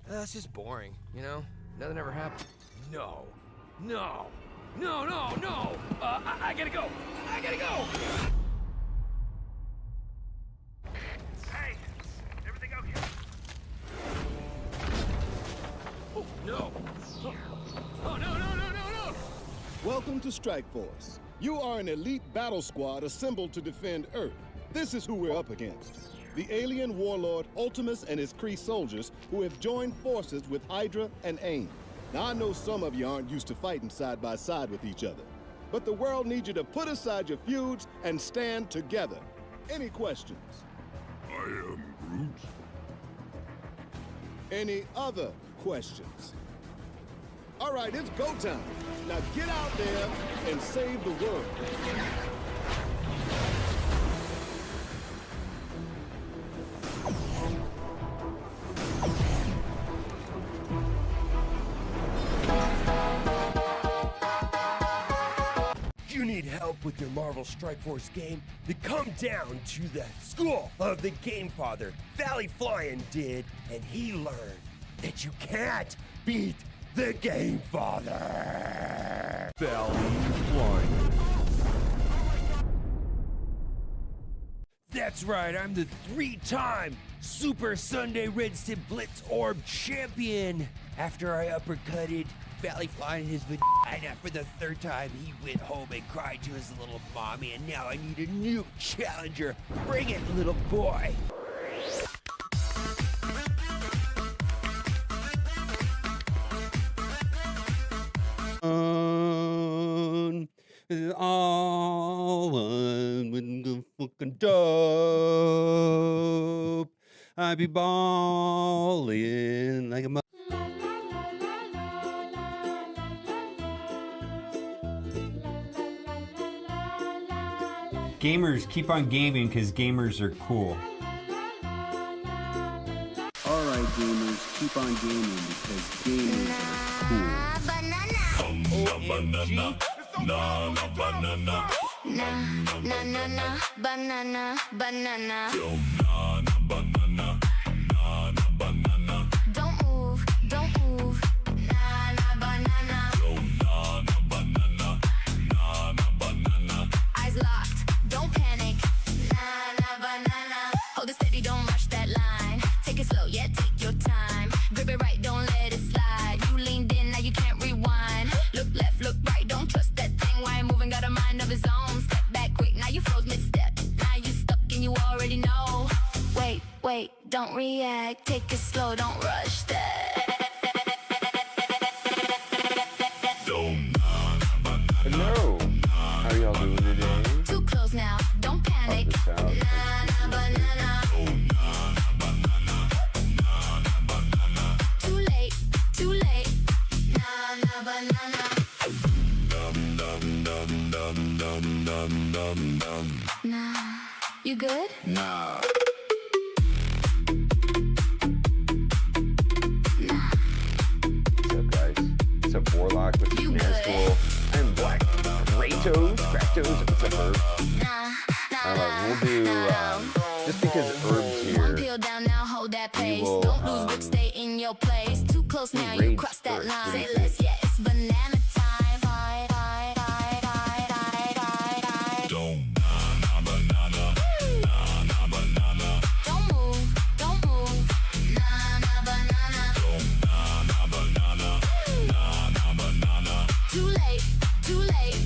It's just boring, you know? Nothing ever happened. No. No. No, no, no! I gotta go! I gotta go! Hey! Everything okay? Oh, no! Oh, no, no, no, no, no! Welcome to Strike Force. You are an elite battle squad assembled to defend Earth. This is who we're up against. The alien warlord Ultimus and his Kree soldiers who have joined forces with Hydra and AIM. Now, I know some of you aren't used to fighting side by side with each other, but the world needs you to put aside your feuds and stand together. Any questions? I am Groot. Any other questions? All right, it's go time. Now get out there and save the world. You need help with your Marvel Strike Force game? Then come down to the school of the Game Father. Valley Flying did, and he learned that you can't beat the Game Father. Valley Flying. That's right, I'm the 3-time Super Sunday Red Stip Blitz Orb champion. After I uppercutted Valley Flying in his vagina for the 3rd time, he went home and cried to his little mommy, and now I need a new challenger. Bring it, little boy. All one with the fucking dope. I be ballin' like a Gamers, keep on gaming because gamers are cool. Alright gamers, keep on gaming because gamers are cool. Banana, na banana, Na na na na banana banana. na banana, na banana, Don't move, don't move. Na na banana. na banana, na banana. Eyes locked, don't panic. Na na banana. Hold it steady, don't rush that line. Take it slow, yeah, take your time. Grip it right, don't let it slide. You leaned in, now you can't rewind. Look left, look right, don't trust that thing. Why moving, got a mind of his own. Step back quick, now you froze mid-step. Now you stuck and you already know. Wait, wait, don't react. Take it slow, don't rush that. Hello, how y'all doing today? Too close now, don't panic. This out. Na na banana. Too late, too late. Na na banana. Nah, you good? Nah. What's up, guys? What's up, Warlock? What's up, You Nazgul? I'm Black. Kratos? Kratos? What's up, Herb? Nah, nah, Alright, we'll do, just because Herb's one here, pill down now, hold that pace. will, Don't lose grip, stay in your place. Too close now, you raids cross that first. line. What do you Say less, yeah, it's banana time. Don't move, don't move. Na na banana. Too late, too late.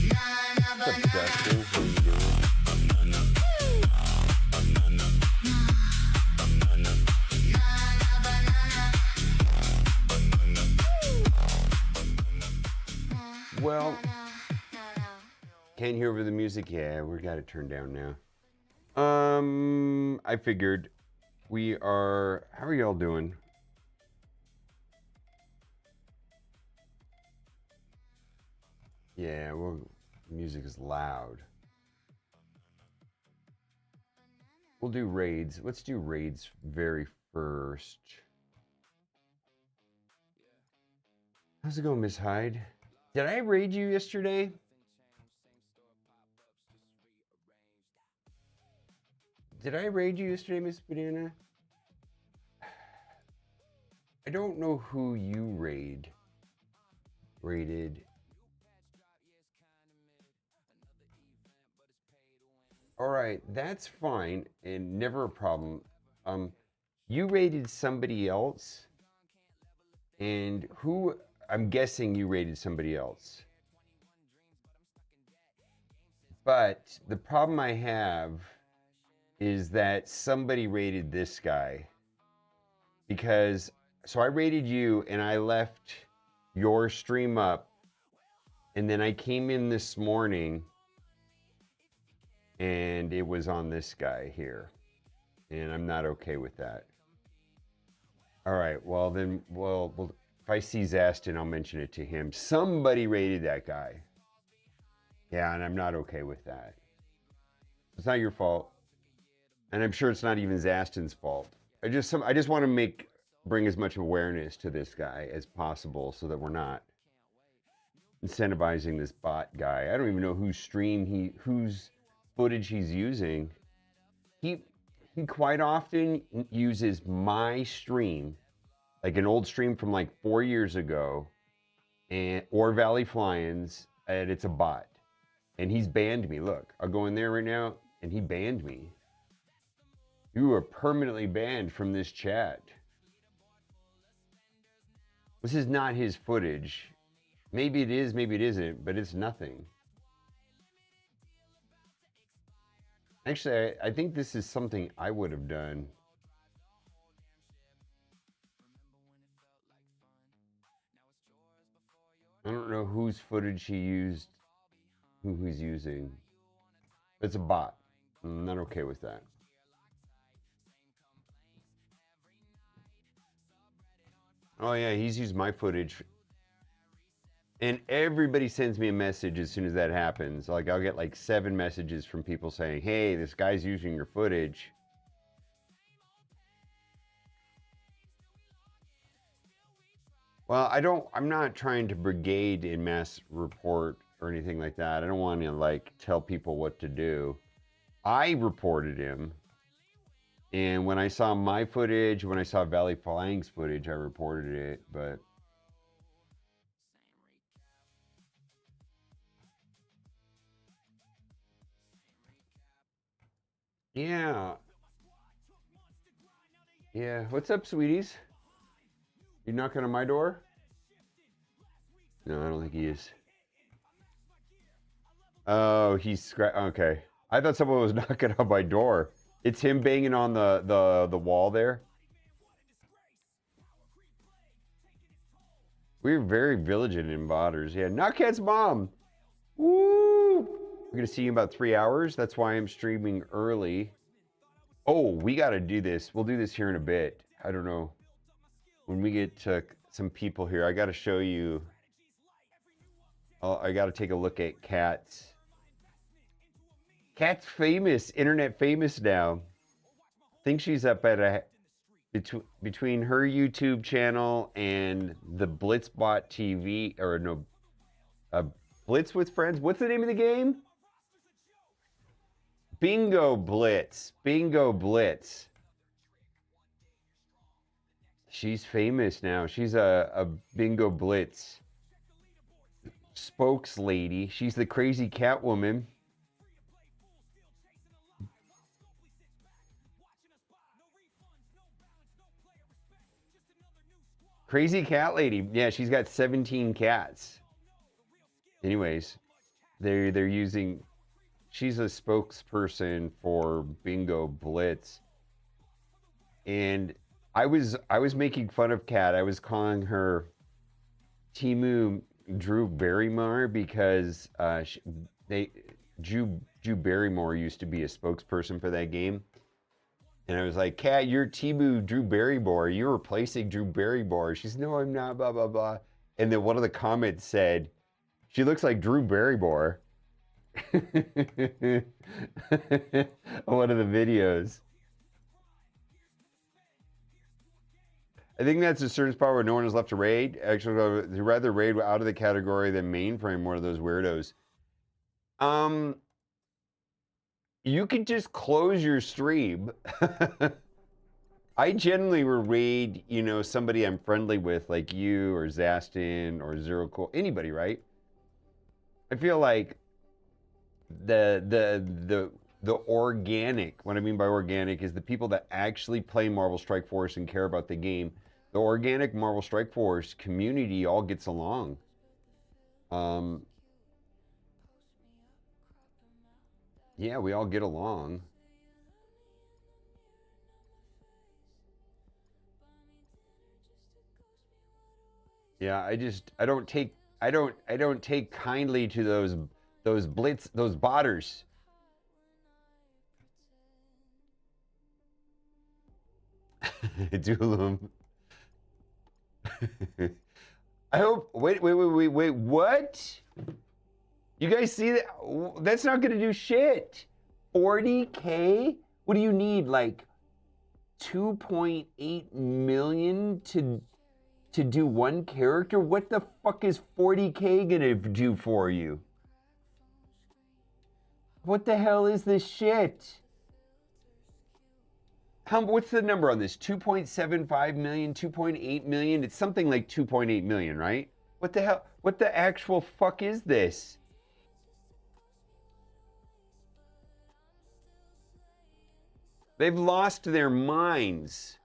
Na na what's up, banana. Dustin? How you doing? Well, can't hear over the music? Yeah, we got it turned down now. I figured we are, how are y'all doing? Yeah, well, music is loud. We'll do raids. Let's do raids very first. How's it going, Miss Hyde? Did I raid you yesterday? Did I raid you yesterday, Miss Banana? I don't know who you rated. All right, that's fine and never a problem. You rated somebody else, and who? I'm guessing you rated somebody else. But the problem I have is that somebody rated this guy. Because, so I rated you and I left your stream up, and then I came in this morning and it was on this guy here. And I'm not okay with that. All right, well then, if I see Zastin, I'll mention it to him. Somebody rated that guy. Yeah, and I'm not okay with that. It's not your fault. And I'm sure it's not even Zastin's fault. I just want to bring as much awareness to this guy as possible so that we're not incentivizing this bot guy. I don't even know whose footage he's using. He quite often uses my stream, like an old stream from like 4 years ago, or Valley Flying's, and it's a bot. And he's banned me. Look, I'll go in there right now, and he banned me. You are permanently banned from this chat. This is not his footage. Maybe it is, maybe it isn't, but it's nothing. Actually, I think this is something I would have done. I don't know whose footage he used, who he's using. It's a bot. I'm not okay with that. Oh yeah, he's used my footage. And everybody sends me a message as soon as that happens. Like, I'll get like 7 messages from people saying, hey, this guy's using your footage. Well, I'm not trying to brigade in mass report or anything like that. I don't want to like tell people what to do. I reported him. And when I saw my footage, when I saw Valley Flying's footage, I reported it, but yeah. Yeah. What's up, sweeties? You knocking on my door? No, I don't think he is. Oh, okay. I thought someone was knocking on my door. It's him banging on the wall there. We're very vigilant in botters. Yeah, Knockcat's mom. Woo! We're gonna see you in about 3 hours. That's why I'm streaming early. Oh, we gotta do this. We'll do this here in a bit. I don't know. When we get to some people here, I gotta show you. I gotta take a look at Kat's. Kat's famous, internet famous now. I think she's up at between her YouTube channel and the Blitzbot TV, or no, Blitz with Friends. What's the name of the game? Bingo Blitz. Bingo Blitz. She's famous now. She's a Bingo Blitz spokes lady. She's the crazy cat woman. Crazy cat lady. Yeah, she's got 17 cats. Anyways, they're using. She's a spokesperson for Bingo Blitz, and I was making fun of Kat. I was calling her Timu Drew Barrymore because Drew Barrymore used to be a spokesperson for that game. And I was like, Kat, you're Timu Drew Barrymore. You're replacing Drew Barrymore. She's, no, I'm not, blah, blah, blah. And then one of the comments said, she looks like Drew Barrymore. One of the videos. I think that's a certain spot where no one is left to raid. Actually, they'd rather raid out of the category than mainframe, one of those weirdos. You could just close your stream I generally will raid, you know, somebody I'm friendly with, like you or Zastin or Zero Cool, anybody, right? I feel like the organic, what I mean by organic is the people that actually play Marvel Strike Force and care about the game. The organic Marvel Strike Force community all gets along. Yeah, we all get along. Yeah, I don't take kindly to those blitz, those botters. Doolum. I hope. Wait. What? You guys see that? That's not gonna do shit. 40K? What do you need? Like 2.8 million to do one character? What the fuck is 40K gonna do for you? What the hell is this shit? What's the number on this? 2.75 million, 2.8 million? It's something like 2.8 million, right? What the hell? What the actual fuck is this? They've lost their minds.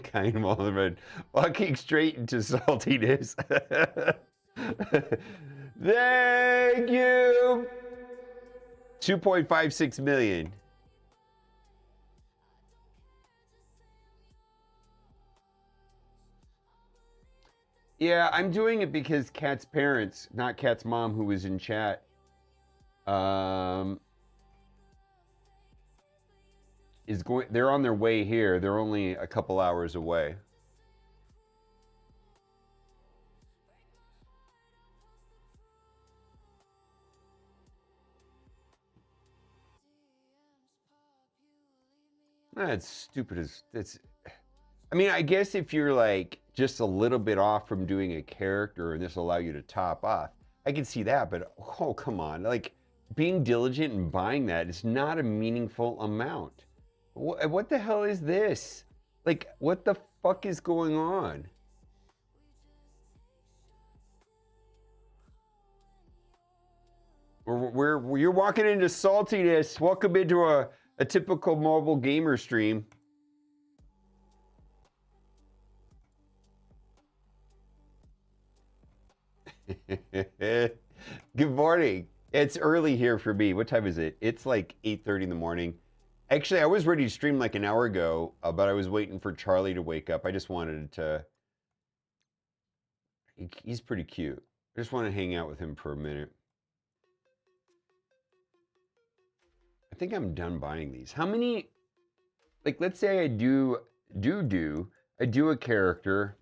Kind of all around. Walking straight into saltiness. Thank you. 2.56 million. Yeah, I'm doing it because Kat's parents, not Kat's mom, who was in chat, they're on their way here. They're only a couple hours away. That's stupid as that's. I mean, I guess if you're like just a little bit off from doing a character and this will allow you to top off, I can see that. But oh, come on, like being diligent and buying that is not a meaningful amount. What the hell is this? Like, what the fuck is going on? You're walking into saltiness. Welcome into a typical mobile gamer stream. Good morning. It's early here for me. What time is it? It's like 8:30 in the morning. Actually, I was ready to stream like an hour ago, but I was waiting for Charlie to wake up. I just wanted to... He's pretty cute. I just want to hang out with him for a minute. I think I'm done buying these. How many... Like, let's say I do a character.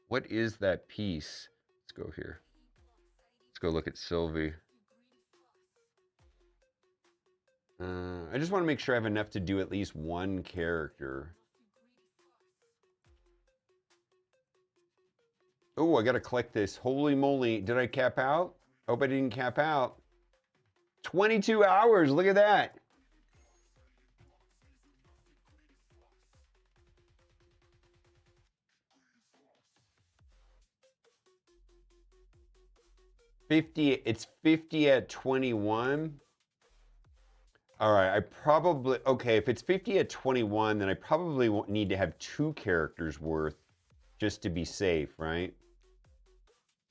What is that piece? Let's go here. Let's go look at Sylvie. I just want to make sure I have enough to do at least one character. Oh, I gotta collect this. Holy moly. Did I cap out? Hope I didn't cap out. 22 hours. Look at that. It's 50 at 21. All right, okay, if it's 50 at 21, then I probably won't need to have 2 characters worth just to be safe, right?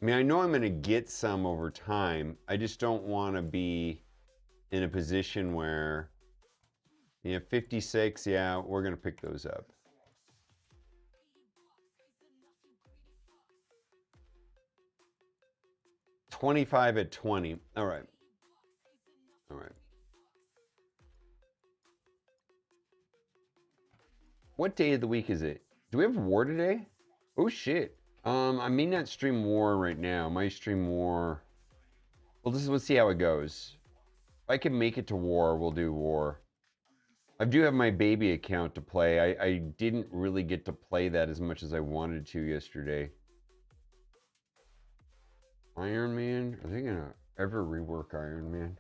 I mean, I know I'm going to get some over time. I just don't want to be in a position where, 56, yeah, we're going to pick those up. $25 at 20. All right. All right. What day of the week is it? Do we have War today? Oh shit. I may not stream War right now. I might stream War. Well, let's see how it goes. If I can make it to War, we'll do War. I do have my baby account to play. I didn't really get to play that as much as I wanted to yesterday. Iron Man? Are they gonna ever rework Iron Man?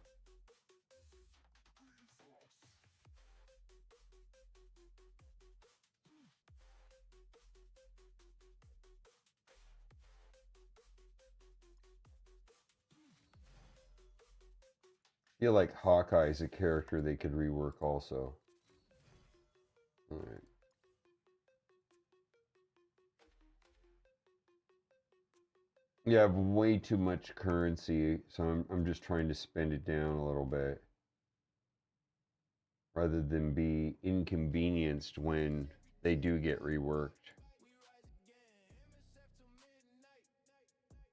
feel like Hawkeye is a character they could rework also. All right. Yeah, I have way too much currency, so I'm just trying to spend it down a little bit rather than be inconvenienced when they do get reworked.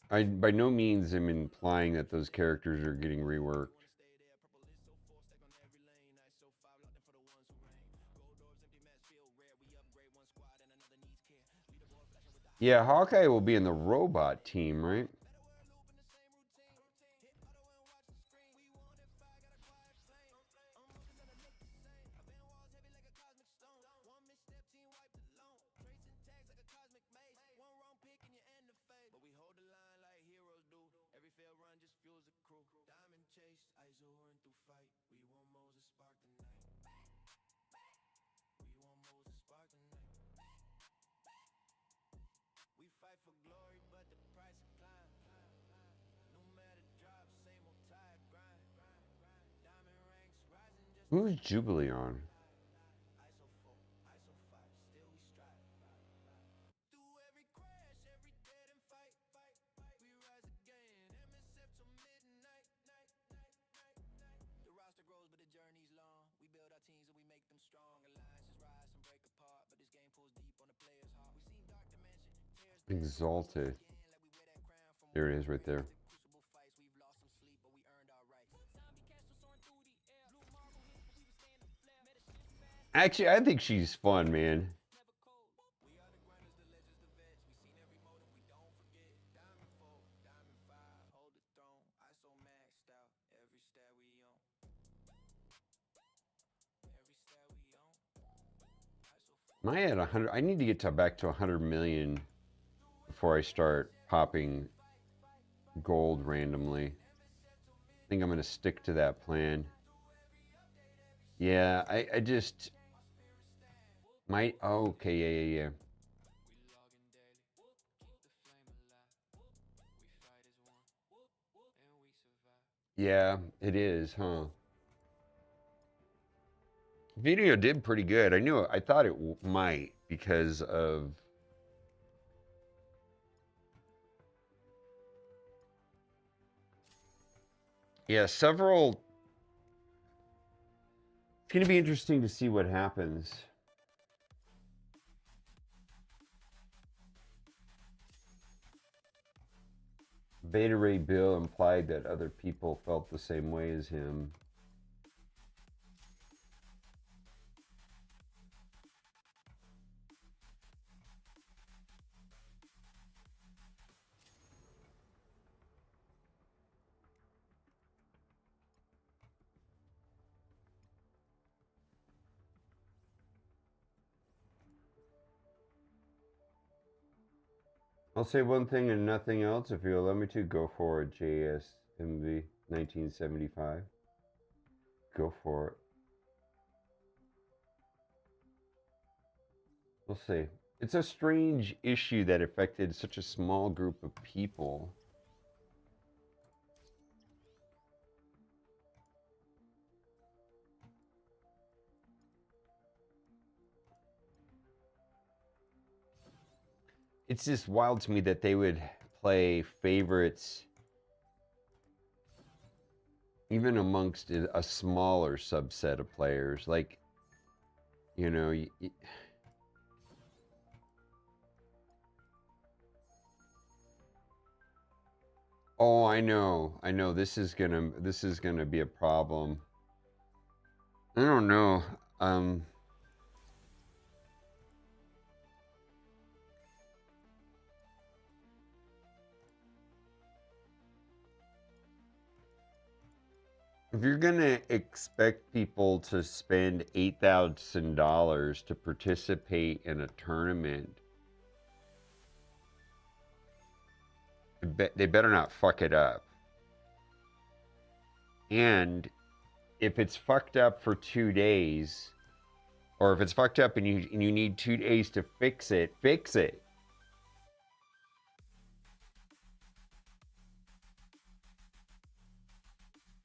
I by no means am implying that those characters are getting reworked. Yeah, Hawkeye will be in the robot team, right? Who's Jubilee on? Exalted. There it is right there. Actually, I think she's fun, man. Am I at 100? I need to get back to 100 million before I start popping gold randomly. I think I'm going to stick to that plan. Yeah, I just might. Oh, okay, yeah. Yeah, it is, huh? Video did pretty good. I thought it might because of several. It's going to be interesting to see what happens. Beta Ray Bill implied that other people felt the same way as him. I'll say one thing and nothing else. If you allow me to, go for it, JSMV 1975. Go for it. We'll see. It's a strange issue that affected such a small group of people. It's just wild to me that they would play favorites even amongst a smaller subset of players. Like, you know, oh, I know. This is gonna be a problem. I don't know. If you're gonna expect people to spend $8,000 to participate in a tournament, they better not fuck it up. And if it's fucked up for 2 days, or if it's fucked up and you need 2 days to fix it, fix it.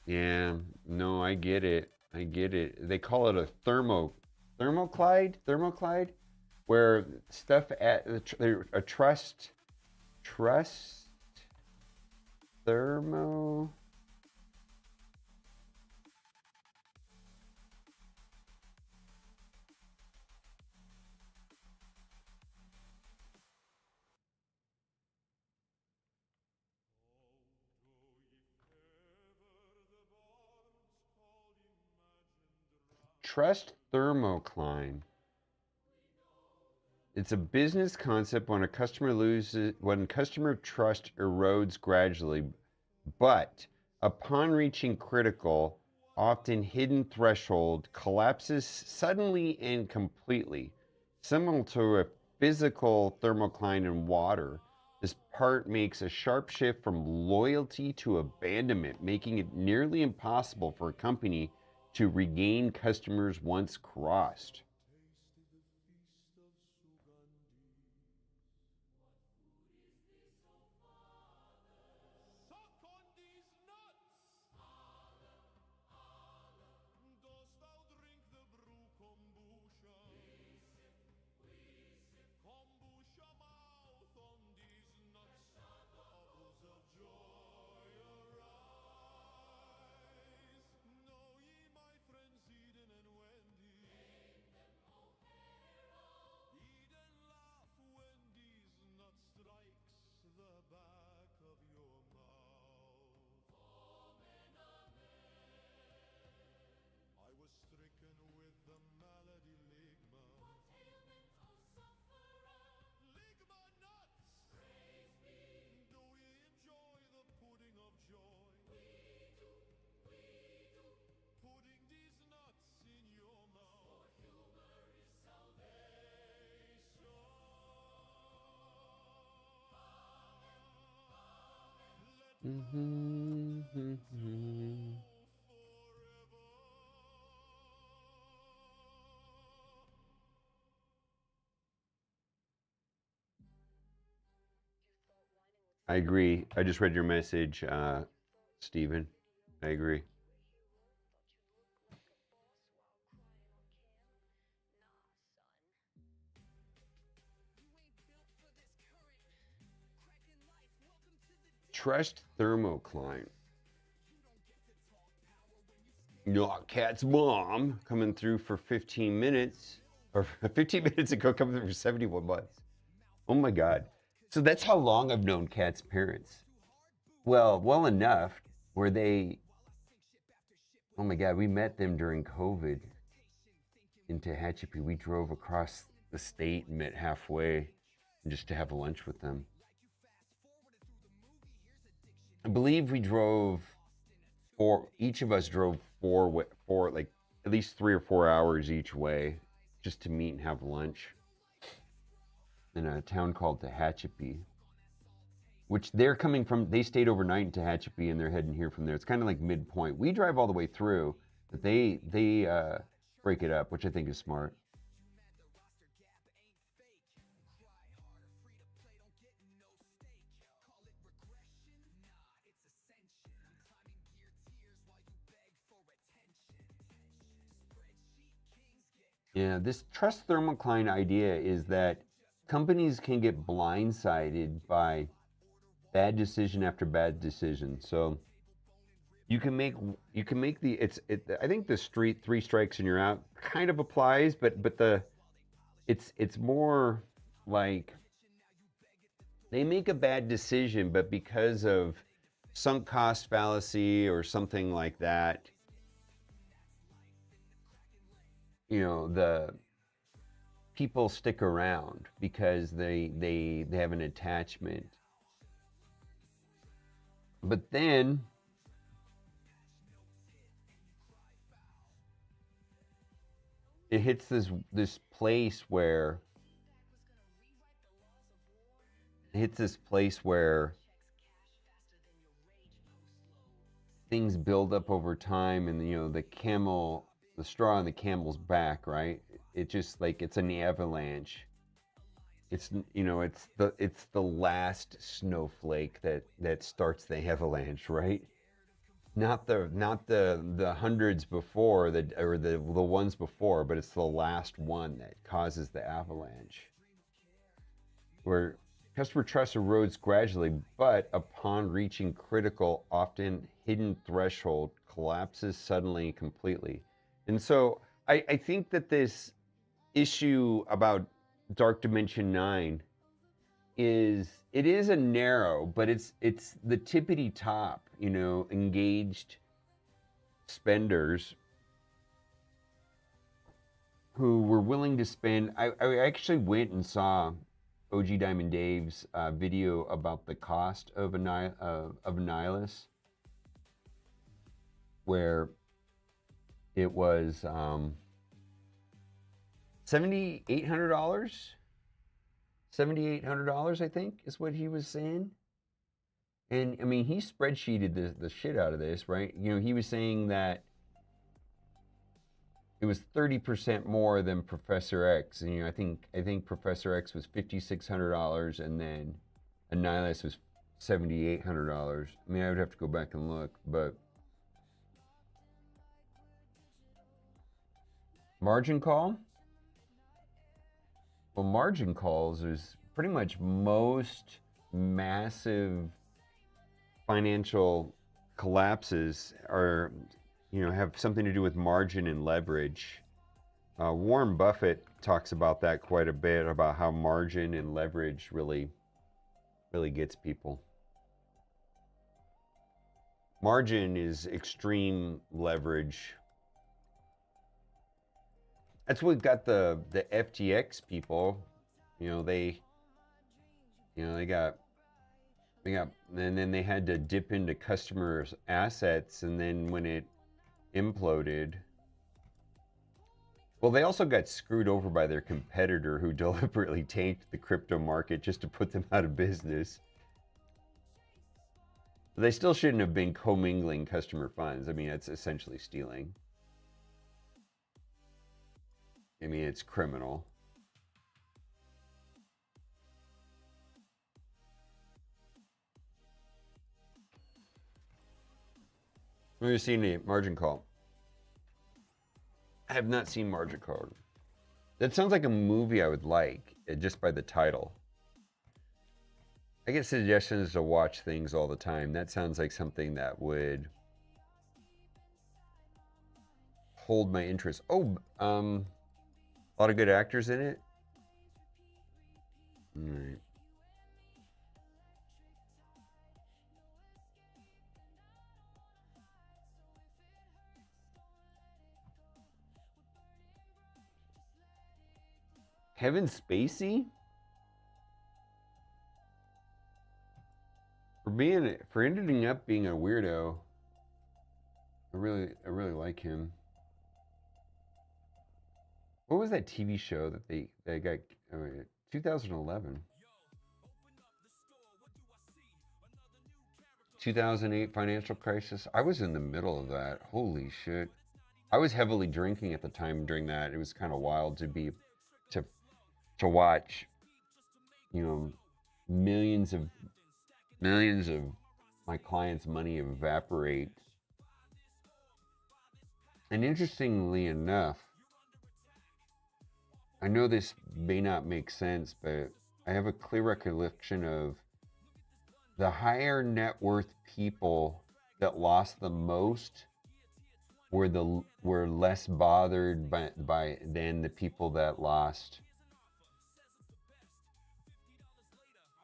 Yeah, No, I get it. I get it. They call it a thermocline, where stuff at a trust thermo. Trust thermocline. It's a business concept when customer trust erodes gradually, but upon reaching critical, often hidden threshold, collapses suddenly and completely. Similar to a physical thermocline in water, this part makes a sharp shift from loyalty to abandonment, making it nearly impossible for a company to regain customers once crossed. I agree. I just read your message, Stephen. I agree. Trust thermocline. Cat's mom coming through for 15 minutes, or 15 minutes ago coming through for 71 months. Oh my God. So that's how long I've known Cat's parents. Well enough where they, oh my God, we met them during COVID in Tehachapi. We drove across the state and met halfway just to have lunch with them. I believe we drove each of us drove four, like at least 3 or 4 hours each way just to meet and have lunch in a town called Tehachapi, which they're coming from. They stayed overnight in Tehachapi and they're heading here from there. It's kind of like midpoint. We drive all the way through, but they break it up, which I think is smart. Yeah, this trust thermocline idea is that companies can get blindsided by bad decision after bad decision. So you can make the I think the street 3 strikes and you're out kind of applies, but it's more like they make a bad decision, but because of sunk cost fallacy or something like that, the people stick around because they have an attachment. But then it hits this place where things build up over time, and the straw on the camel's back, right? It just like it's an avalanche. It's the last snowflake that starts the avalanche, right? Not the hundreds before or the ones before, but it's the last one that causes the avalanche. Where customer trust erodes gradually, but upon reaching critical, often hidden threshold, collapses suddenly and completely. And so I think that this issue about Dark Dimension 9 is a narrow, but it's the tippity top, you know, engaged spenders who were willing to spend. I actually went and saw OG Diamond Dave's video about the cost of Annihilus, where it was $7,800. $7,800, I think, is what he was saying. And I mean, he spreadsheeted the shit out of this, right? You know, he was saying that it was 30% more than Professor X. And, you know, I think Professor X was $5,600, and then Annihilus was $7,800. I mean, I would have to go back and look, but margin call? Well, margin calls is pretty much most massive financial collapses are, you know, have something to do with margin and leverage. Warren Buffett talks about that quite a bit, about how margin and leverage really gets people. Margin is extreme leverage. That's what got the FTX people, you know, they got, and then they had to dip into customers' assets, and then when it imploded, well, they also got screwed over by their competitor who deliberately tanked the crypto market just to put them out of business. They still shouldn't have been commingling customer funds. I mean, it's essentially stealing. I mean, it's criminal. Have you seen the margin call? I have not seen margin call. That sounds like a movie I would like, just by the title. I get suggestions to watch things all the time. That sounds like something that would hold my interest. Oh, a lot of good actors in it. All right. Kevin Spacey? For ending up being a weirdo. I really like him. What was that TV show that they got? 2011. 2008 financial crisis. I was in the middle of that. Holy shit. I was heavily drinking at the time during that. It was kind of wild to watch, you know, millions of my clients' money evaporate. And interestingly enough, I know this may not make sense, but I have a clear recollection of the higher net worth people that lost the most were less bothered by than the people that lost,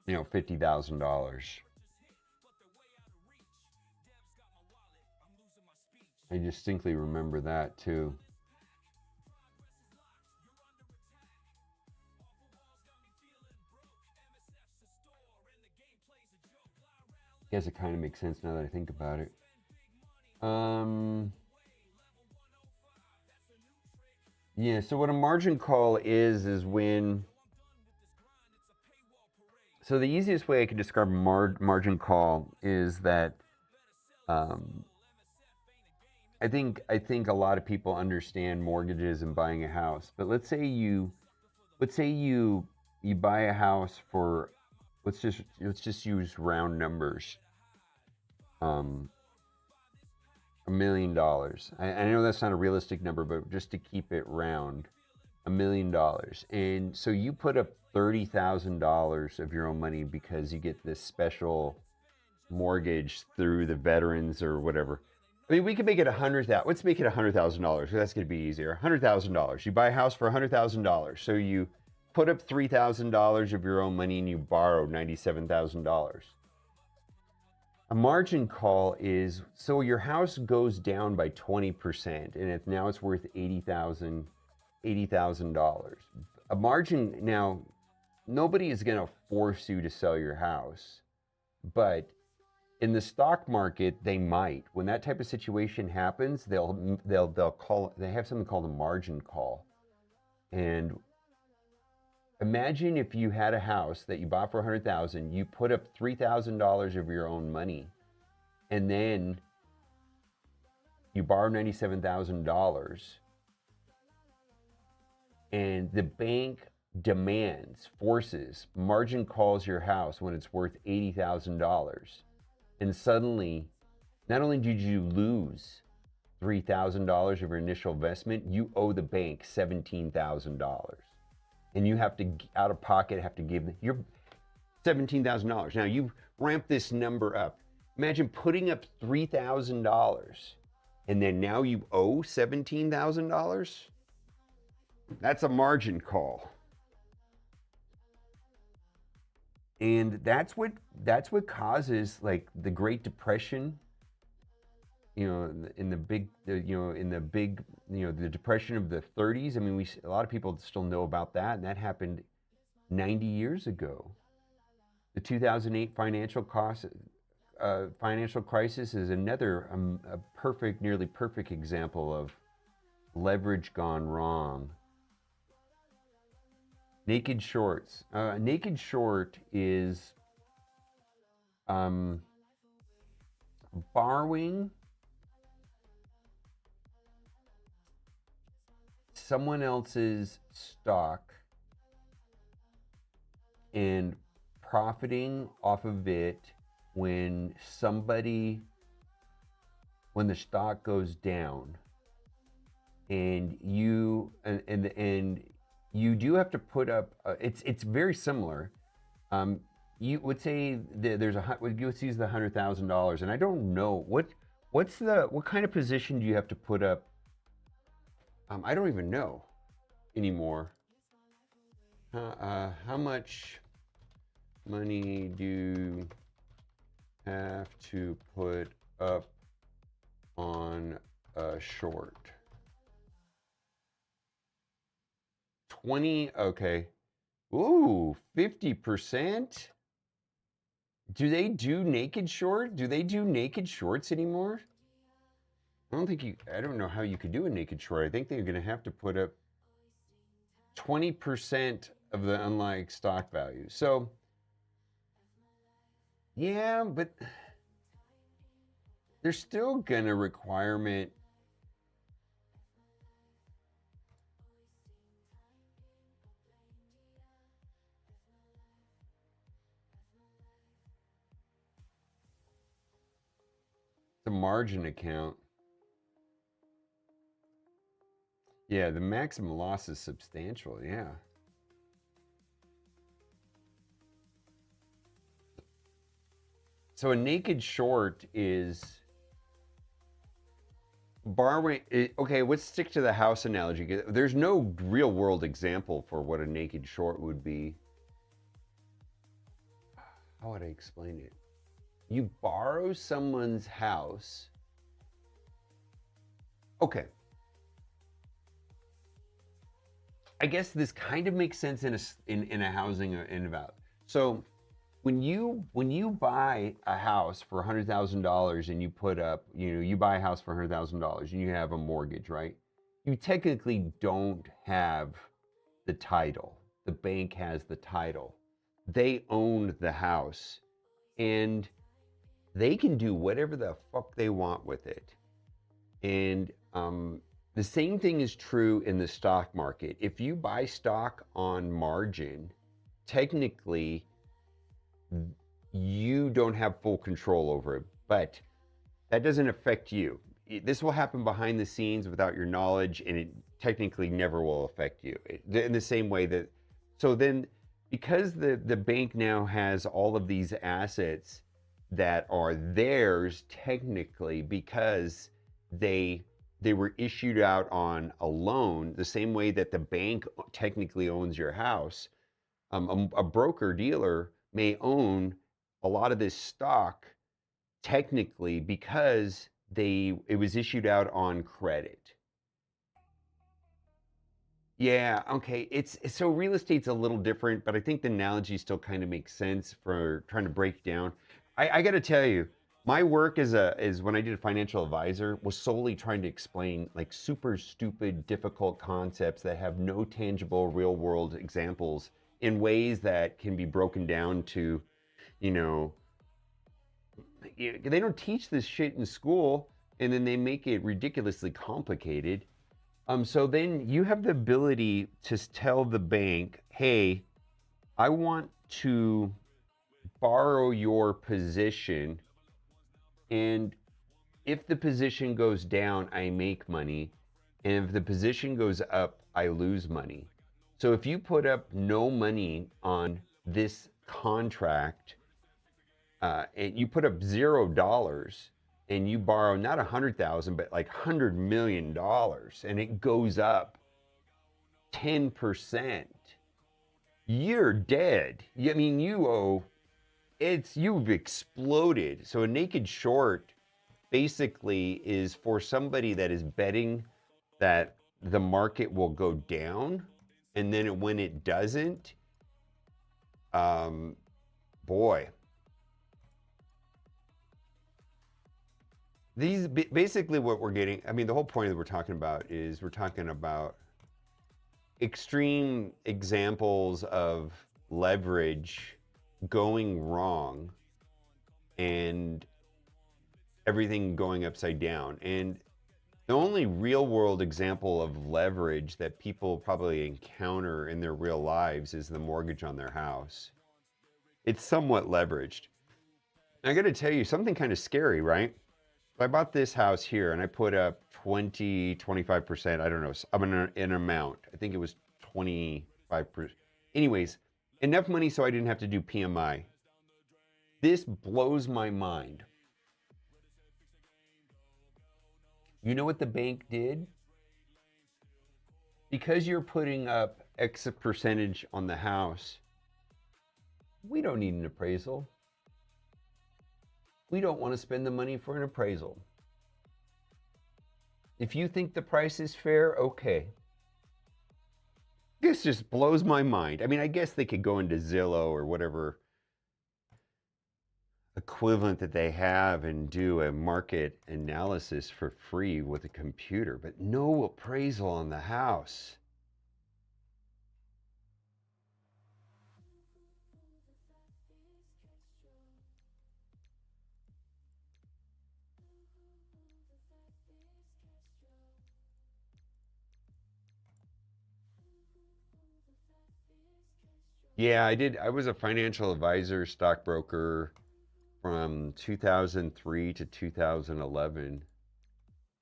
you know, $50,000. I distinctly remember that too. I guess it kind of makes sense now that I think about it. Yeah, so what a margin call is when... So the easiest way I could describe a margin call is that I think a lot of people understand mortgages and buying a house. But let's say you buy a house for, let's just use round numbers. $1 million. I know that's not a realistic number, but just to keep it round, $1 million. And so you put up $30,000 of your own money because you get this special mortgage through the veterans or whatever. I mean, we could make it $100,000. Let's make it $100,000. That's going to be easier. $100,000. You buy a house for $100,000. So you put up $3,000 of your own money and you borrow $97,000. A margin call is, so your house goes down by 20%, and if now it's worth $80,000. A margin, now, nobody is going to force you to sell your house, but in the stock market, they might. When that type of situation happens, they'll call, they have something called a margin call. And imagine if you had a house that you bought for $100,000, you put up $3,000 of your own money, and then you borrow $97,000, and the bank forces, margin calls your house when it's worth $80,000. And suddenly, not only did you lose $3,000 of your initial investment, you owe the bank $17,000. And you have to, out of pocket, have to give your $17,000. Now you ramp this number up. Imagine putting up $3,000 and then now you owe $17,000. That's a margin call. And that's what causes like the Great Depression. You know, in the Depression of the 30s. I mean, a lot of people still know about that, and that happened 90 years ago. The 2008 financial crisis is another a nearly perfect example of leverage gone wrong. Naked shorts. Naked short is borrowing someone else's stock and profiting off of it when the stock goes down, and you do have to put up. It's very similar. You would say that let's use the $100,000, and I don't know what kind of position do you have to put up. I don't even know anymore. How much money do you have to put up on a short? 20, okay. Ooh, 50%? Do they do naked short? Do they do naked shorts anymore? I don't know how you could do a naked short. I think they're going to have to put up 20% of the unlike stock value. So, yeah, but there's still going to requirement. The margin account. Yeah, the maximum loss is substantial, yeah. So a naked short is borrowing. Okay, let's stick to the house analogy. There's no real world example for what a naked short would be. How would I explain it? You borrow someone's house. Okay. I guess this kind of makes sense in a housing in about. So when you buy a house for $100,000 and you put up, you buy a house for $100,000 and you have a mortgage, right? You technically don't have the title. The bank has the title. They own the house, and they can do whatever the fuck they want with it. And the same thing is true in the stock market. If you buy stock on margin, technically you don't have full control over it, but that doesn't affect you. this will happen behind the scenes without your knowledge, and it technically never will affect you. In the same way that, so then, because the bank now has all of these assets that are theirs technically because they were issued out on a loan, the same way that the bank technically owns your house. A broker dealer may own a lot of this stock technically because it was issued out on credit. Yeah, okay. It's so real estate's a little different, but I think the analogy still kind of makes sense for trying to break down. I got to tell you, my work as when I did a financial advisor was solely trying to explain like super stupid, difficult concepts that have no tangible real world examples in ways that can be broken down to, you know, they don't teach this shit in school, and then they make it ridiculously complicated. So then you have the ability to tell the bank, hey, I want to borrow your position, and if the position goes down, I make money, and if the position goes up, I lose money. So if you put up no money on this contract, and you put up $0, and you borrow not 100,000, but like $100 million, and it goes up 10%, you're dead. I mean, you've exploded. So a naked short basically is for somebody that is betting that the market will go down, and then when it doesn't, boy. These basically what we're getting, I mean, the whole point that we're talking about is we're talking about extreme examples of leverage going wrong and everything going upside down. And the only real world example of leverage that people probably encounter in their real lives is the mortgage on their house. It's somewhat leveraged. I got to tell you something kind of scary, right? I bought this house here and I put up 25%, I don't know, an amount. I think it was 25%. Anyways, enough money so I didn't have to do PMI. This blows my mind. You know what the bank did? Because you're putting up X percentage on the house, we don't need an appraisal. We don't want to spend the money for an appraisal. If you think the price is fair, okay. This just blows my mind. I mean, I guess they could go into Zillow or whatever equivalent that they have and do a market analysis for free with a computer, but no appraisal on the house. Yeah, I did. I was a financial advisor, stockbroker from 2003 to 2011.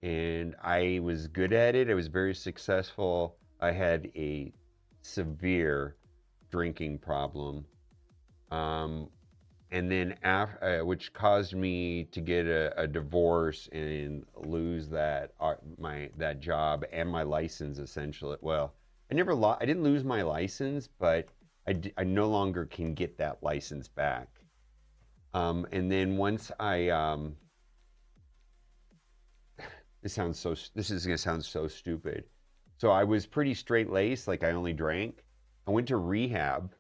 And I was good at it. I was very successful. I had a severe drinking problem. And then which caused me to get a divorce and lose that job and my license essentially. Well, I didn't lose my license, but I no longer can get that license back. And then once this is gonna sound so stupid. So I was pretty straight-laced, like I only drank. I went to rehab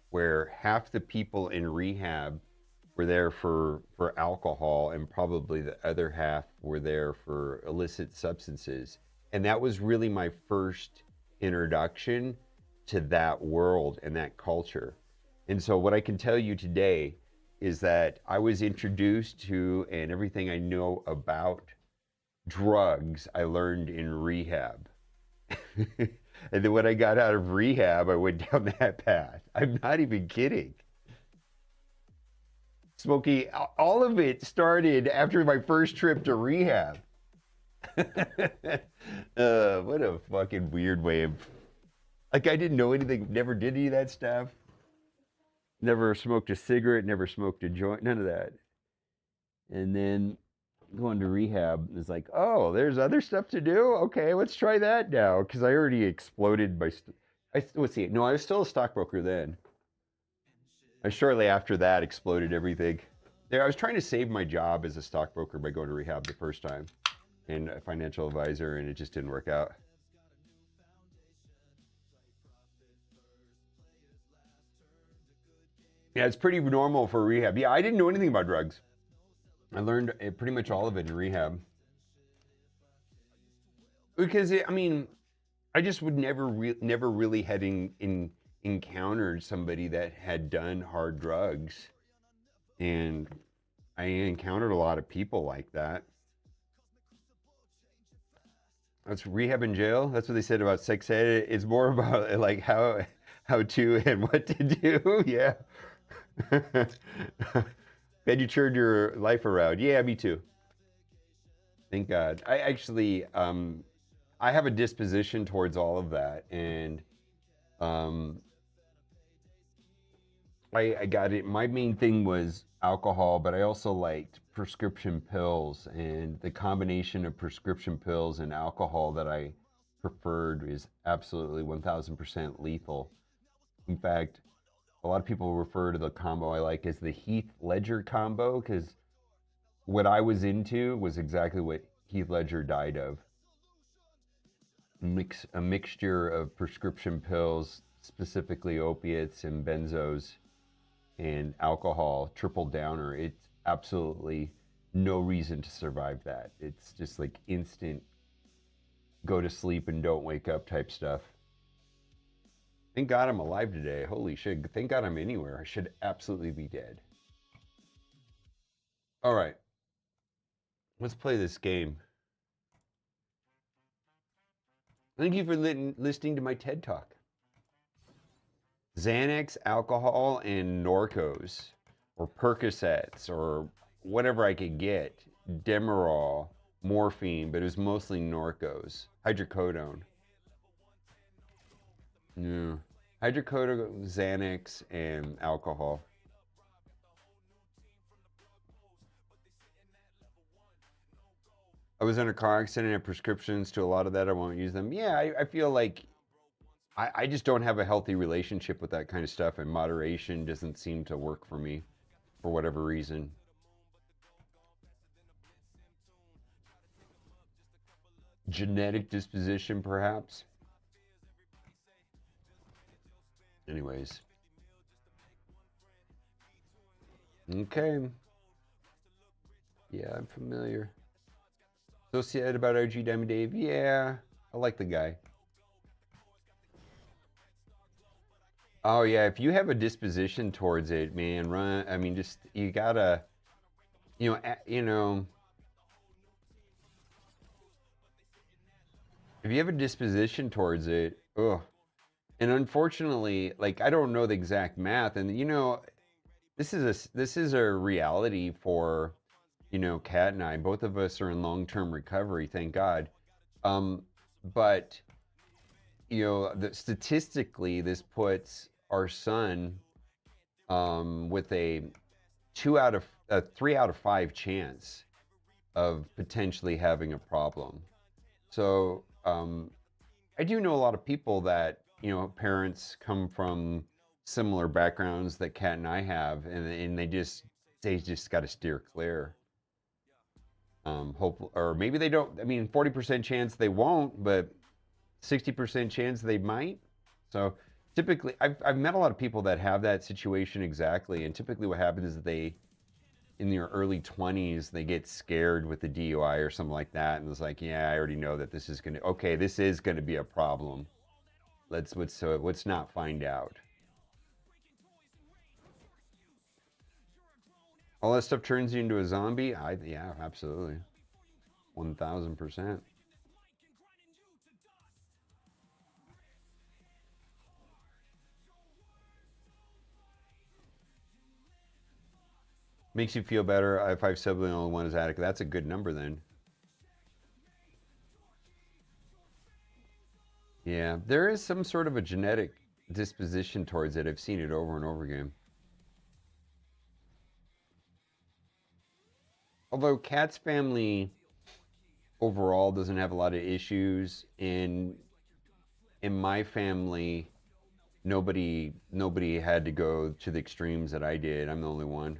where half the people in rehab were there for alcohol, and probably the other half were there for illicit substances. And that was really my first introduction to that world and that culture. And so what I can tell you today is that I was introduced to, and everything I know about drugs, I learned in rehab. And then when I got out of rehab, I went down that path. I'm not even kidding. Smokey, all of it started after my first trip to rehab. What a fucking weird way of... Like, I didn't know anything, never did any of that stuff. Never smoked a cigarette, never smoked a joint, none of that. And then going to rehab is like, oh, there's other stuff to do? Okay, let's try that now. Because I already exploded my... let's see, no, I was still a stockbroker then. I shortly after that exploded everything. There, I was trying to save my job as a stockbroker by going to rehab the first time. And a financial advisor, and it just didn't work out. Yeah, it's pretty normal for rehab. Yeah, I didn't know anything about drugs. I learned pretty much all of it in rehab. Because, I mean, I just would never really had encountered somebody that had done hard drugs. And I encountered a lot of people like that. That's rehab in jail. That's what they said about sex ed. It's more about like how to and what to do. Yeah. Bet you turned your life around. Yeah, me too. Thank God. I actually, I have a disposition towards all of that, and I got it. My main thing was alcohol, but I also liked prescription pills, and the combination of prescription pills and alcohol that I preferred is absolutely 1000% lethal. In fact, a lot of people refer to the combo I like as the Heath Ledger combo, because what I was into was exactly what Heath Ledger died of. A mixture of prescription pills, specifically opiates and benzos, and alcohol, triple downer. It's absolutely no reason to survive that. It's just like instant go to sleep and don't wake up type stuff. Thank God I'm alive today. Holy shit. Thank God I'm anywhere. I should absolutely be dead. All right. Let's play this game. Thank you for listening to my TED Talk. Xanax, alcohol, and Norcos, or Percocets, or whatever I could get. Demerol, morphine, but it was mostly Norcos. Hydrocodone. Yeah. Hydrocodone, Xanax, and alcohol. I was in a car accident and had prescriptions to a lot of that. I won't use them. Yeah, I feel like I just don't have a healthy relationship with that kind of stuff, and moderation doesn't seem to work for me for whatever reason. Genetic disposition, perhaps. Anyways. Okay. Yeah, I'm familiar. So sad about OG Diamond Dave. Yeah, I like the guy. Oh yeah, if you have a disposition towards it, man, run. I mean, just you gotta, you know, if you have a disposition towards it, ugh. And unfortunately, like I don't know the exact math, and you know, this is a reality for, you know, Kat and I. Both of us are in long-term recovery, thank God. But you know, statistically, this puts our son with a 3 out of 5 chance of potentially having a problem. So I do know a lot of people that, you know, parents come from similar backgrounds that Kat and I have, and they just got to steer clear. Hope, or maybe they don't. I mean, 40% chance they won't, but 60% chance they might. So typically, I've met a lot of people that have that situation exactly, and typically what happens is that they, in their early 20s, they get scared with the DUI or something like that, and it's like, yeah, I already know that this is gonna be a problem. Let's not find out. All that stuff turns you into a zombie? Yeah, absolutely. 1000%. Makes you feel better. I have 5 siblings, the only one is Attica. That's a good number then. Yeah, there is some sort of a genetic disposition towards it. I've seen it over and over again. Although Cat's family overall doesn't have a lot of issues, in my family, nobody had to go to the extremes that I did. I'm the only one.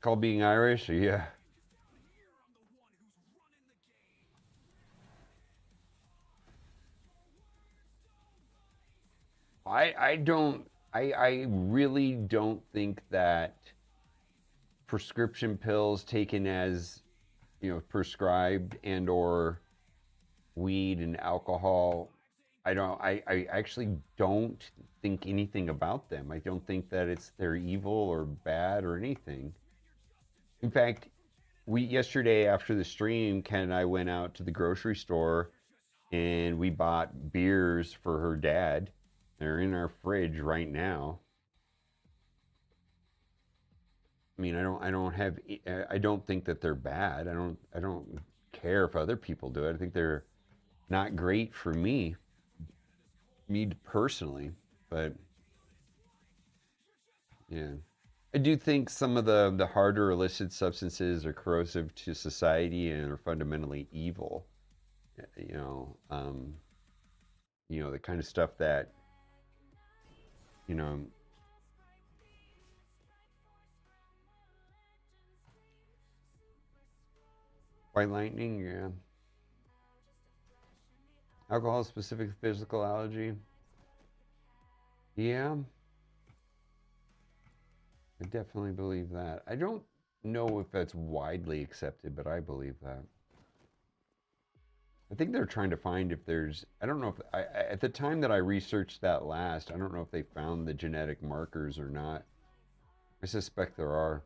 Called being Irish? Yeah. I really don't think that prescription pills taken as, prescribed and or weed and alcohol, I actually don't think anything about them. I don't think that they're evil or bad or anything. In fact, yesterday after the stream, Ken and I went out to the grocery store and we bought beers for her dad. They're in our fridge right now. I mean, I don't think that they're bad. I don't care if other people do it. I think they're not great for me personally, but yeah. I do think some of the harder illicit substances are corrosive to society and are fundamentally evil. The kind of stuff that, white lightning, yeah. Alcohol specific physical allergy. Yeah. I definitely believe that. I don't know if that's widely accepted, but I believe that. I think they're trying to find if there's, I don't know if, at the time that I researched that last, I don't know if they found the genetic markers or not. I suspect there are.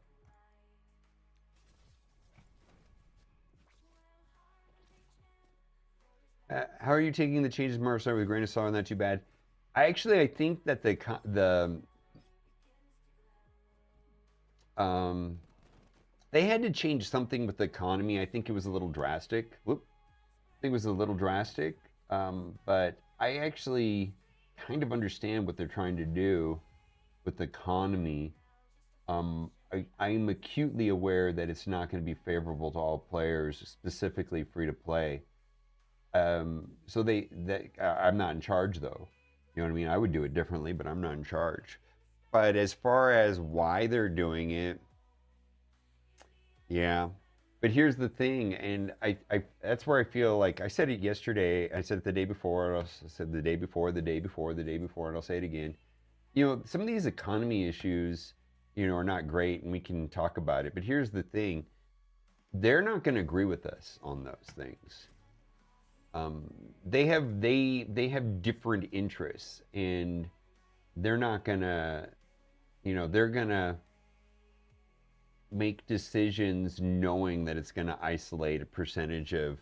How are you taking the changes, Marcel, with a grain of salt? Not too bad. I think that they had to change something with the economy. I think it was a little drastic. I think it was a little drastic. But I actually kind of understand what they're trying to do with the economy. I'm acutely aware that it's not going to be favorable to all players, specifically free to play. So I'm not in charge though. You know what I mean? I would do it differently, but I'm not in charge. But as far as why they're doing it, yeah. But here's the thing, and I that's where I feel like I said it yesterday. I said it the day before. I said the day before, the day before, the day before, and I'll say it again. Some of these economy issues, are not great, and we can talk about it. But here's the thing: they're not going to agree with us on those things. They have different interests, and they're not gonna, they're gonna make decisions knowing that it's gonna isolate a percentage of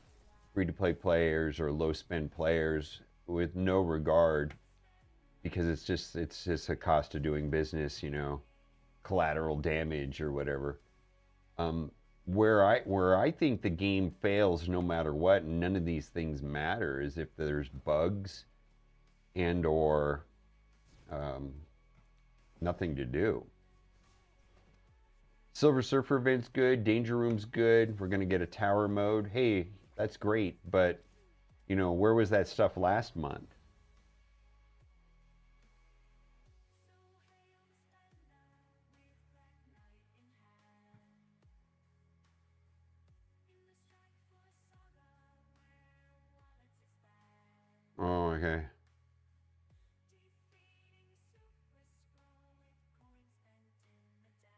free-to-play players or low-spend players with no regard, because it's just a cost of doing business, collateral damage or whatever. Where I think the game fails no matter what, and none of these things matter, is if there's bugs and or nothing to do. Silver Surfer Event's good, Danger Room's good, we're gonna get a tower mode. Hey, that's great, but where was that stuff last month? Oh, okay.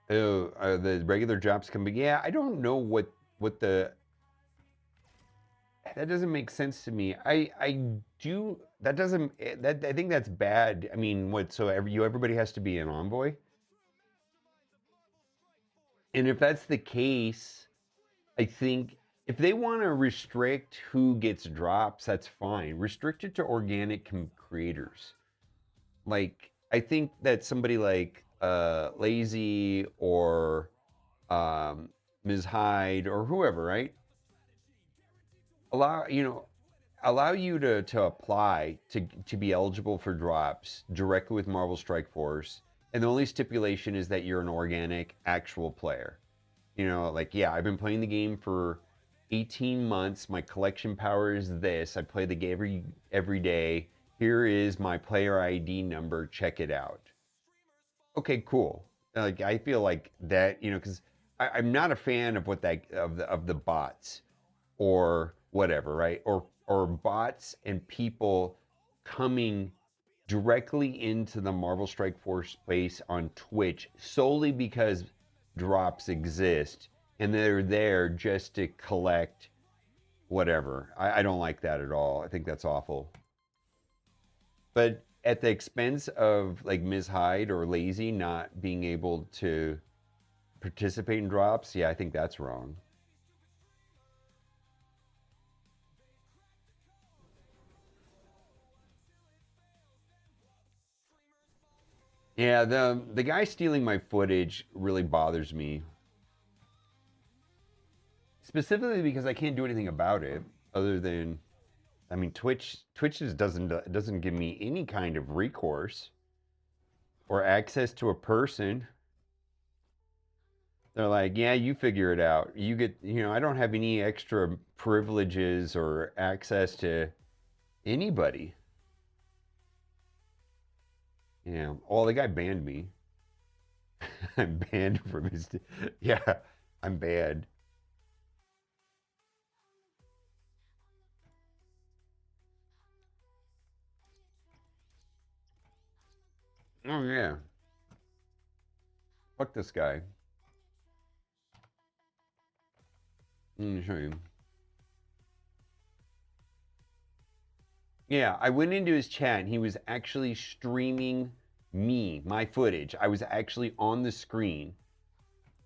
Oh, the regular drops can be. Yeah, I don't know what the. That doesn't make sense to me. I do. That doesn't. That I think that's bad. I mean, what? So everybody has to be an envoy. And if that's the case, I think if they want to restrict who gets drops, that's fine. Restrict it to organic creators. like I think that somebody like Lazy or Ms. Hyde or whoever, right? Allow you to apply to be eligible for drops directly with Marvel Strike Force, and the only stipulation is that you're an organic actual player. You know, like, yeah, I've been playing the game for 18 months. My collection power is this. I play the game every day. Here is my player ID number. Check it out. Okay, cool. Like, I feel like that, you know, because I'm not a fan of what that of the bots or whatever, right? Or bots and people coming directly into the Marvel Strike Force space on Twitch solely because drops exist and they're there just to collect whatever. I don't like that at all. I think that's awful. But at the expense of like Ms. Hyde or Lazy not being able to participate in drops, yeah, I think that's wrong. Yeah, the guy stealing my footage really bothers me. Specifically because I can't do anything about it other than, I mean, Twitch just doesn't give me any kind of recourse or access to a person. They're like, yeah, you figure it out. You get, you know, I don't have any extra privileges or access to anybody. Yeah. Oh, the guy banned me. I'm banned from his. Yeah, I'm banned. Oh yeah. Fuck this guy. Let me show you. Yeah, I went into his chat and he was actually streaming me, my footage. I was actually on the screen.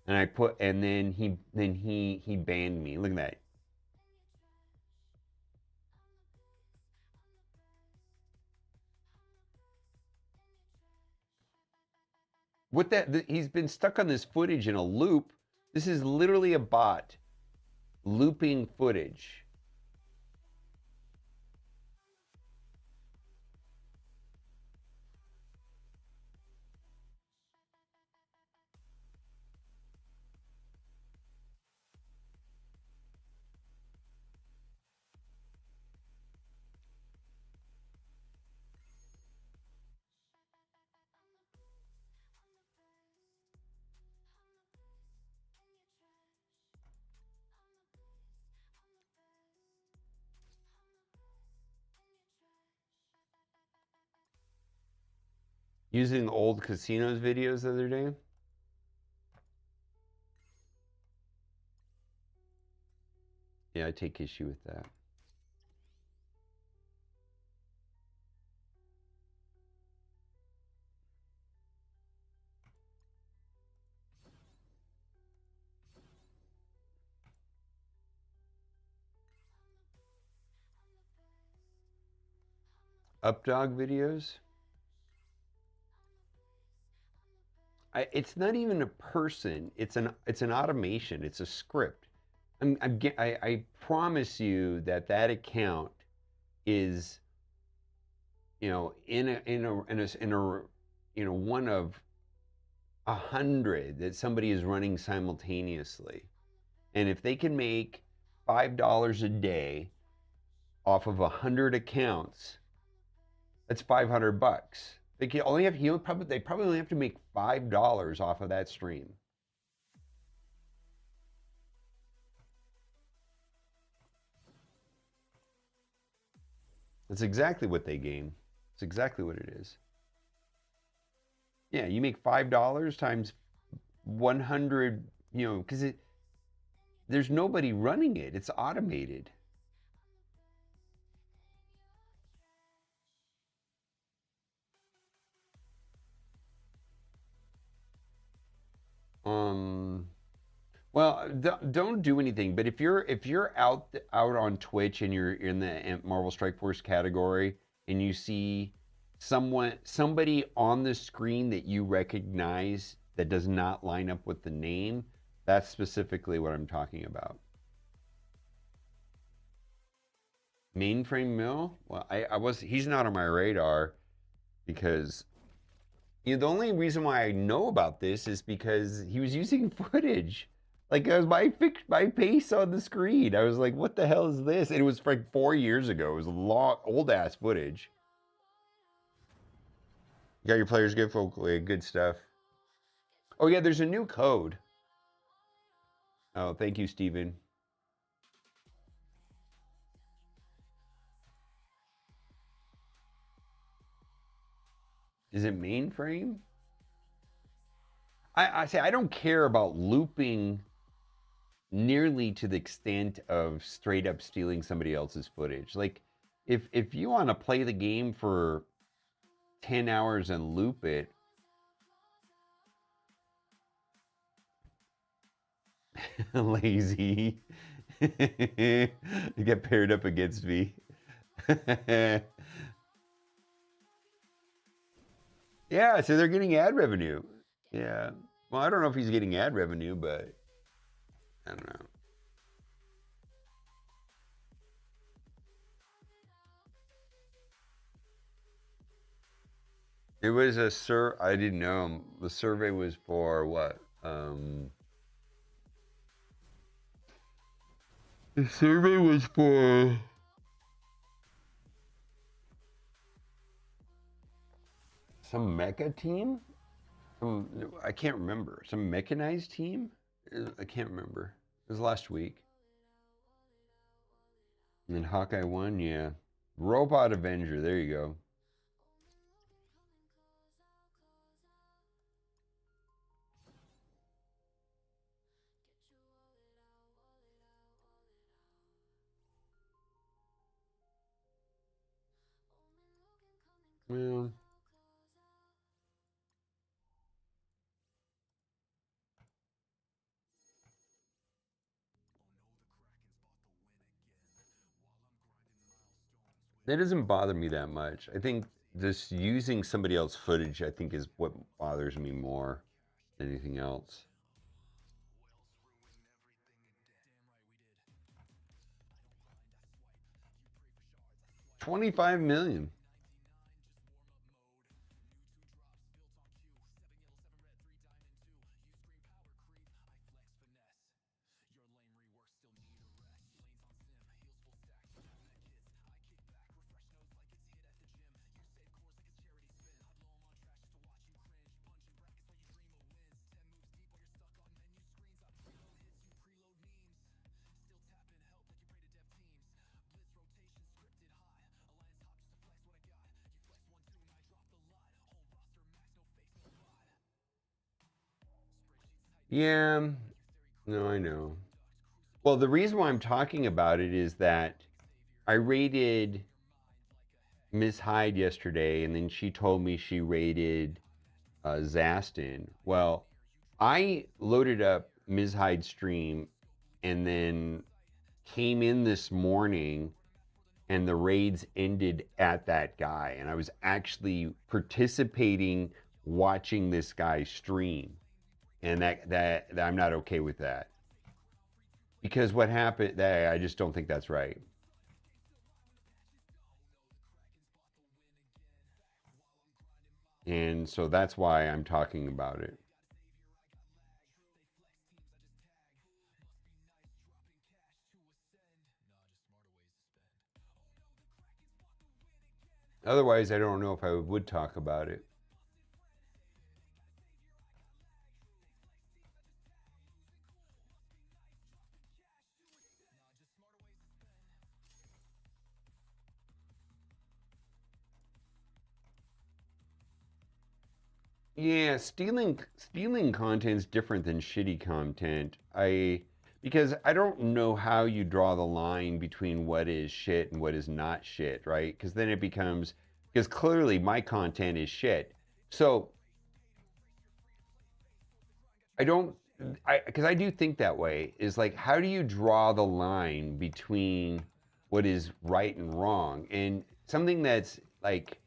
And I put, and then he banned me. Look at that. What that, he's been stuck on this footage in a loop. This is literally a bot looping footage. Using old casinos videos the other day. Yeah, I take issue with that. Updog videos. It's not even a person. It's an automation. It's a script. I promise you that account is, you know, in a you know, one of 100 that somebody is running simultaneously. And if they can make $5 a day off of 100 accounts, that's $500. They can only have, they probably only have to make $5 off of that stream. That's exactly what they gain. It's exactly what it is. Yeah, you make $5 times 100, you know, because there's nobody running it. It's automated. Well, don't do anything. But if you're out on Twitch and you're in the Marvel Strike Force category and you see somebody on the screen that you recognize that does not line up with the name, that's specifically what I'm talking about. Mainframe Mill? Well, he's not on my radar because the only reason why I know about this is because he was using footage. Like, it was my face on the screen. I was like, what the hell is this? And it was like 4 years ago. It was old ass footage. You got your players good, hopefully, good stuff. Oh yeah, there's a new code. Oh, thank you, Steven. Is it mainframe? I say I don't care about looping nearly to the extent of straight up stealing somebody else's footage. Like, if you want to play the game for 10 hours and loop it, lazy. You get paired up against me. Yeah, so they're getting ad revenue. Yeah. Well, I don't know if he's getting ad revenue, but I don't know. It was I didn't know. The survey was for what? The survey was for some mecha team? I can't remember. Some mechanized team? I can't remember. It was last week. And then Hawkeye won, yeah. Robot Avenger, there you go. Well, that doesn't bother me that much. I think just using somebody else's footage, I think, is what bothers me more than anything else. $25 million. Yeah, no, I know. Well, the reason why I'm talking about it is that I rated Ms. Hyde yesterday, and then she told me she rated Zastin. Well, I loaded up Ms. Hyde's stream and then came in this morning, and the raids ended at that guy. And I was actually participating, watching this guy stream. And that I'm not okay with that. Because what happened, I just don't think that's right. And so that's why I'm talking about it. Otherwise, I don't know if I would talk about it. Yeah, stealing content is different than shitty content. Because I don't know how you draw the line between what is shit and what is not shit, right? Because then it becomes, because clearly my content is shit. So because I do think that way, is like, how do you draw the line between what is right and wrong? And something that's like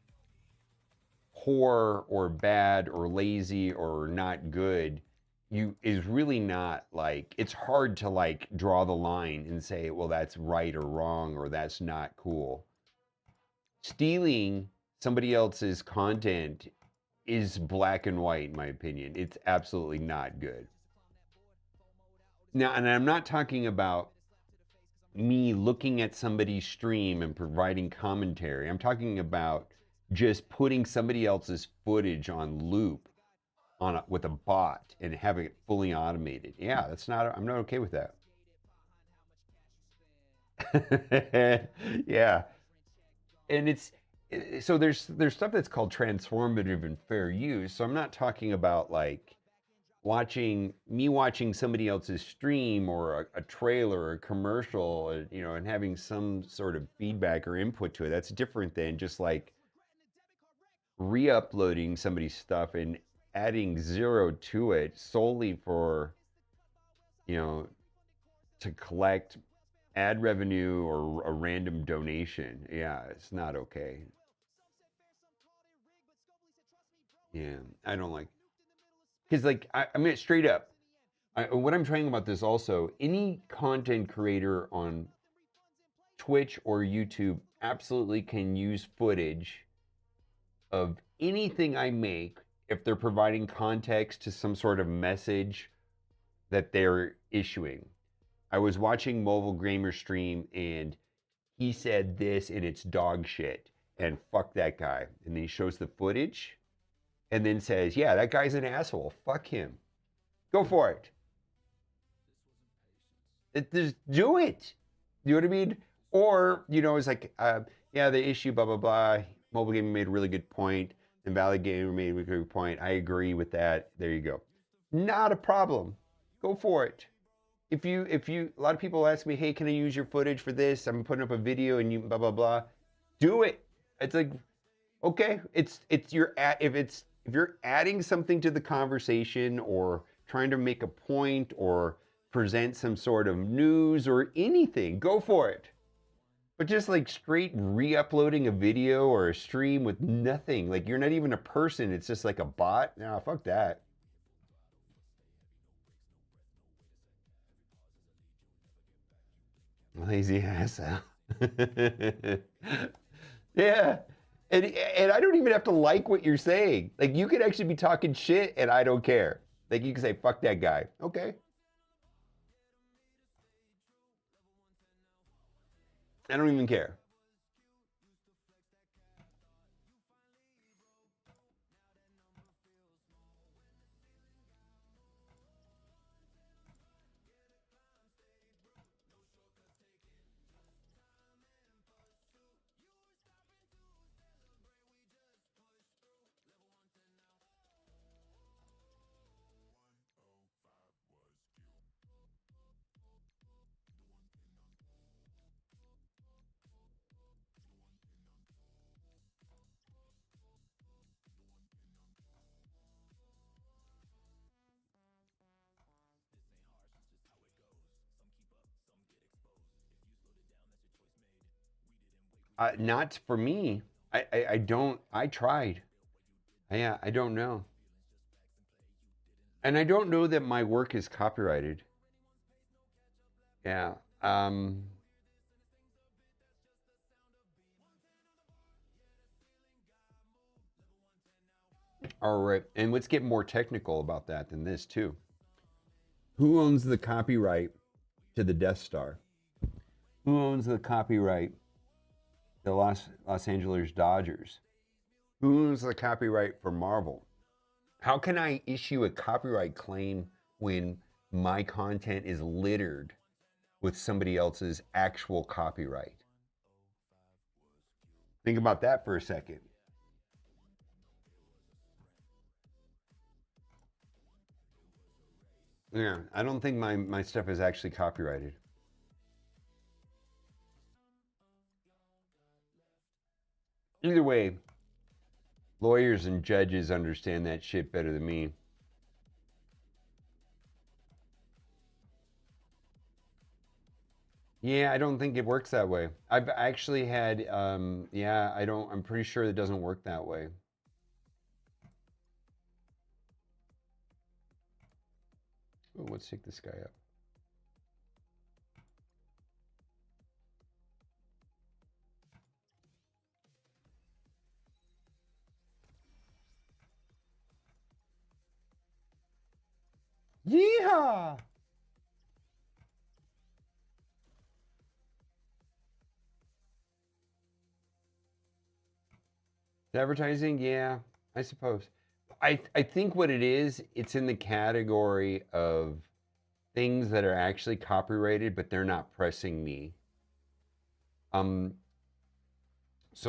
poor or bad or lazy or not good is really not like, it's hard to like draw the line and say, well, that's right or wrong or that's not cool. Stealing somebody else's content is black and white, in my opinion. It's absolutely not good. Now, and I'm not talking about me looking at somebody's stream and providing commentary. I'm talking about just putting somebody else's footage on loop with a bot and having it fully automated. Yeah, I'm not okay with that. Yeah. And so there's stuff that's called transformative and fair use. So I'm not talking about like watching somebody else's stream or a trailer or a commercial, and having some sort of feedback or input to it. That's different than just like re-uploading somebody's stuff and adding zero to it solely for, to collect ad revenue or a random donation. Yeah, it's not okay. Yeah, I don't like, because like, I mean, straight up, what I'm trying about this also, any content creator on Twitch or YouTube absolutely can use footage of anything I make if they're providing context to some sort of message that they're issuing. I was watching Mobile Gamer stream and he said this and it's dog shit and fuck that guy. And then he shows the footage and then says, yeah, that guy's an asshole. Fuck him. Go for it. Just do it. You know what I mean? Or, it's like, yeah, the issue, blah, blah, blah. Mobile Gamer made a really good point. And Valley Gamer made a good point. I agree with that. There you go. Not a problem. Go for it. If you, a lot of people ask me, hey, can I use your footage for this? I'm putting up a video and you blah, blah, blah. Do it. It's like, okay, if you're adding something to the conversation or trying to make a point or present some sort of news or anything, go for it. But just like straight re-uploading a video or a stream with nothing, like you're not even a person, it's just like a bot. Nah, fuck that. Lazy asshole. Yeah. And I don't even have to like what you're saying. Like you could actually be talking shit and I don't care. Like you can say, fuck that guy. Okay. I don't even care. Not for me. I don't. I tried. Yeah, I don't know. And I don't know that my work is copyrighted. Yeah. All right. And let's get more technical about that than this, too. Who owns the copyright to the Death Star? Who owns the copyright to the Los Angeles Dodgers? Who owns the copyright for Marvel? How can I issue a copyright claim when my content is littered with somebody else's actual copyright? Think about that for a second. Yeah, I don't think my stuff is actually copyrighted. Either way, lawyers and judges understand that shit better than me. Yeah, I don't think it works that way. I've actually had, I'm pretty sure it doesn't work that way. Oh, let's take this guy up. Yeehaw! Advertising, yeah, I suppose. I think what it is, it's in the category of things that are actually copyrighted, but they're not pressing me. So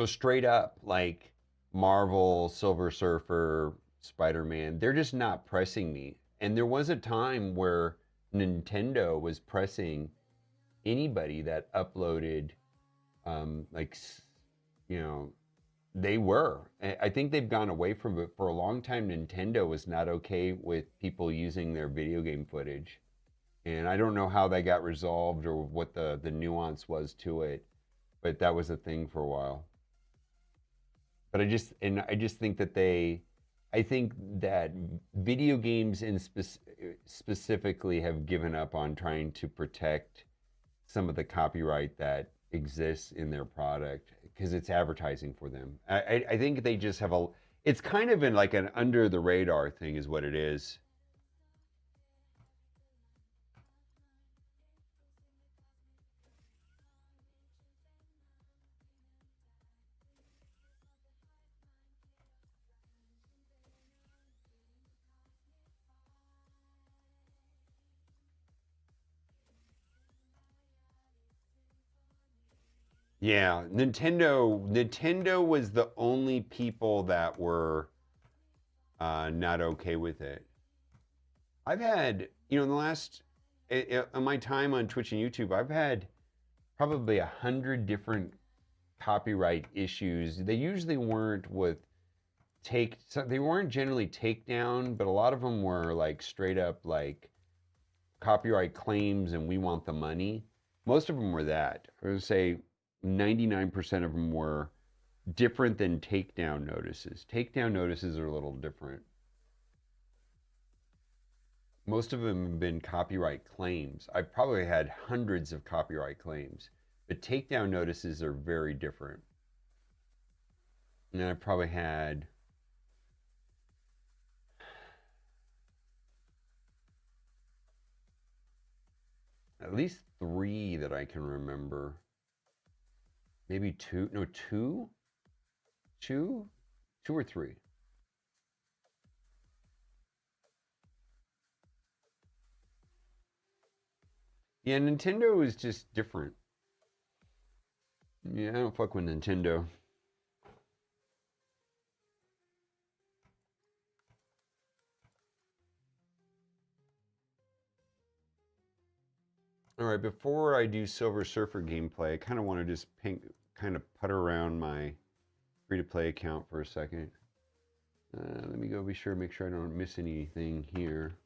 straight up, like Marvel, Silver Surfer, Spider-Man, they're just not pressing me. And there was a time where Nintendo was pressing anybody that uploaded, like, you know, they were. I think they've gone away from it. For a long time, Nintendo was not okay with people using their video game footage. And I don't know how that got resolved or what the nuance was to it, but that was a thing for a while. But I just think that I think that video games specifically have given up on trying to protect some of the copyright that exists in their product because it's advertising for them. I think they just have it's kind of in like an under the radar thing is what it is. Yeah, Nintendo was the only people that were not okay with it. I've had, in the last, in my time on Twitch and YouTube, I've had probably 100 different copyright issues. They usually weren't they weren't generally takedown, but a lot of them were like straight up like copyright claims and we want the money. Most of them were that. I would say 99% of them were different than takedown notices. Takedown notices are a little different. Most of them have been copyright claims. I've probably had hundreds of copyright claims, but takedown notices are very different. And I probably had at least 3 that I can remember. Maybe 2, no, 2? 2 or 3. Yeah, Nintendo is just different. Yeah, I don't fuck with Nintendo. All right, before I do Silver Surfer gameplay, I kind of want to just kind of putter around my free-to-play account for a second. Let me go make sure I don't miss anything here.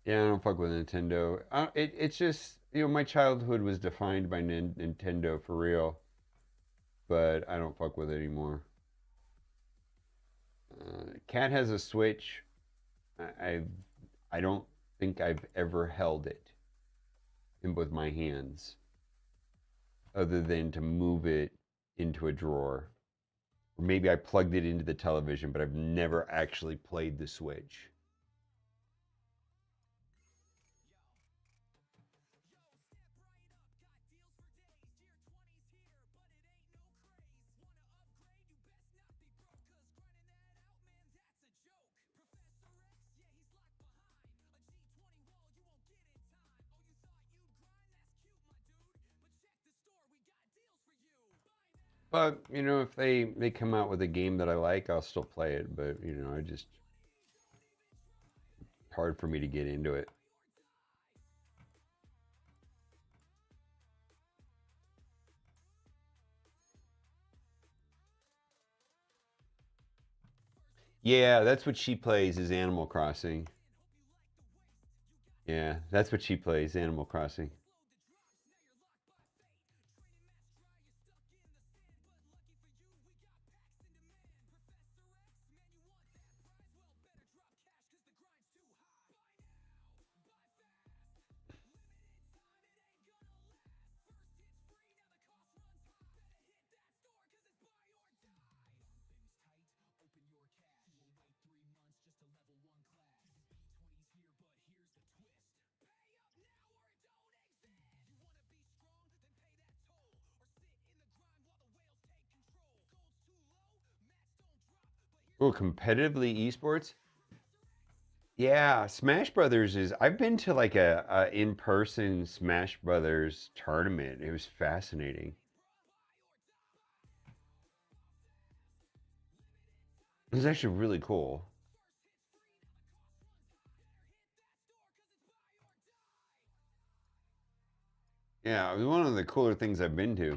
Yeah, I don't fuck with Nintendo. It's just, my childhood was defined by Nintendo for real. But I don't fuck with it anymore. Cat has a Switch. I don't think I've ever held it with my hands, other than to move it into a drawer. Or maybe I plugged it into the television, but I've never actually played the Switch. But, if they come out with a game that I like, I'll still play it. But, it's hard for me to get into it. Yeah, that's what she plays is Animal Crossing. Yeah, that's what she plays, Animal Crossing. Oh, competitively esports? Yeah, Smash Brothers is. I've been to like a in-person Smash Brothers tournament. It was fascinating. It was actually really cool. Yeah, it was one of the cooler things I've been to.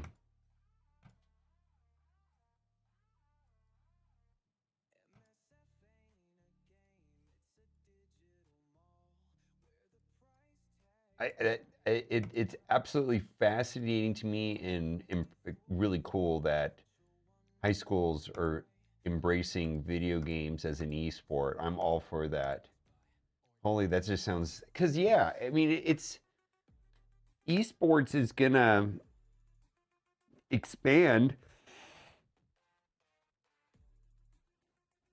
It's absolutely fascinating to me and really cool that high schools are embracing video games as an esport. I'm all for that. Holy, that just sounds. Because, yeah, I mean, it's. Esports is gonna expand,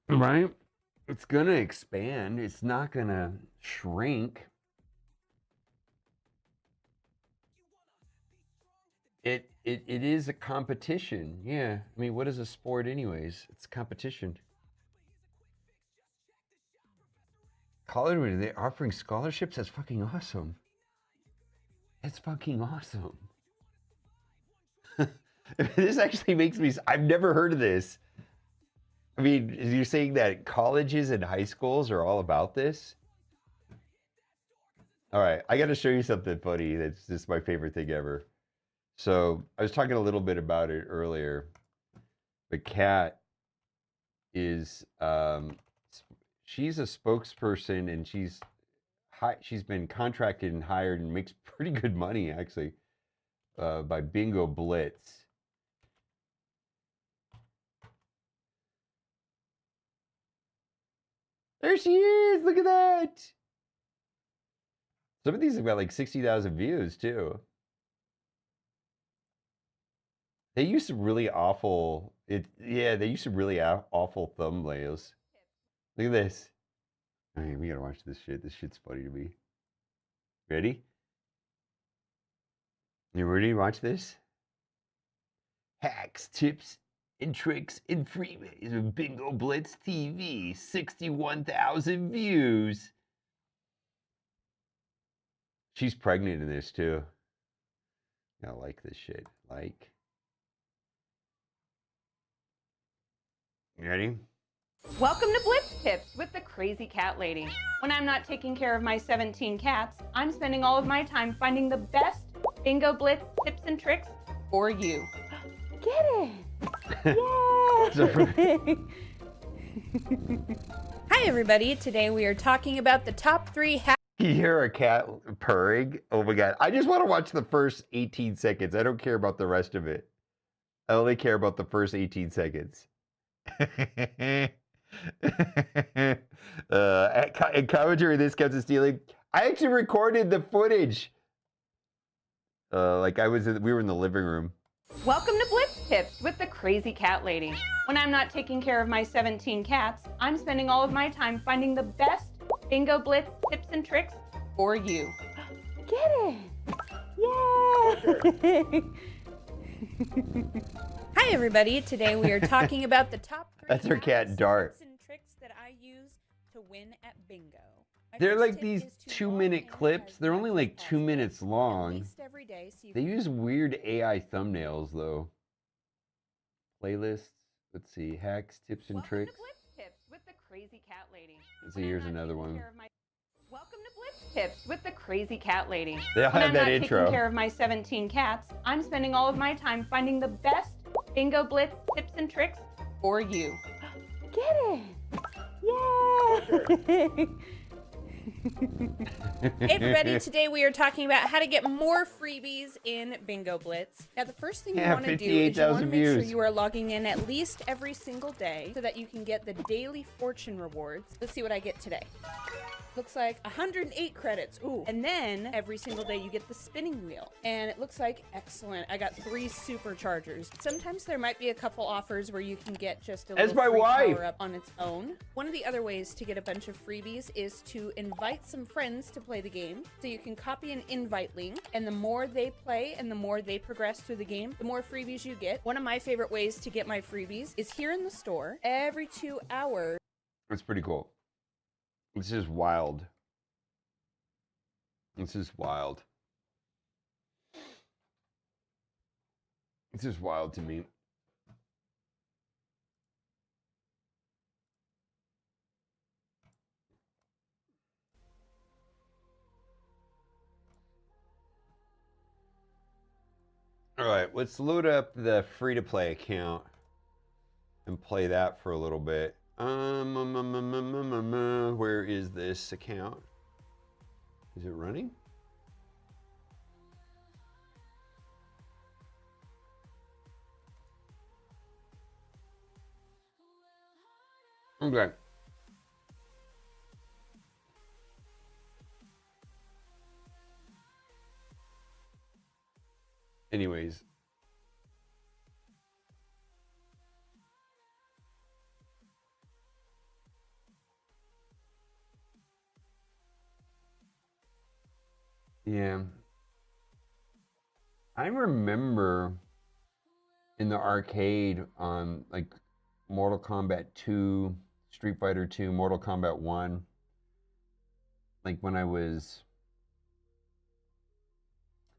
right? It's gonna expand. It's not gonna shrink. It is a competition. Yeah. I mean, what is a sport anyways? It's competition. College, are they offering scholarships? That's fucking awesome. That's fucking awesome. This actually makes me. I've never heard of this. I mean, you're saying that colleges and high schools are all about this? All right, I got to show you something funny. That's just my favorite thing ever. So I was talking a little bit about it earlier. The cat is, she's a spokesperson, and she's been contracted and hired and makes pretty good money actually by Bingo Blitz. There she is! Look at that! Some of these have got like 60,000 views too. They use some really awful. They use some really awful thumbnails. Look at this. I mean, we gotta watch this shit. This shit's funny to me. Ready? You ready to watch this? Hacks, tips, and tricks and freeways with Bingo Blitz TV. 61,000 views. She's pregnant in this too. I like this shit. Like. You ready? Welcome to Blitz Tips with the Crazy Cat Lady. When I'm not taking care of my 17 cats, I'm spending all of my time finding the best Bingo Blitz tips and tricks for you. Get it! Yay! Hi everybody, today we are talking about the top 3 hacks. You hear a cat purring? Oh my god. I just want to watch the first 18 seconds. I don't care about the rest of it. I only care about the first 18 seconds. And commentary, this counts as stealing. I actually recorded the footage. We were in the living room. Welcome to Blitz Tips with the Crazy Cat Lady. When I'm not taking care of my 17 cats, I'm spending all of my time finding the best Bingo Blitz tips and tricks for you. Get it! Yay! Hi everybody, today we are talking about the top 3 That's her cat Dart. tips and tricks that I use to win at bingo. My They're first like tip these is to 2-minute log in clips. as They're only much like as 2 minutes possible, long. at least every day, so you They use weird AI thumbnails though. Playlists. Let's see. Hacks, tips, and Welcome tricks. to Blitz Tips with the Crazy Cat Lady. Let's see. Here's another one. Welcome to Blitz Tips with the Crazy Cat Lady. They all When have I'm that not intro. taking care of my 17 cats, I'm spending all of my time finding the best Bingo Blitz tips and tricks for you. Get it! Yay! Hey everybody, today we are talking about how to get more freebies in Bingo Blitz. Now the first thing you want to do is you want to make sure you are logging in at least every single day so that you can get the daily fortune rewards. Let's see what I get today. Looks like 108 credits. Ooh. And then every single day you get the spinning wheel. And it looks like excellent. I got 3 superchargers. Sometimes there might be a couple offers where you can get just a little free power up on its own. One of the other ways to get a bunch of freebies is to invite some friends to play the game. So you can copy an invite link, and the more they play and the more they progress through the game, the more freebies you get. One of my favorite ways to get my freebies is here in the store. Every 2 hours. That's pretty cool. This is wild. This is wild. This is wild to me. All right, let's load up the free-to-play account and play that for a little bit. Where is this account? Is it running? Okay. Anyways. Yeah. I remember in the arcade on like Mortal Kombat 2, Street Fighter 2, Mortal Kombat 1, like when I was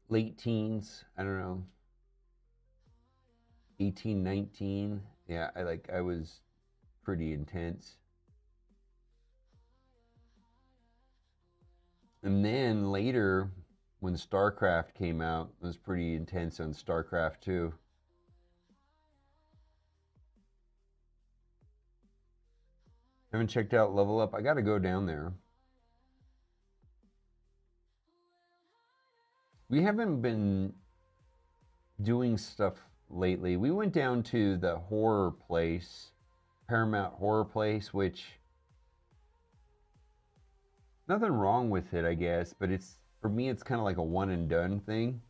late teens, I don't know, 18, 19. Yeah, I was pretty intense. And then later, when StarCraft came out, it was pretty intense on StarCraft 2. Haven't checked out Level Up. I got to go down there. We haven't been doing stuff lately. We went down to the horror place, Paramount Horror Place, which nothing wrong with it, I guess, but it's, for me, it's kind of like a one and done thing.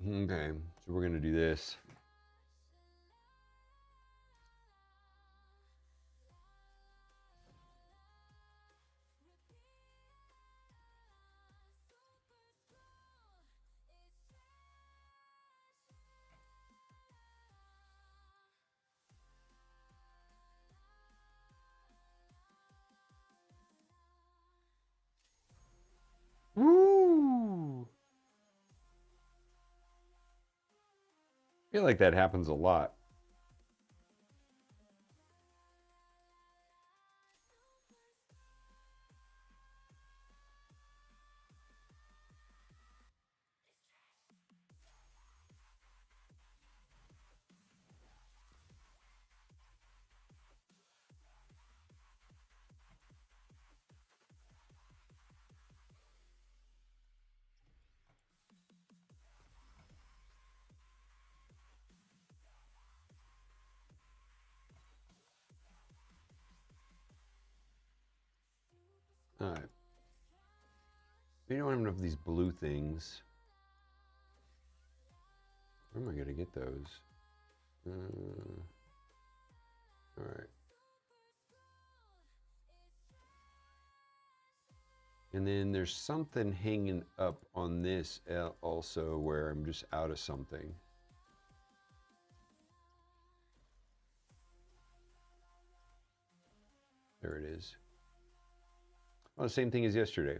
Okay, so we're gonna do this. Woo! I feel like that happens a lot. Alright. We don't have enough of these blue things. Where am I going to get those? Alright. And then there's something hanging up on this also where I'm just out of something. There it is. Well, the same thing as yesterday.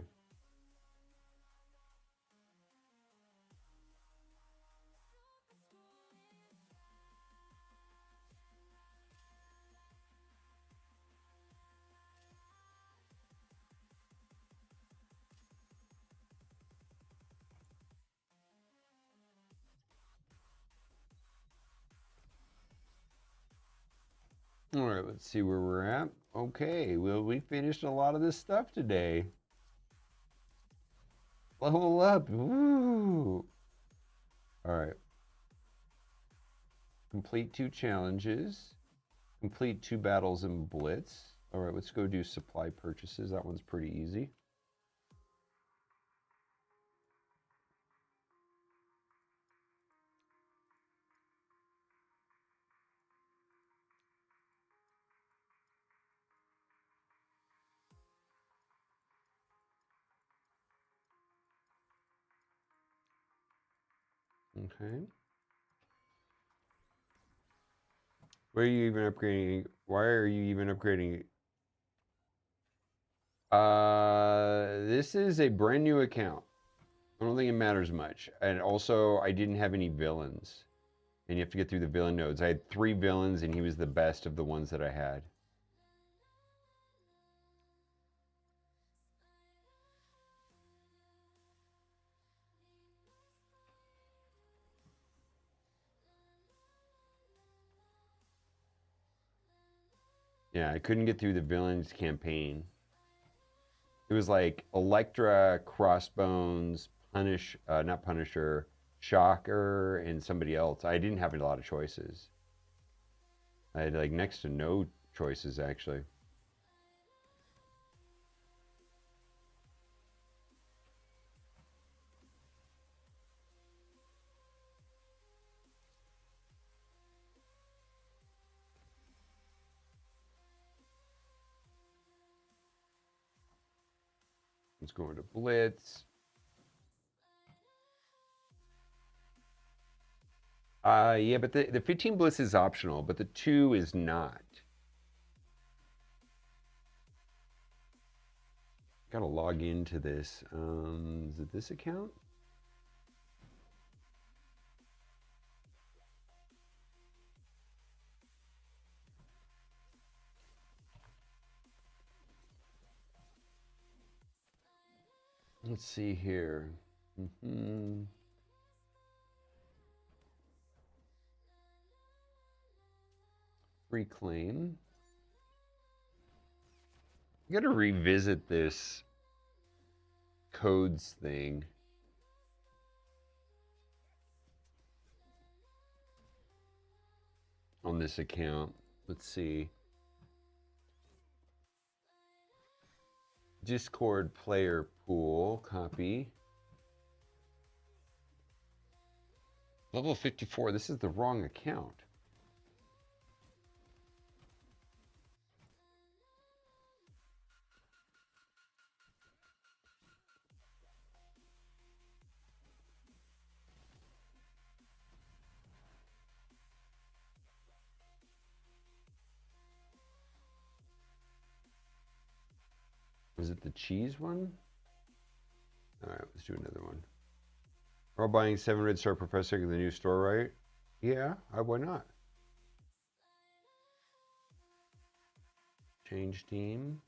All right, let's see where we're at. Okay, well, we finished a lot of this stuff today. Level up. Woo! All right. Complete 2 challenges. Complete 2 battles in Blitz. All right, let's go do supply purchases. That one's pretty easy. Okay. Why are you even upgrading? Why are you even upgrading? This is a brand new account. I don't think it matters much. And also, I didn't have any villains. And you have to get through the villain nodes. I had 3 villains, and he was the best of the ones that I had. Yeah, I couldn't get through the villains campaign. It was like Elektra, Crossbones, not Punisher, Shocker, and somebody else. I didn't have a lot of choices. I had like next to no choices, actually. Let's go into Blitz. Yeah, but the 15 Blitz is optional, but the 2 is not. Gotta log into this. Is it this account? Let's see here. Reclaim. I gotta revisit this codes thing. On this account. Let's see. Discord player pool, copy. Level 54, this is the wrong account. Was it the cheese one? All right, let's do another one. We're all buying 7 Red Star Professor in the new store, right? Yeah, why not? Change team.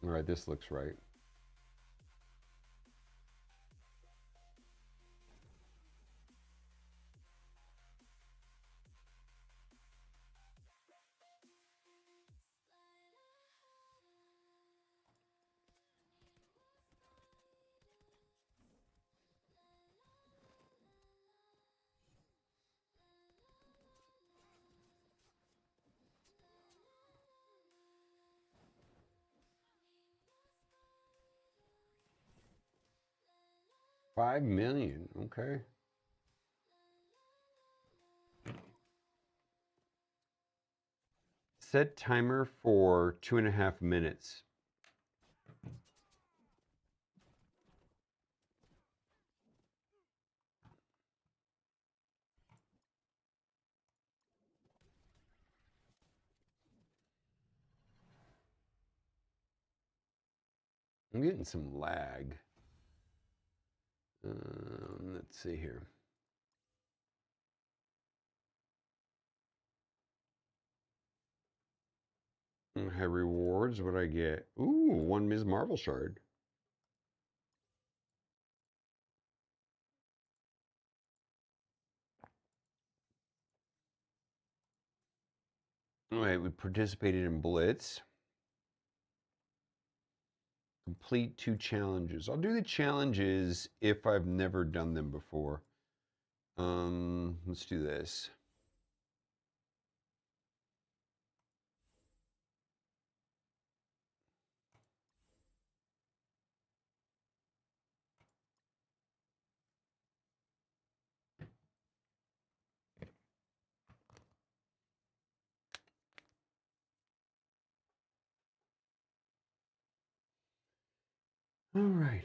All right, this looks right. 5 million. Okay. Set timer for 2.5 minutes. I'm getting some lag. Let's see here. I have rewards. What do I get? Ooh, 1 Ms. Marvel shard. All right, we participated in Blitz. Complete 2 challenges. I'll do the challenges if I've never done them before. Let's do this. All right.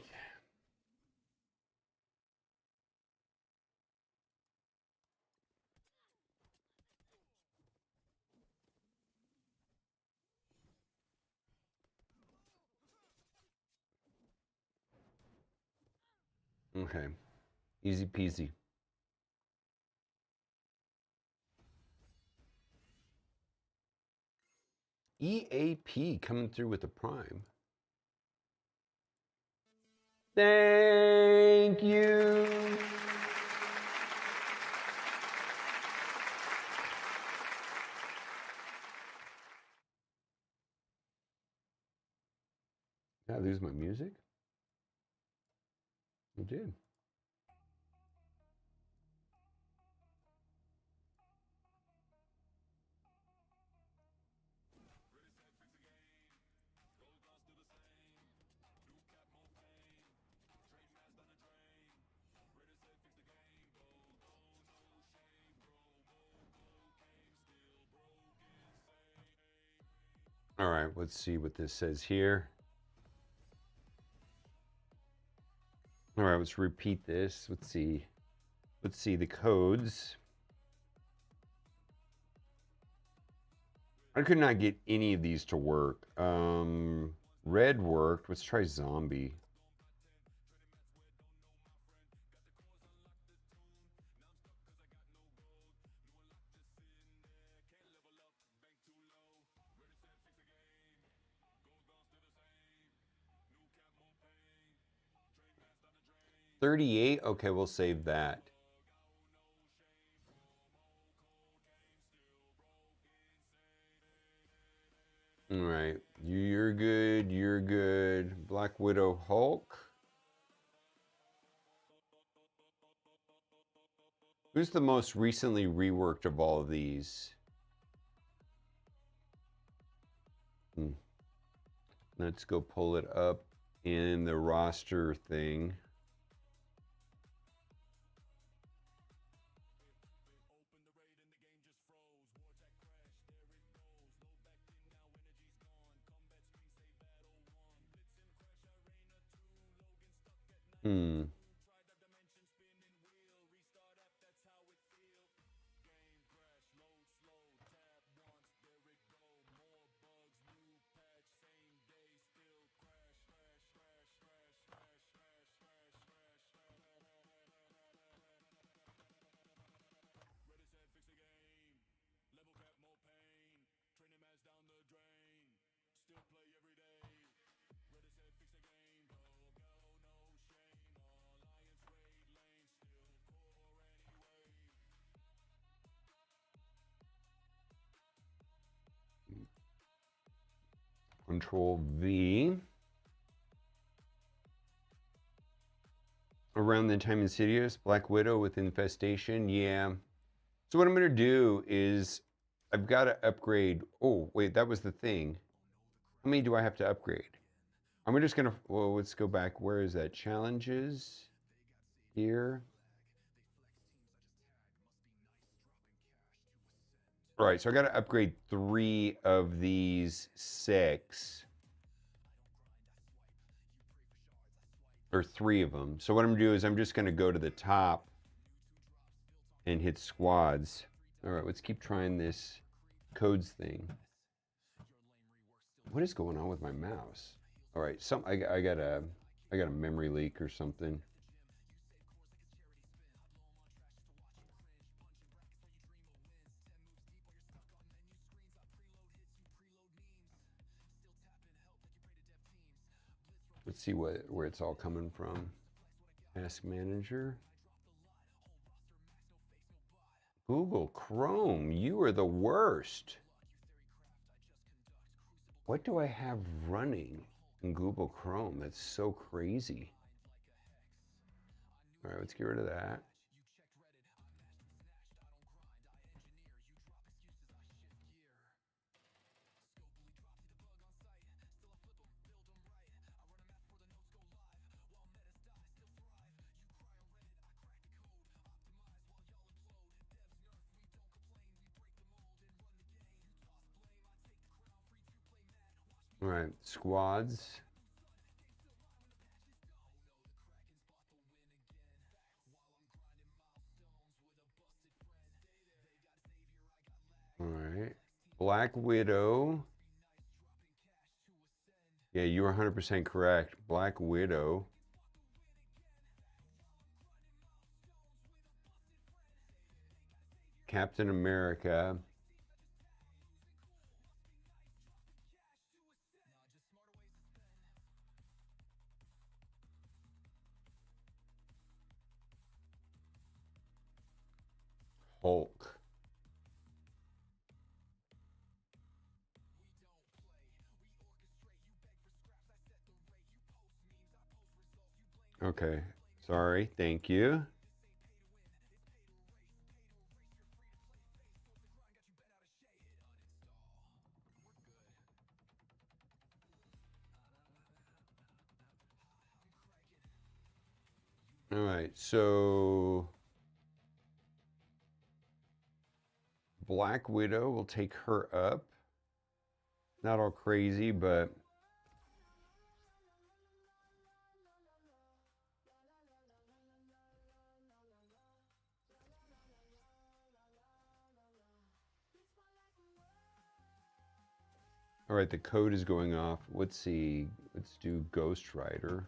Okay. Easy peasy. EAP coming through with the Prime. Thank you. Did I lose my music? I did. All right, let's see what this says here. All right, let's repeat this. Let's see. Let's see the codes. I could not get any of these to work. Red worked. Let's try zombie. $38. Okay, we'll save that. All right, you're good. You're good. Black Widow, Hulk. Who's the most recently reworked of all of these? Let's go pull it up in the roster thing. Control V. Around the time Insidious, Black Widow with Infestation, yeah. So what I'm gonna do is, I've got to upgrade. Oh wait, that was the thing. How many do I have to upgrade? I'm just gonna, well, let's go back. Where is that? Challenges. here. All right, so I got to upgrade 3 of these 6. Or 3 of them. So what I'm going to do is I'm just going to go to the top and hit squads. All right, let's keep trying this codes thing. What is going on with my mouse? All right, I got a memory leak or something. Let's see where it's all coming from. Ask manager. Google Chrome, you are the worst. What do I have running in Google Chrome? That's so crazy. All right, let's get rid of that. All right, squads. All right, Black Widow. Yeah, you were 100% correct. Black Widow. Captain America. Hulk. Okay, sorry, thank you. All right, so Black Widow, will take her up. Not all crazy, but all right, the code is going off. Let's see. Let's do Ghost Rider.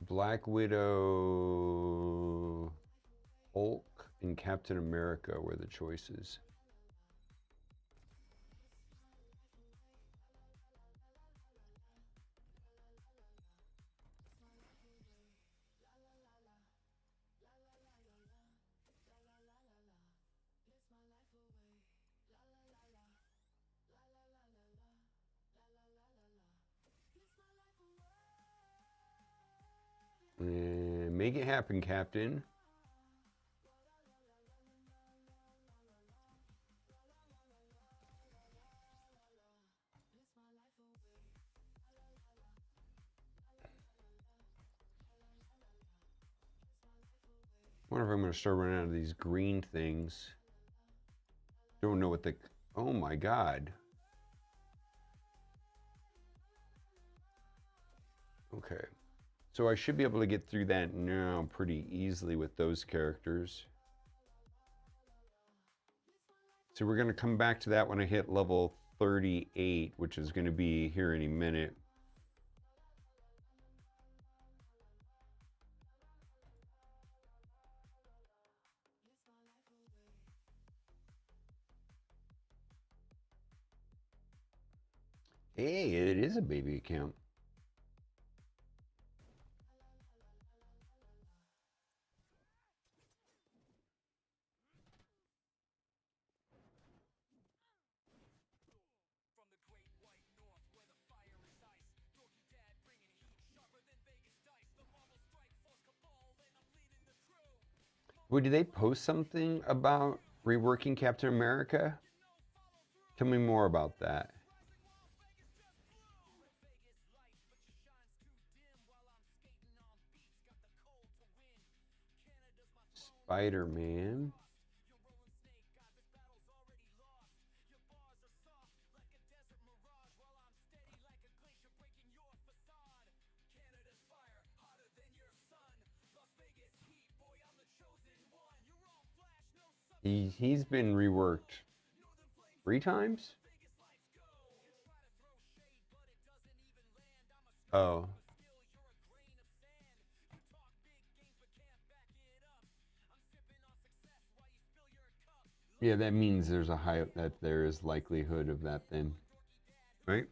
Black Widow, Hulk, and Captain America were the choices. And make it happen, Captain. I wonder if I'm going to start running out of these green things. Don't know what the... Oh my God. Okay. So I should be able to get through that now pretty easily with those characters. So we're going to come back to that when I hit level 38, which is going to be here any minute. Hey, it is a baby account. Well, did they post something about reworking Captain America? Tell me more about that. Spider-Man. He's been reworked 3 times? Oh. Yeah, that means there's a high that there is likelihood of that then. Right?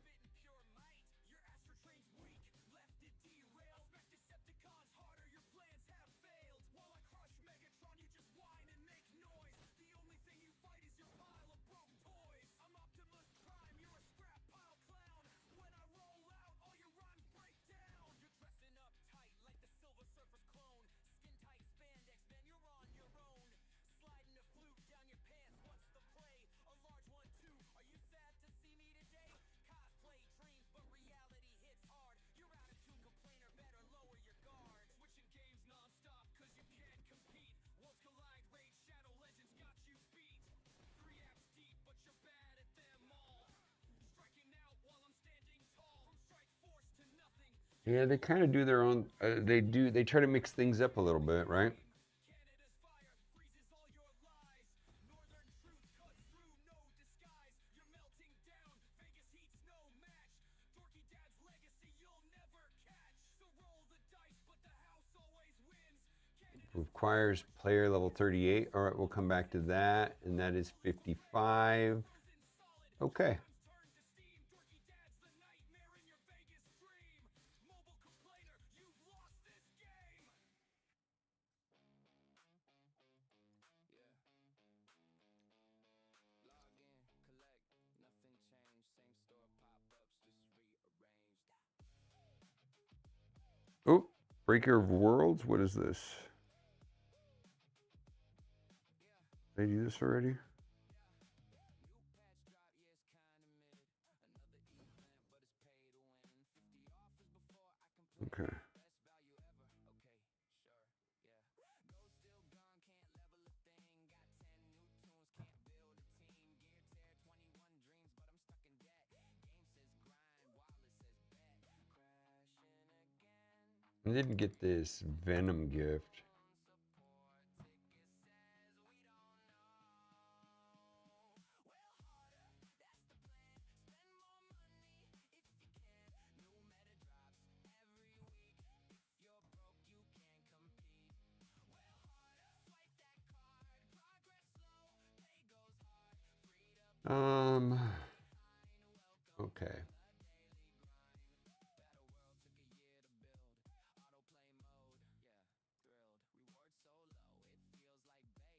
Yeah, they kind of do their own. They try to mix things up a little bit, right? Requires player level 38. All right, we'll come back to that, and that is 55. Okay. Oh, Breaker of Worlds. What is this? Did I do this already? Okay. I didn't get this Venom gift. Okay.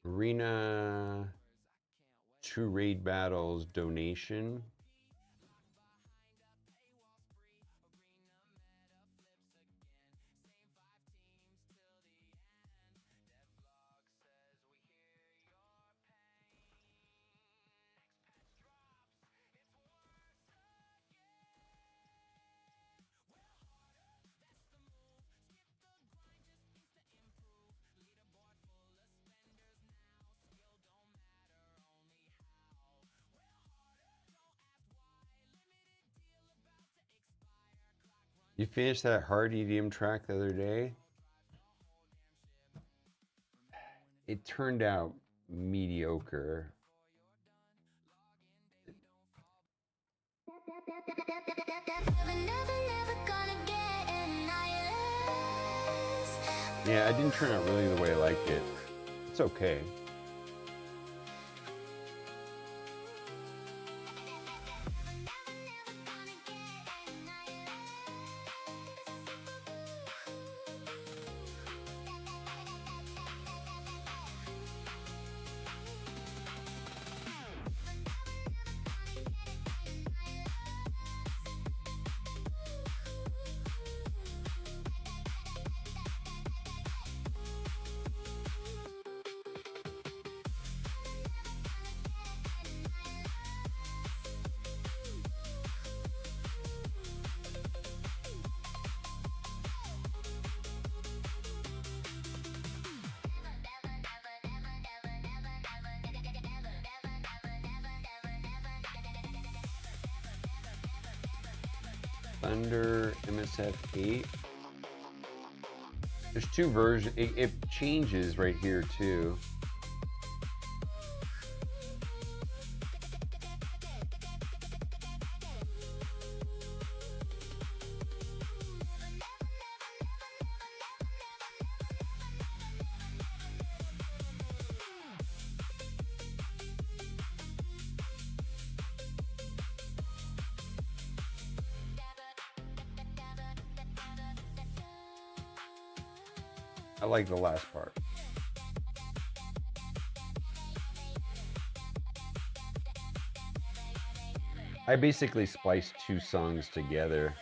Arena 2 raid battles donation. You finished that hard EDM track the other day? It turned out mediocre. Yeah, it didn't turn out really the way I liked it. It's okay. Thunder MSF 8. There's two versions. It changes right here too. I like the last part. I basically spliced two songs together.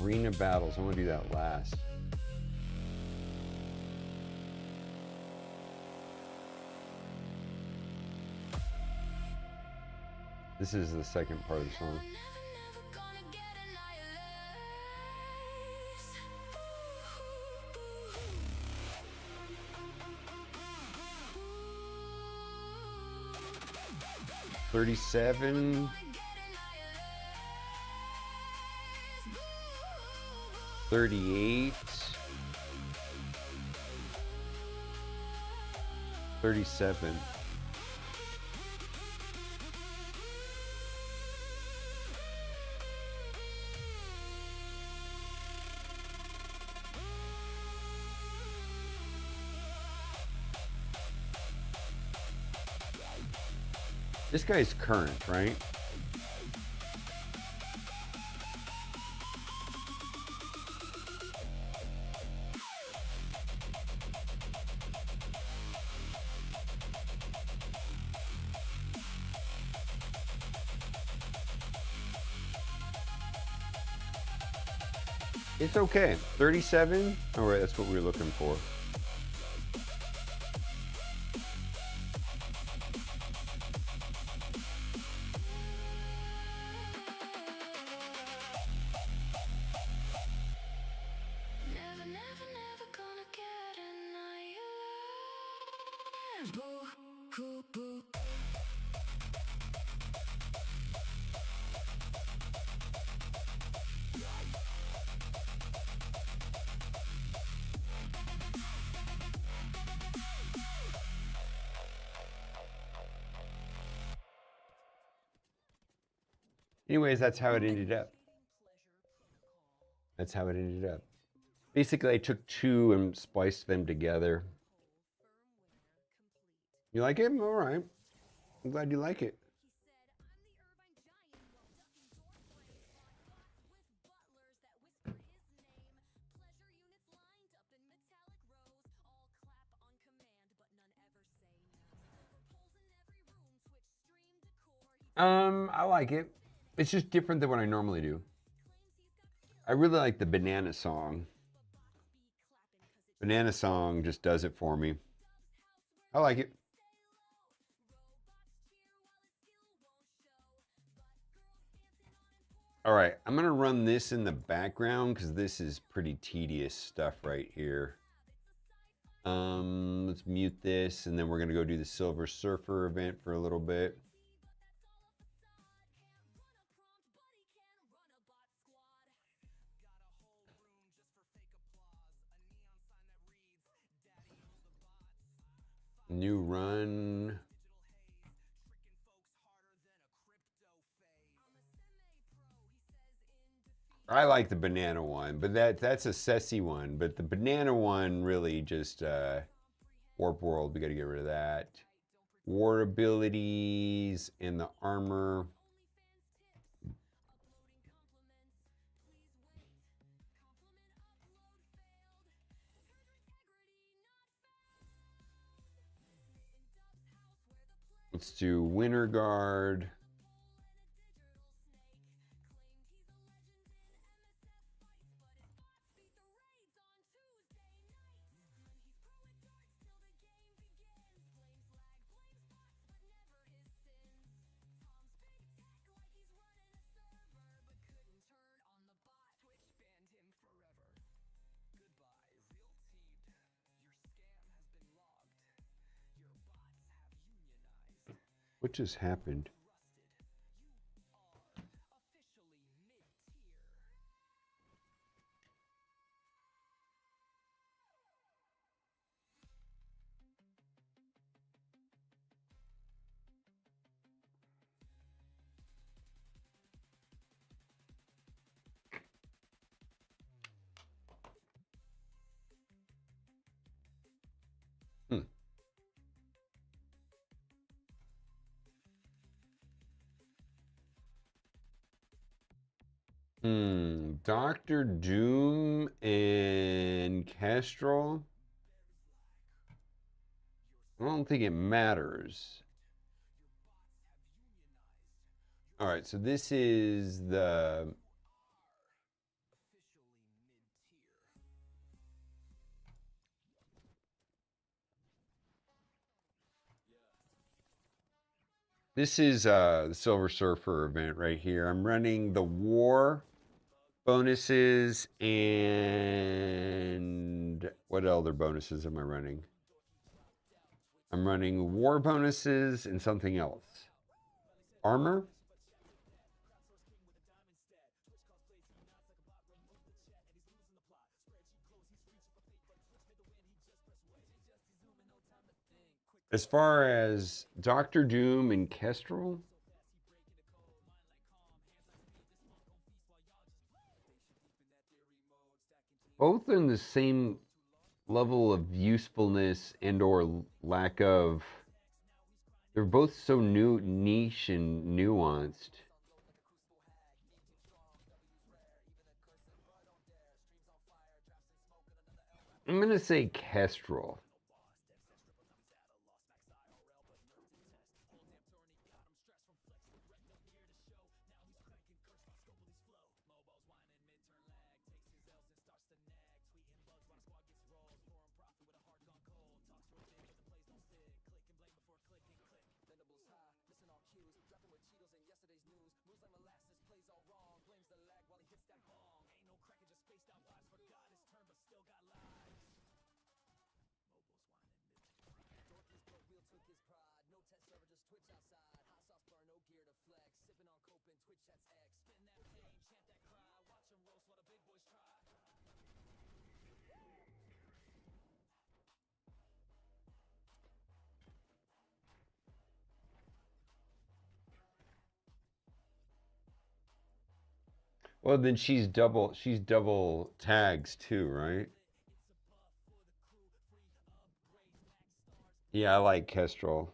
Arena battles, I want to do that last. This is the second part of the song. $37. 38. 37. This guy's current, right? It's okay. 37? All right, that's what we were looking for. Anyways, that's how it ended up. That's how it ended up. Basically, I took two and spliced them together. You like it? All right. I'm glad you like it. I like it. It's just different than what I normally do. I really like the banana song. Banana song just does it for me. I like it. All right, I'm gonna run this in the background because this is pretty tedious stuff right here. Let's mute this and then we're gonna go do the Silver Surfer event for a little bit. New run. I like the banana one, but that's a Cessy one. But the banana one really just Warp World. We got to get rid of that. War abilities and the armor. Let's do Winter Guard. What just happened? Dr. Doom and Kestrel? I don't think it matters. All right, so this is the... This is the Silver Surfer event right here. I'm running the war bonuses and what other bonuses am I running? I'm running war bonuses and something else. Armor? As far as Dr. Doom and Kestrel, both in the same level of usefulness and or lack of, they're both so niche and nuanced. I'm gonna say Kestrel. Well, then she's double tags too, right? Yeah, I like Kestrel.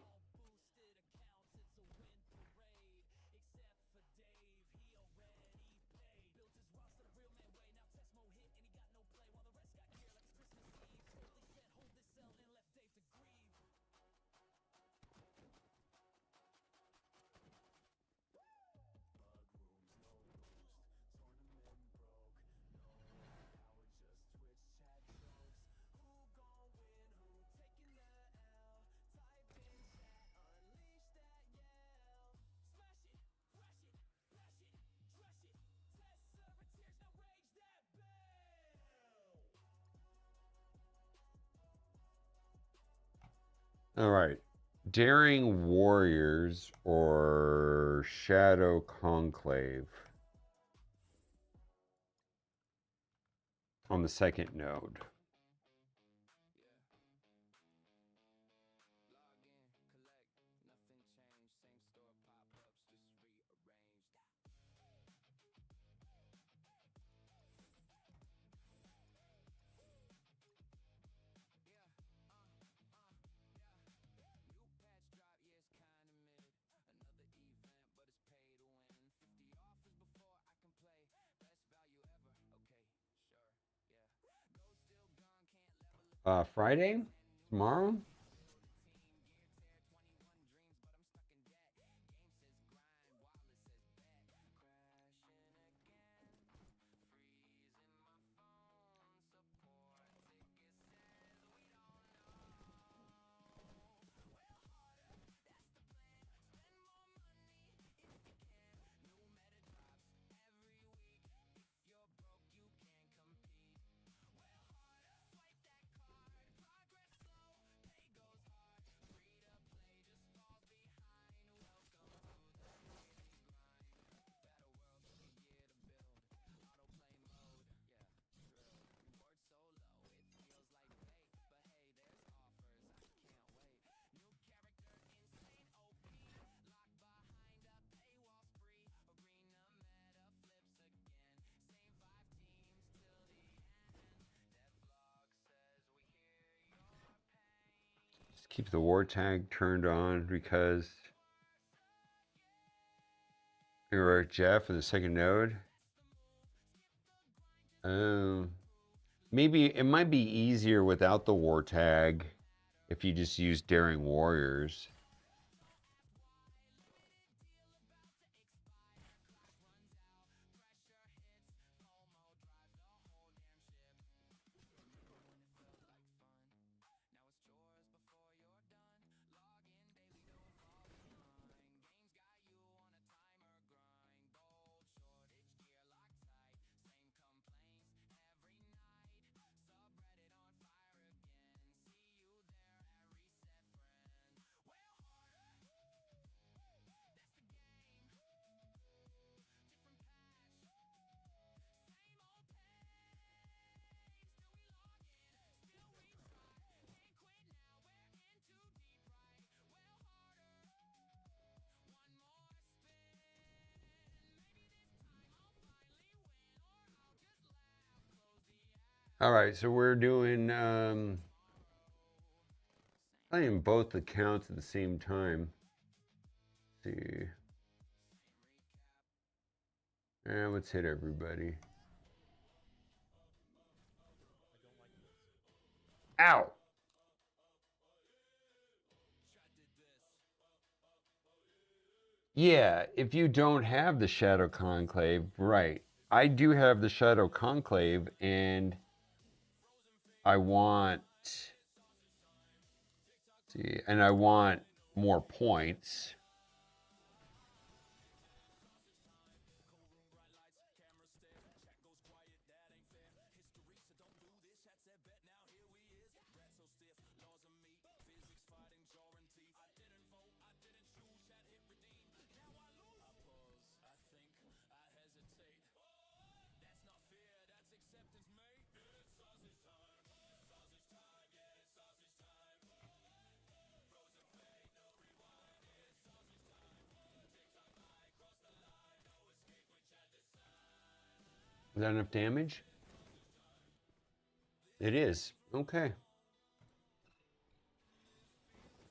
All right. Daring Warriors or Shadow Conclave on the second node. Friday? Tomorrow? keep the war tag turned on because you're Jeff for the second node. Maybe it might be easier without the war tag if you just use Daring Warriors. All right, so we're doing playing both accounts at the same time. Let's see. And let's hit everybody. Ow! Yeah, if you don't have the Shadow Conclave, right. I do have the Shadow Conclave, and I want, see, and I want more points. Is that enough damage? It is. Okay.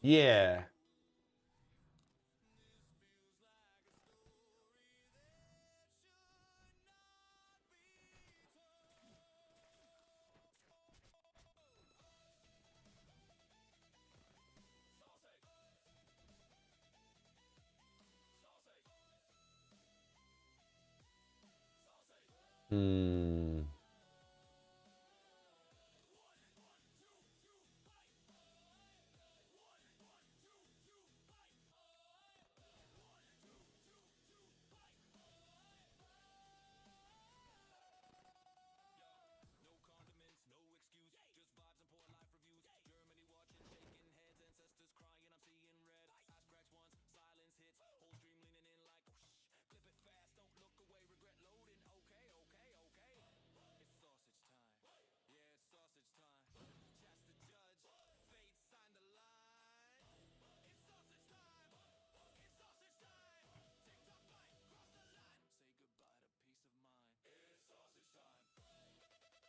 Yeah. Hmm.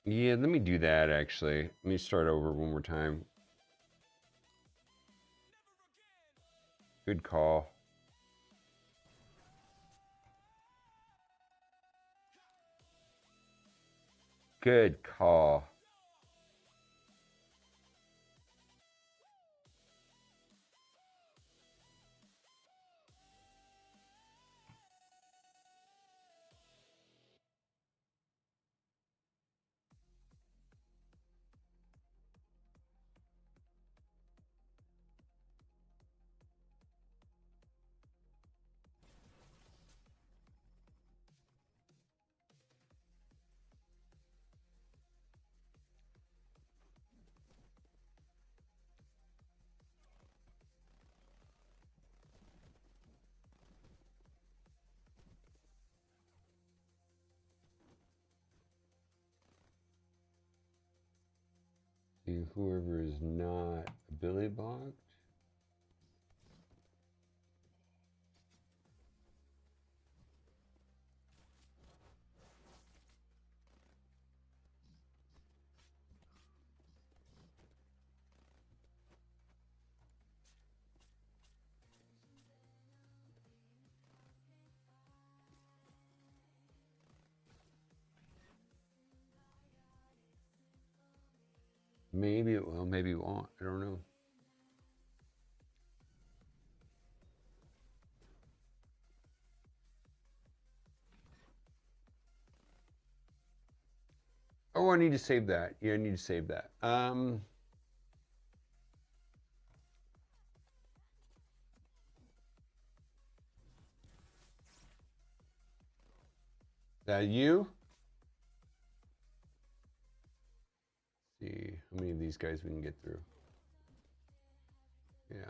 Yeah, let me do that actually. Let me start over one more time. Good call. Good call. See, whoever is not Billy Bogged. Maybe it will, maybe it won't. I don't know. Oh, I need to save that. Yeah, I need to save that. That you? Let's see how many of these guys we can get through. Yeah.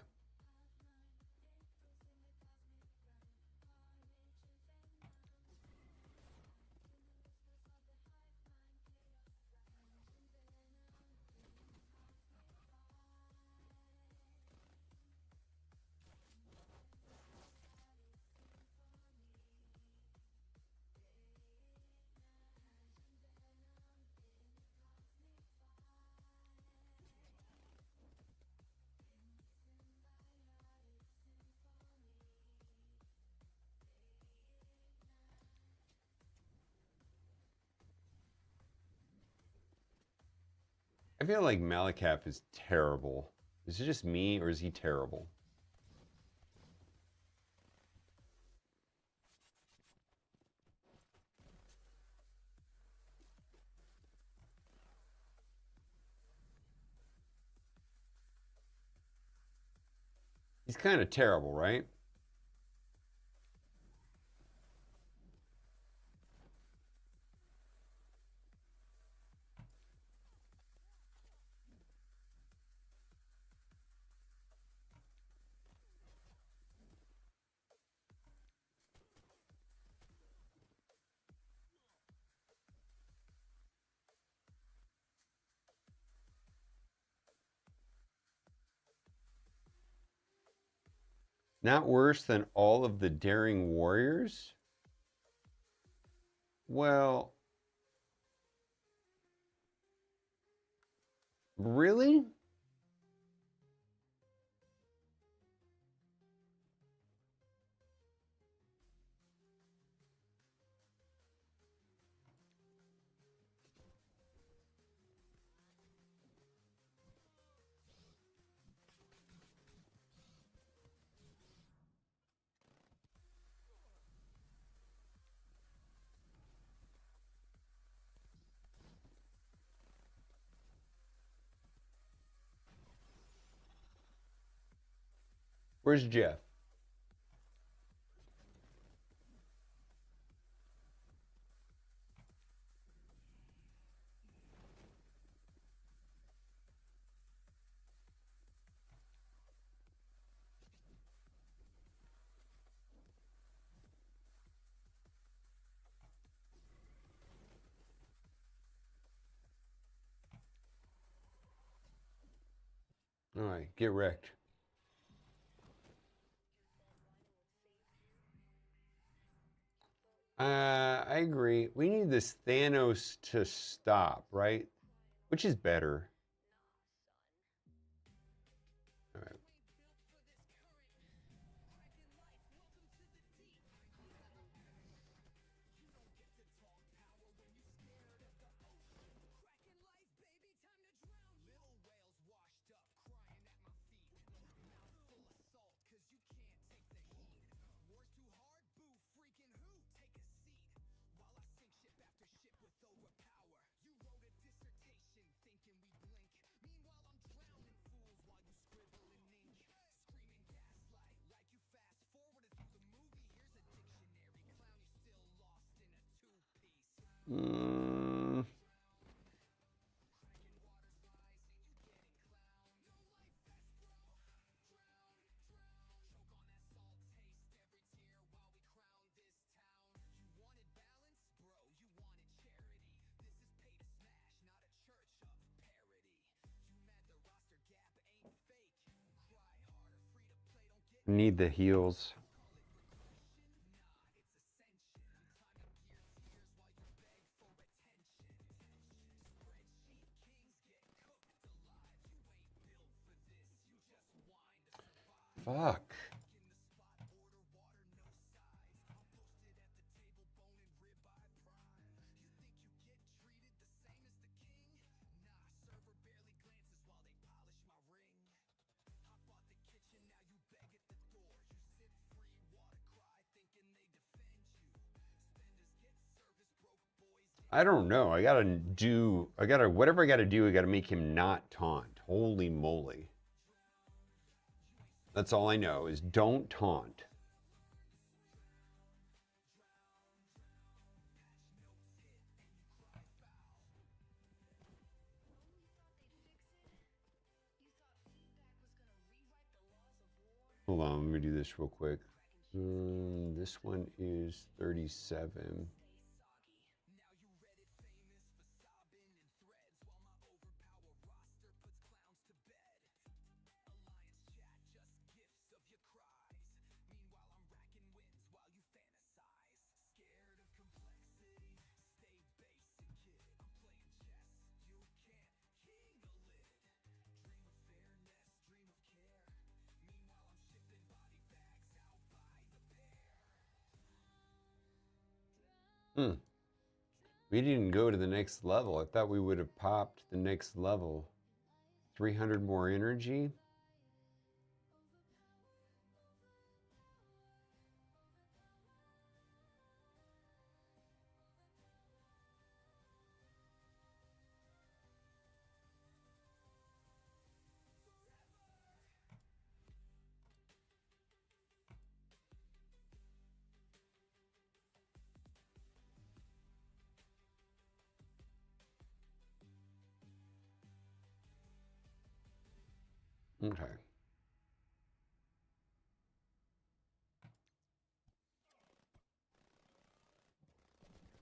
I feel like Malakaf is terrible. Is it just me, or is he terrible? He's kind of terrible, right? Not worse than all of the Daring Warriors? Well, really? Where's Jeff? All right, get wrecked. I agree. We need this Thanos to stop, right? Which is better. All right. Mm. Need the heals. Fuck. I don't know. Whatever I gotta do, I gotta make him not taunt. Holy moly. That's all I know is don't taunt. Hold on, let me do this real quick. This one is 37. We didn't go to the next level. I thought we would have popped the next level. 300 more energy. Okay.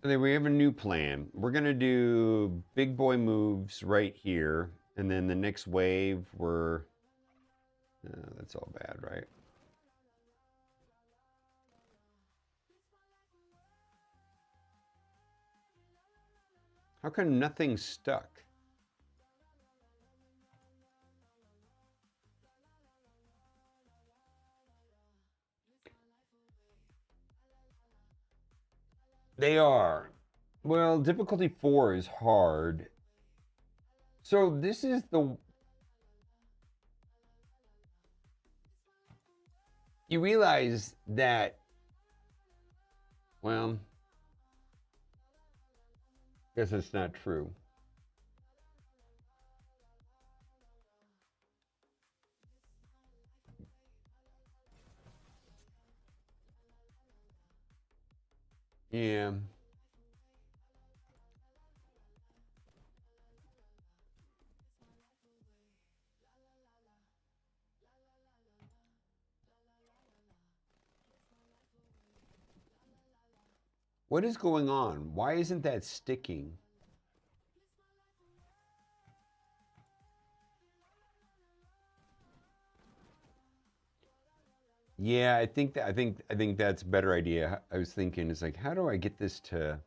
And then we have a new plan. We're gonna do big boy moves right here, and then the next wave we're that's all bad, right? How come nothing's stuck? They are. Well, difficulty 4 is hard. So this is the... You realize that, well, I guess it's not true. Yeah. What is going on? Why isn't that sticking? Yeah, I think that's a better idea. I was thinking, it's like, how do I get this to...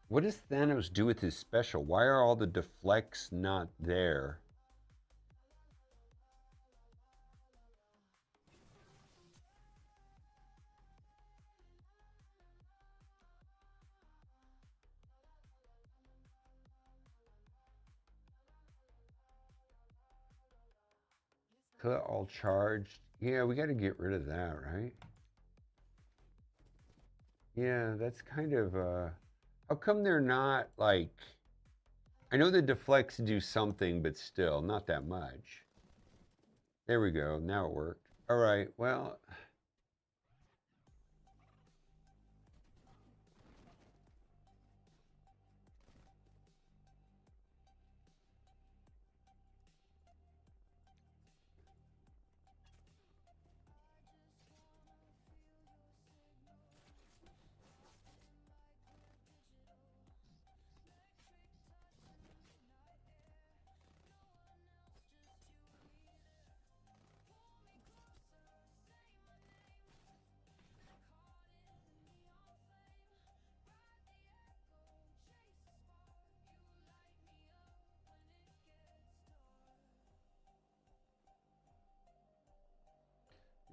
What does Thanos do with his special? Why are all the deflects not there? All charged. Yeah, we got to get rid of that, right? Yeah, that's kind of how come they're not like... I know the deflects do something, but still, not that much. There we go. Now it worked. All right, well...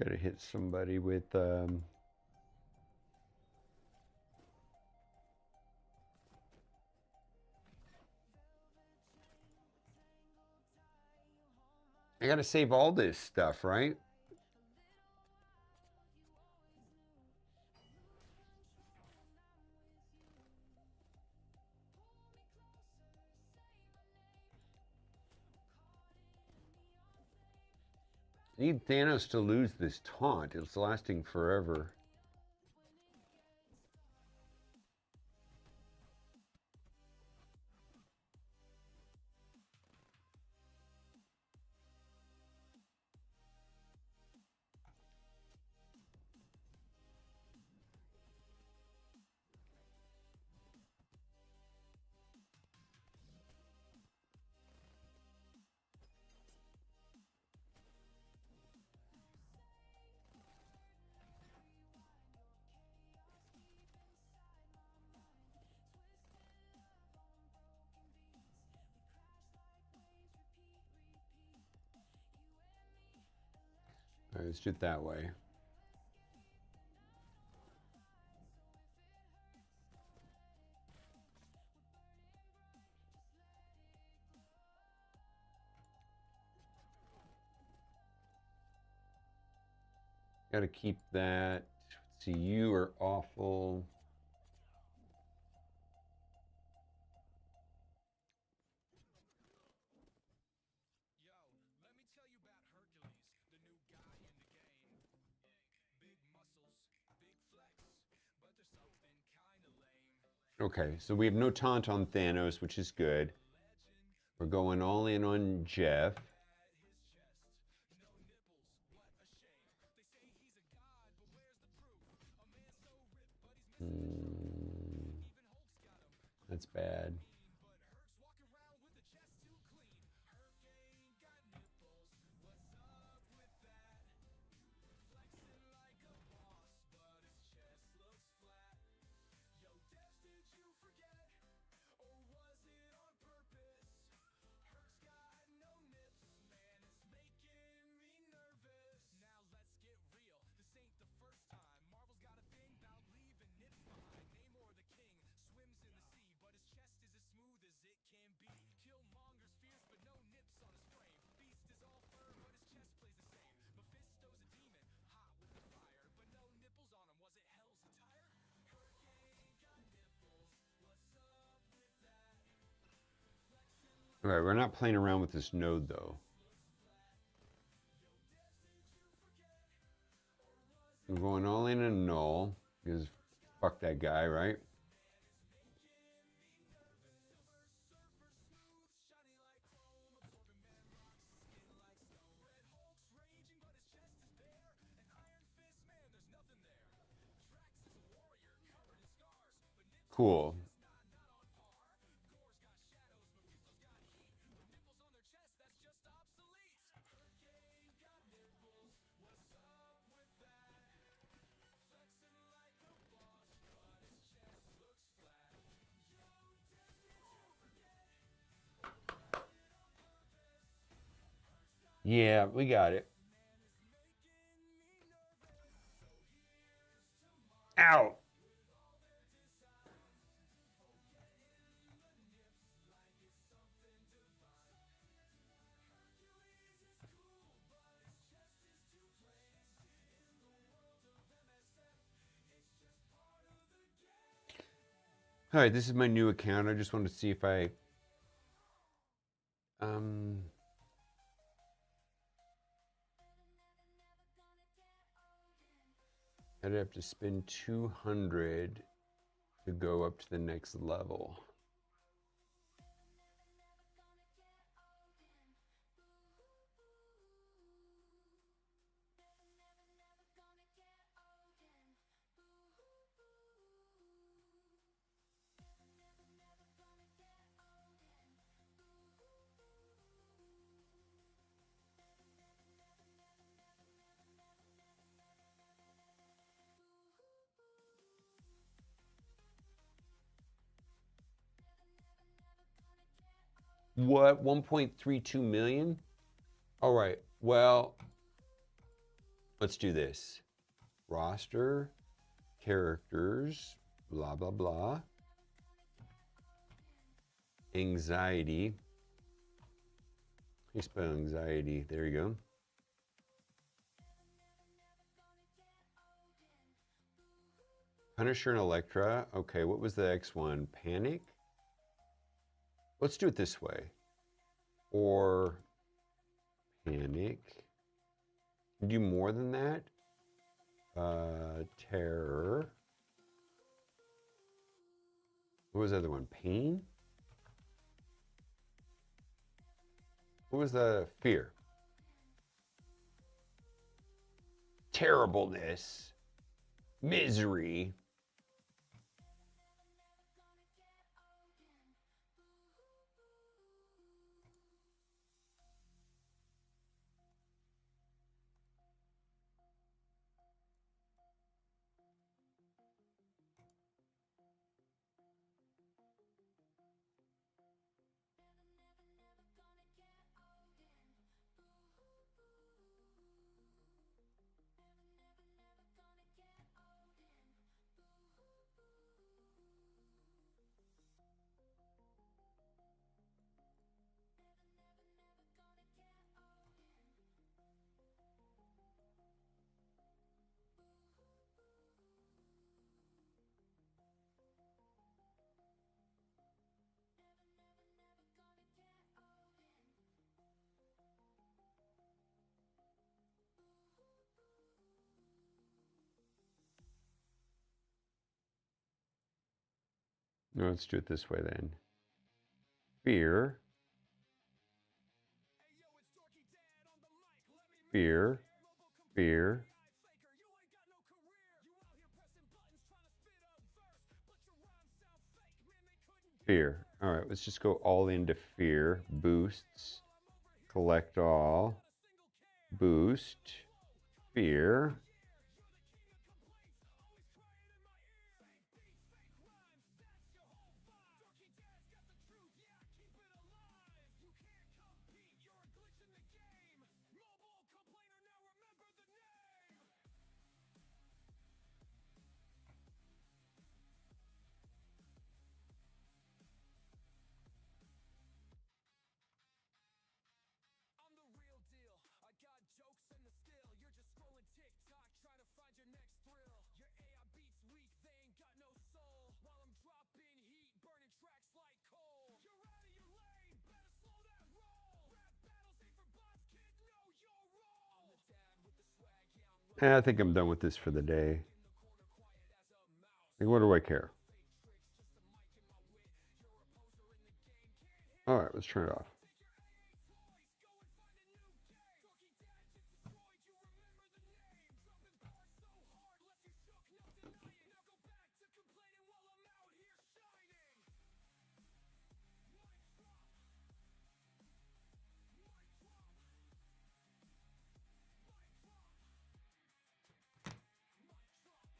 Gotta hit somebody with gotta save all this stuff, right? I need Thanos to lose this taunt. It's lasting forever. All right, let's do it that way. Got to keep that. Let's see, you are awful. Okay, so we have no taunt on Thanos, which is good. We're going all in on Jeff. That's bad. All right, we're not playing around with this node, though. We're going all in on null, because fuck that guy, right? Cool. Yeah, we got it. Ow! All right, this is my new account. I just wanted to see if I'd have to spend 200 to go up to the next level. What? 1.32 million? All right. Well, let's do this. Roster, characters, blah, blah, blah. Anxiety. He spelled anxiety. There you go. Punisher and Elektra. Okay, what was the next one? Panic? Let's do it this way. Or Panic. Do more than that. Terror. What was the other one? Pain? What was the fear? Terribleness. Misery. No, let's do it this way then. Fear. Fear. Fear. Fear. All right, let's just go all into fear. Boosts. Collect all. Boost. Fear. I think I'm done with this for the day. Like, what do I care? All right, let's turn it off.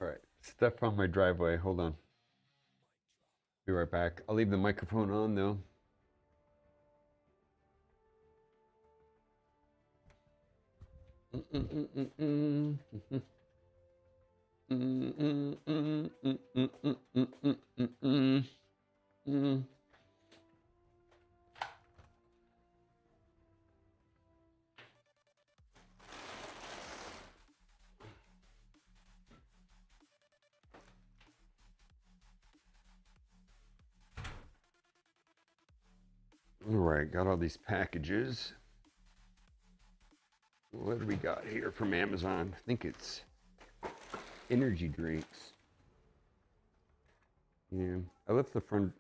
All right, stuff on my driveway. Hold on. Be right back. I'll leave the microphone on though. All right, got all these packages. What do we got here from Amazon? I think it's energy drinks. Yeah, I left the front.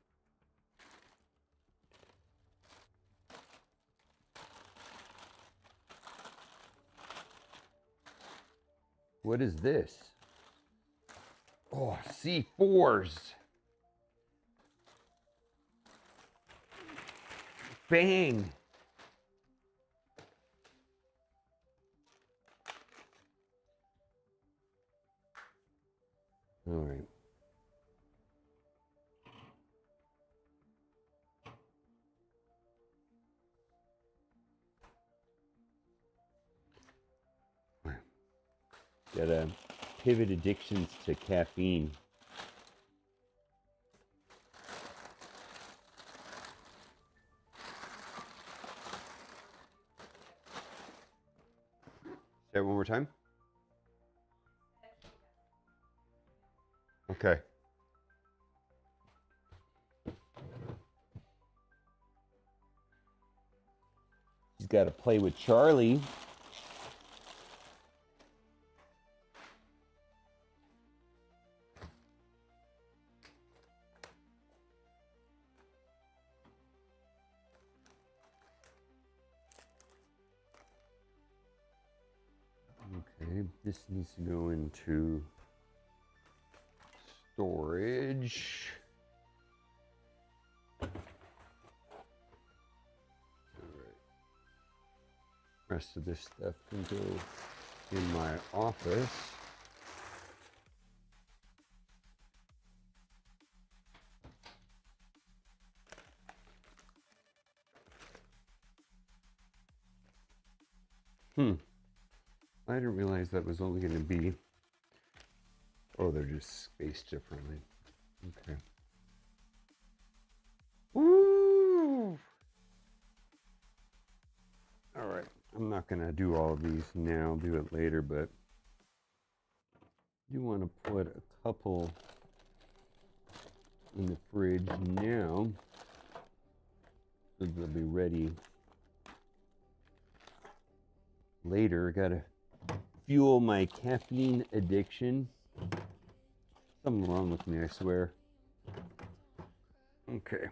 What is this? Oh, C4s. Bang. All right. Gotta pivot addictions to caffeine. Say it one more time. Okay. He's got to play with Charlie. Okay, this needs to go into storage. All right. Rest of this stuff can go in my office. I didn't realize that was only going to be, oh, they're just spaced differently. Okay. Woo! All right, I'm not going to do all of these now, I'll do it later, but you want to put a couple in the fridge now, so they'll be ready later. Gotta fuel my caffeine addiction. Something wrong with me, I swear. Okay.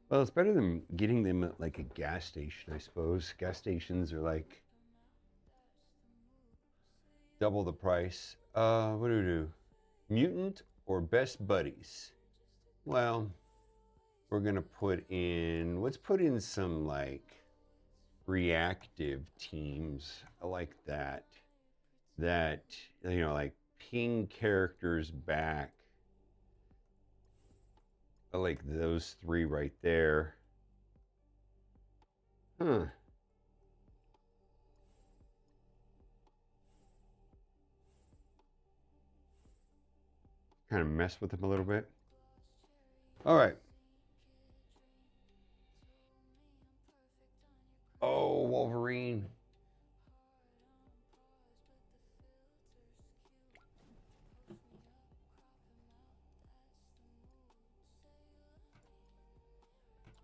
Well, it's better than getting them at like a gas station, I suppose. Gas stations are like double the price. What do we do? Mutant or best buddies? Well, we're gonna put in, let's put in some like reactive teams. I like that. That, you know, like ping characters back. I like those three right there. Huh. Kind of mess with them a little bit. All right. Oh, Wolverine.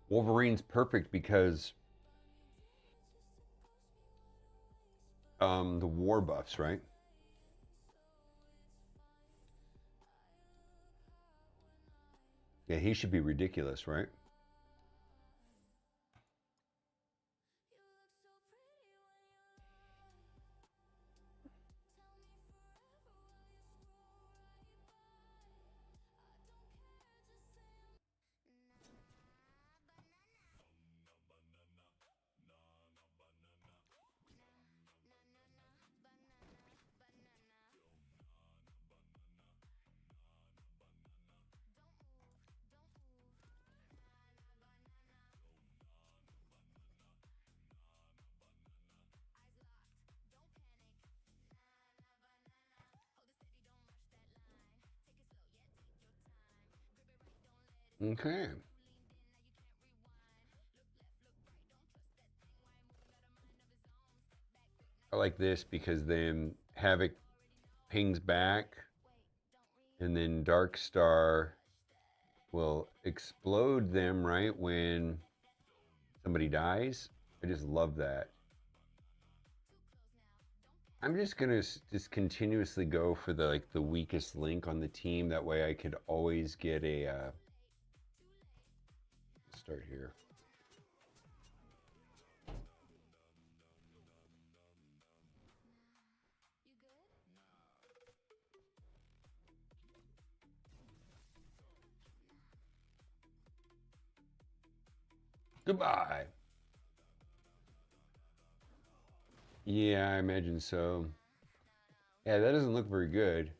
Wolverine's perfect because the war buffs, right? Yeah, he should be ridiculous, right? Okay. I like this because then Havoc pings back and then Dark Star will explode them right when somebody dies. I just love that. I'm just gonna just continuously go for the like the weakest link on the team. That way I could always get a start here. Goodbye. Yeah, I imagine so. Yeah, that doesn't look very good.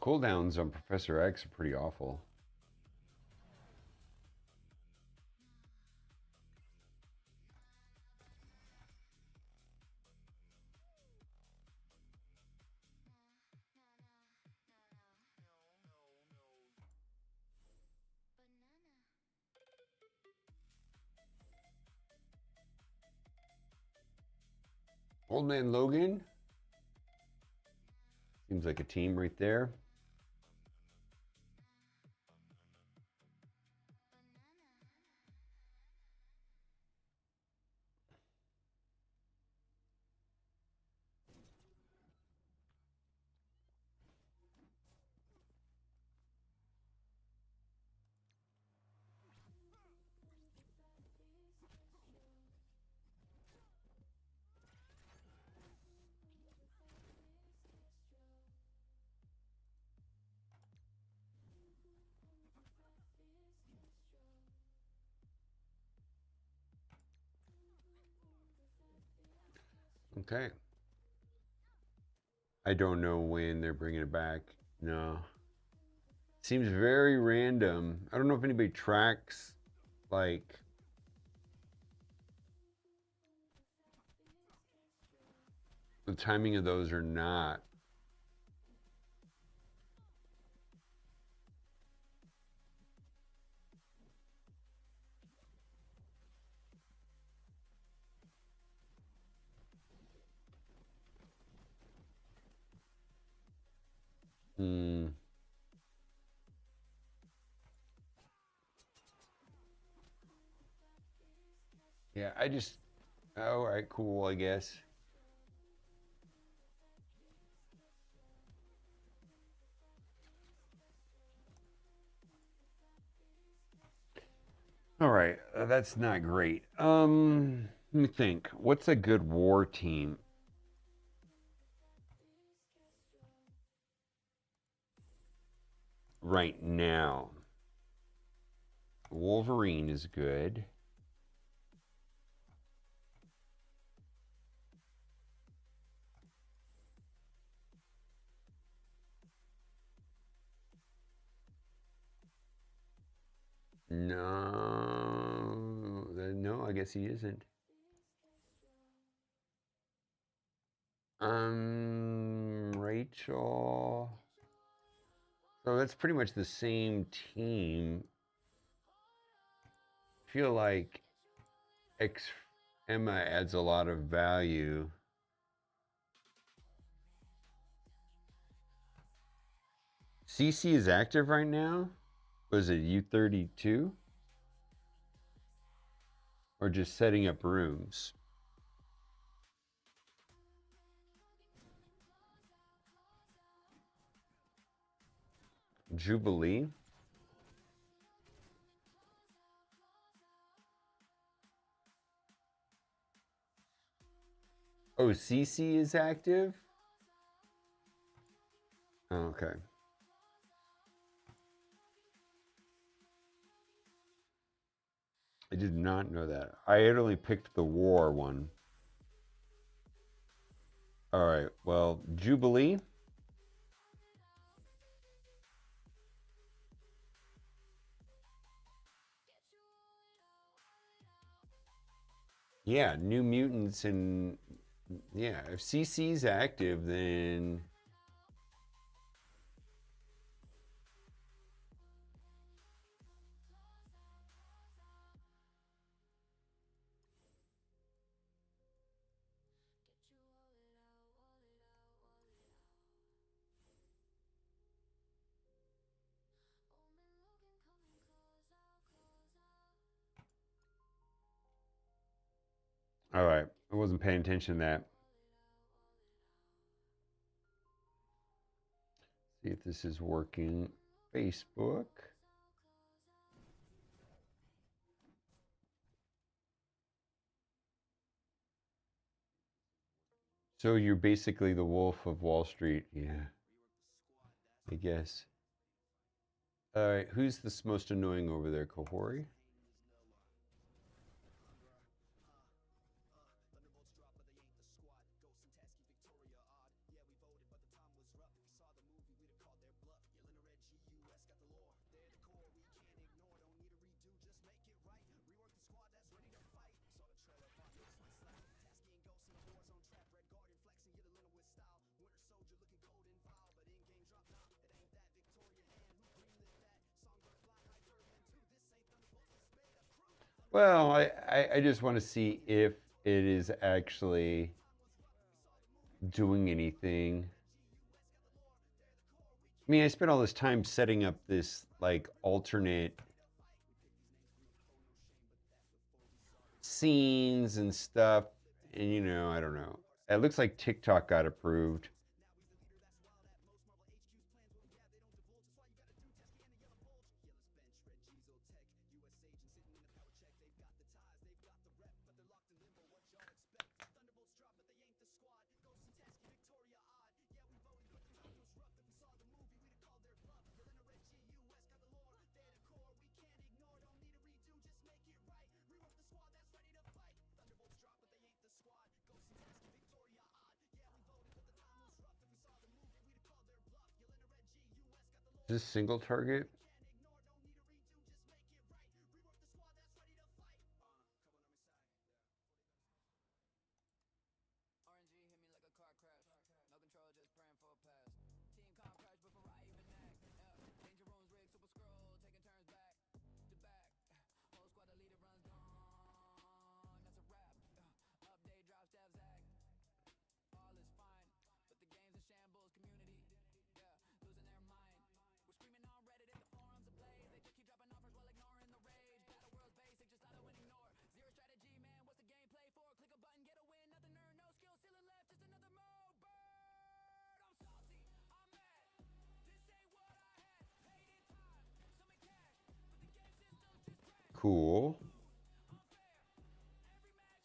Cooldowns on Professor X are pretty awful. Old Man Logan. Seems like a team right there. Okay. I don't know when they're bringing it back. No. Seems very random. I don't know if anybody tracks, like, the timing of those or not. Yeah, I just, all right, cool, I guess. All right, that's not great. Let me think. What's a good war team? Right now. Wolverine is good. No, I guess he isn't. Rachel. So that's pretty much the same team. I feel like Emma adds a lot of value. CC is active right now? Was it U32? Or just setting up rooms? Jubilee? Oh, CC is active? Oh, okay. I did not know that. I had only picked the war one. All right, well, Jubilee. Yeah, New Mutants and yeah, if CC's active, then all right. I wasn't paying attention to that. See if this is working. Facebook. So you're basically the Wolf of Wall Street. Yeah. I guess. All right. Who's the most annoying over there, Kahori? Well, I just want to see if it is actually doing anything. I mean, I spent all this time setting up this like alternate scenes and stuff, and you know, I don't know. It looks like TikTok got approved. Is this single target? Cool.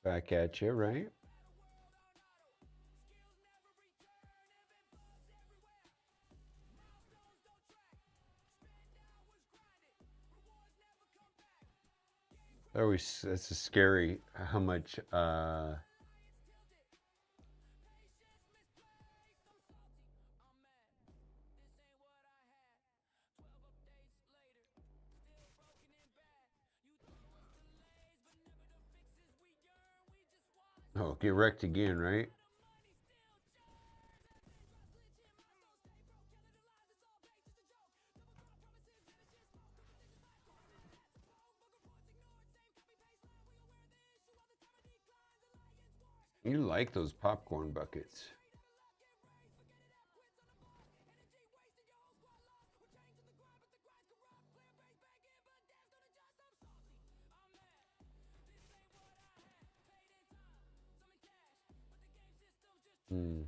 Back at you, right? Always, that's a scary how much oh, get wrecked again, right? You like those popcorn buckets. Hmm.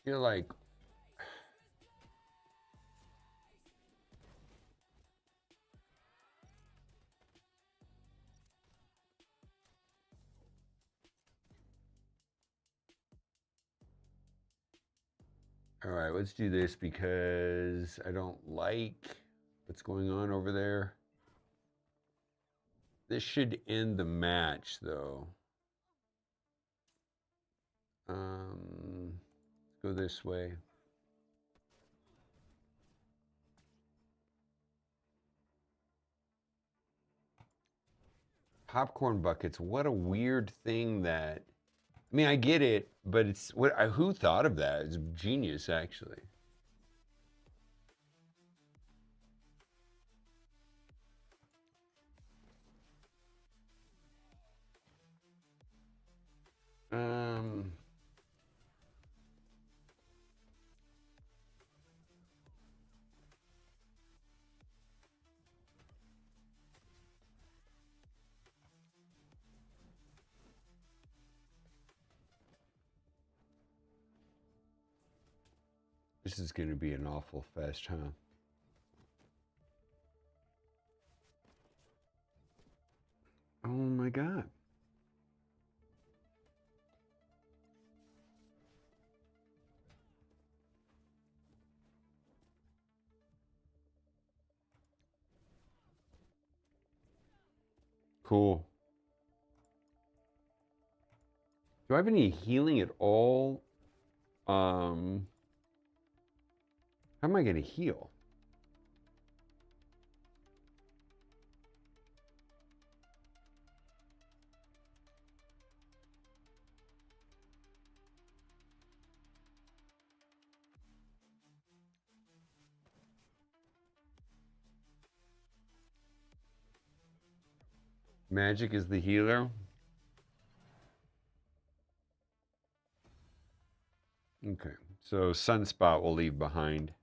You're like, all right, let's do this because I don't like what's going on over there. This should end the match, though. Let's go this way. Popcorn buckets. What a weird thing that. I mean, I get it, but it's what. Who thought of that? It's genius, actually. This is going to be an awful fest, huh? Oh my God. Cool. Do I have any healing at all? How am I going to heal? Magic is the healer. Okay, so Sunspot we'll leave behind.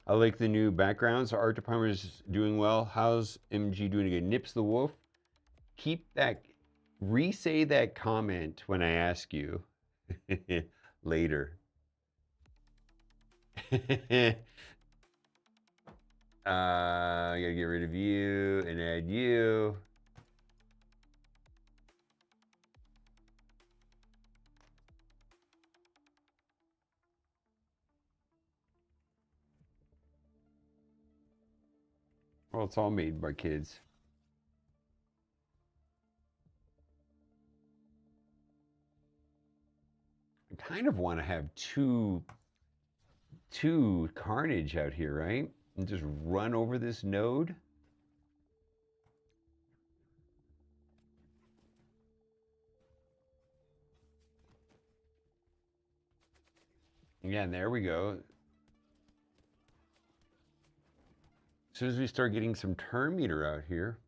I like the new backgrounds. Our art department is doing well. How's MG doing again? Nips the Wolf. Keep that, re-say that comment when I ask you later. I gotta get rid of you and add you. Well, it's all made by kids. I kind of want to have two Carnage out here, right? And just run over this node. Yeah, and there we go. As soon as we start getting some turn meter out here.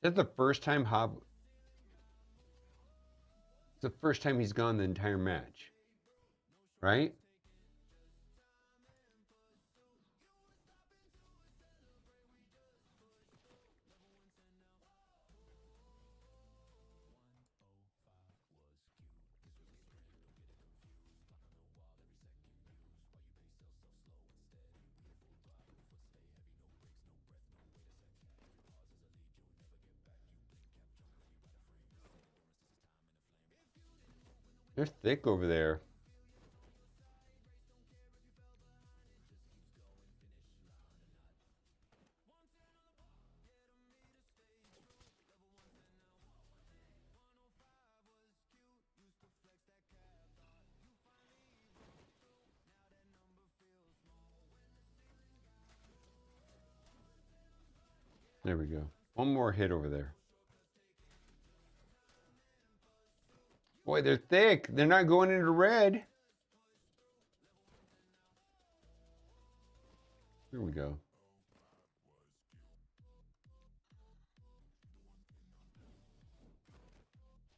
That's the first time It's the first time he's gone the entire match, right? They're thick over there. There we go. One more hit over there. Boy, they're thick. They're not going into red. Here we go.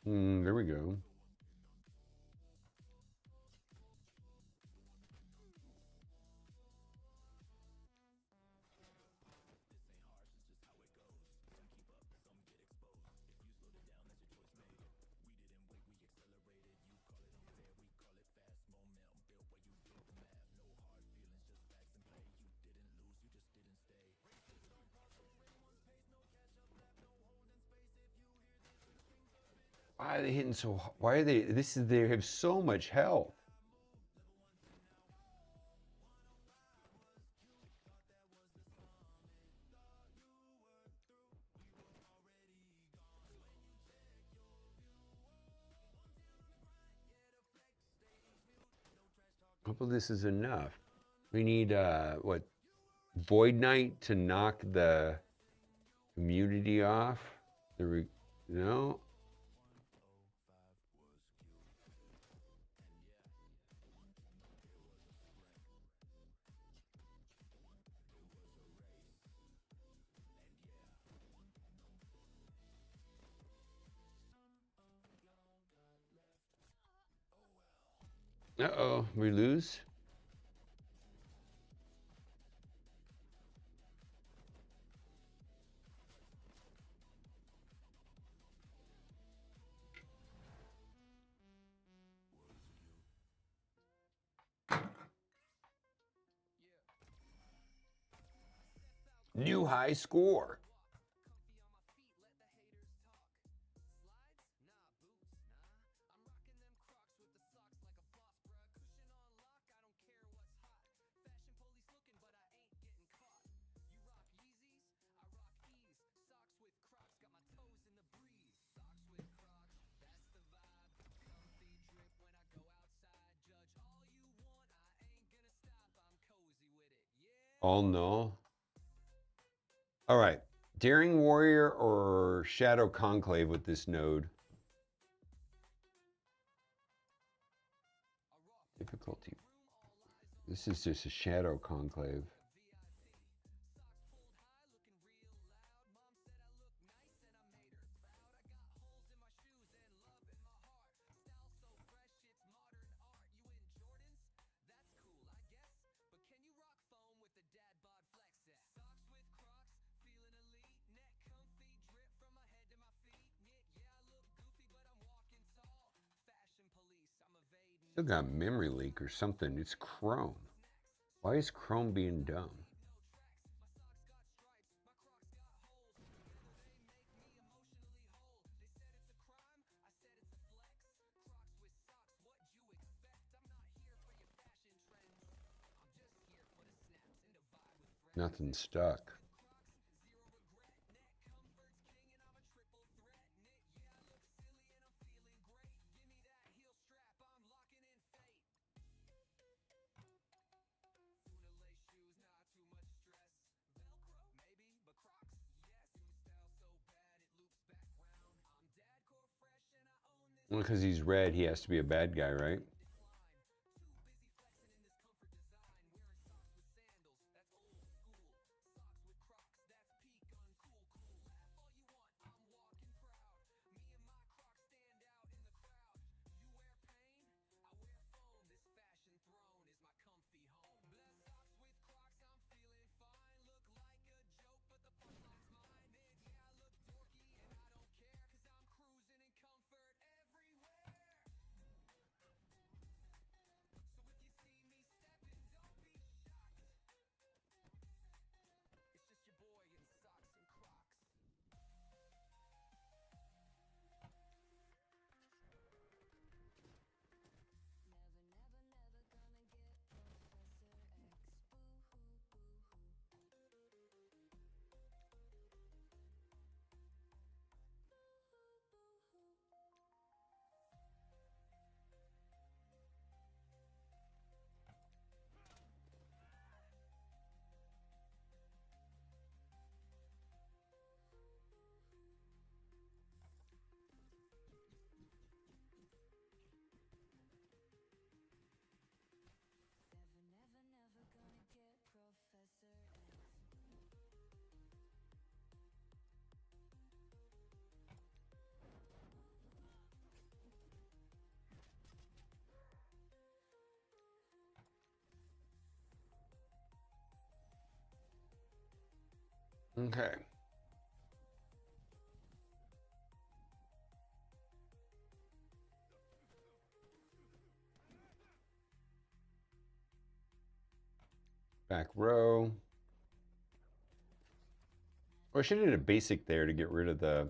There we go. Why are they hitting so hard? Why are they? They have so much health. Hopefully this is enough. We need what? Void Knight to knock the immunity off. There we no. Uh-oh, we lose? New high score. All no. All right. Daring Warrior or Shadow Conclave with this node? Difficulty. This is just a Shadow Conclave. Still got memory leak or something. It's Chrome. Why is Chrome being dumb? Nothing stuck. Well, because he's red, he has to be a bad guy, right? Okay. Back row. Oh, I should have did a basic there to get rid of the...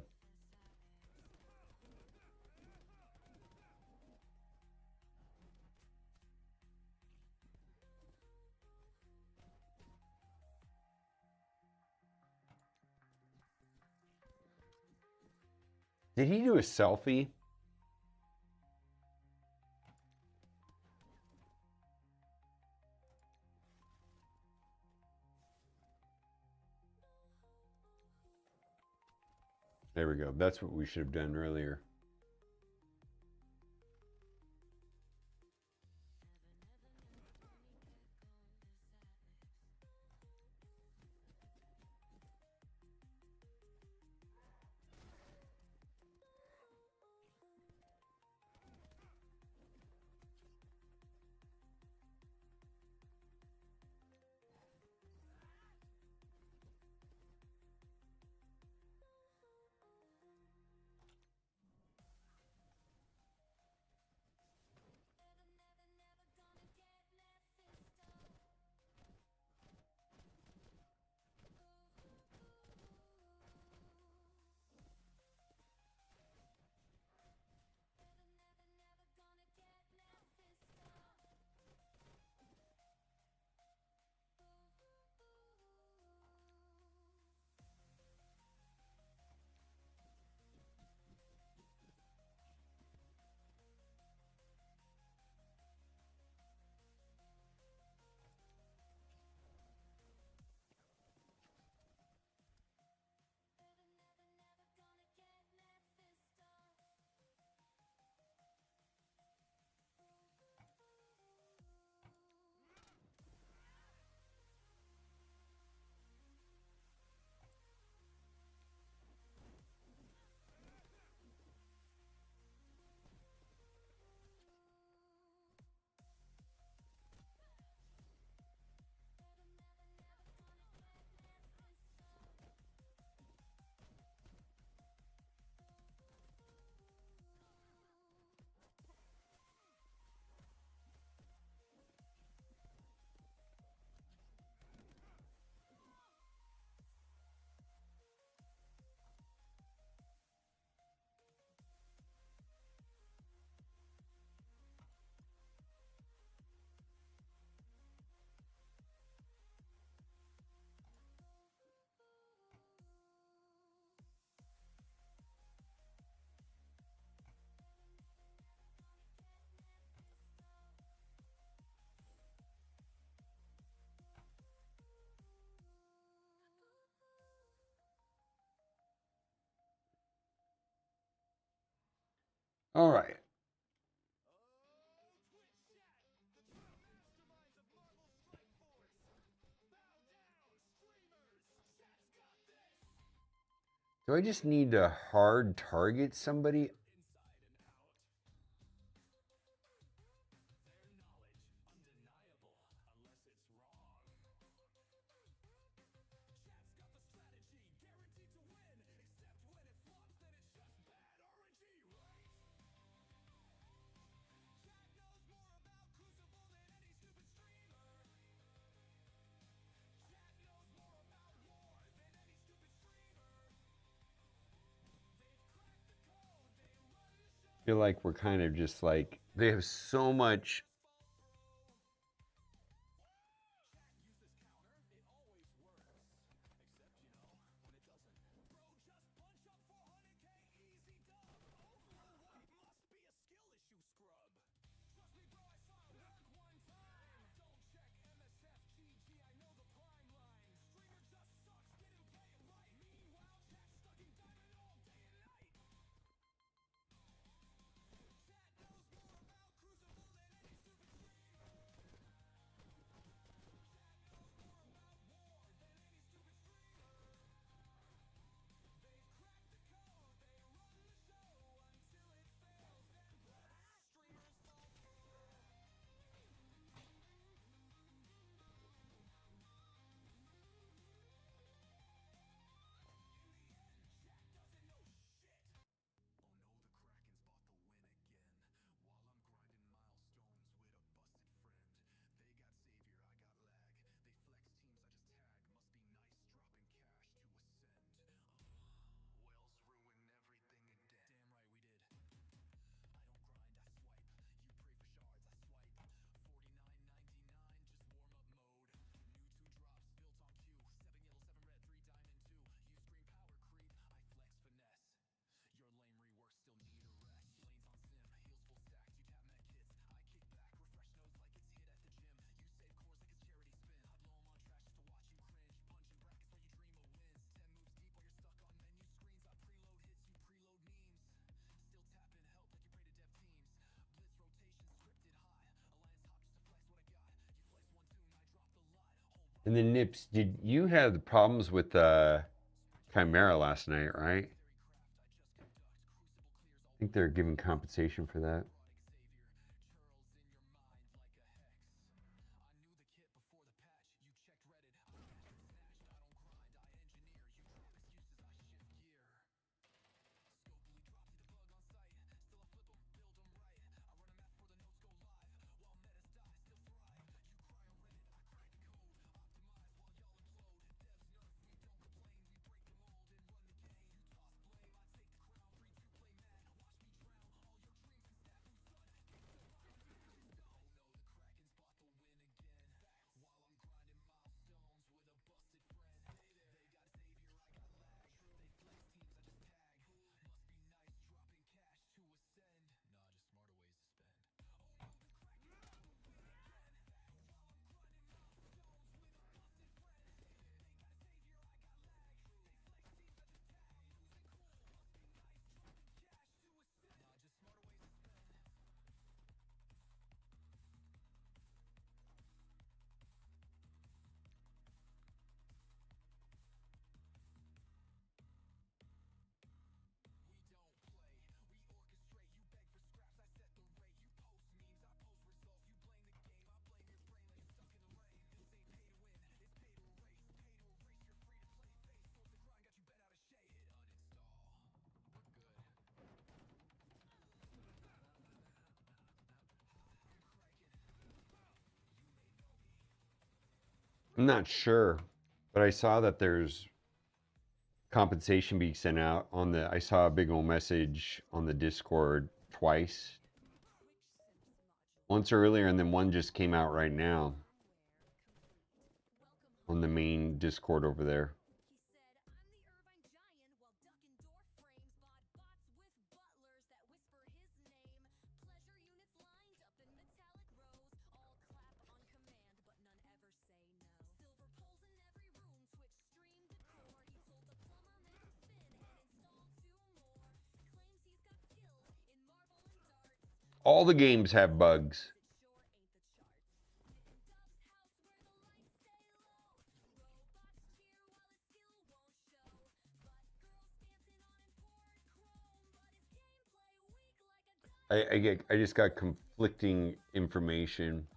Did he do a selfie? There we go. That's what we should have done earlier. All right. Do I just need to hard target somebody? I feel like we're kind of just like, they have so much. And then Nips, did you have the problems with Chimera last night, right? I think they're giving compensation for that. I'm not sure, but I saw that there's compensation being sent out on the. I saw a big old message on the Discord twice. Once earlier, and then one just came out right now on the main Discord over there. All the games have bugs. I just got conflicting information.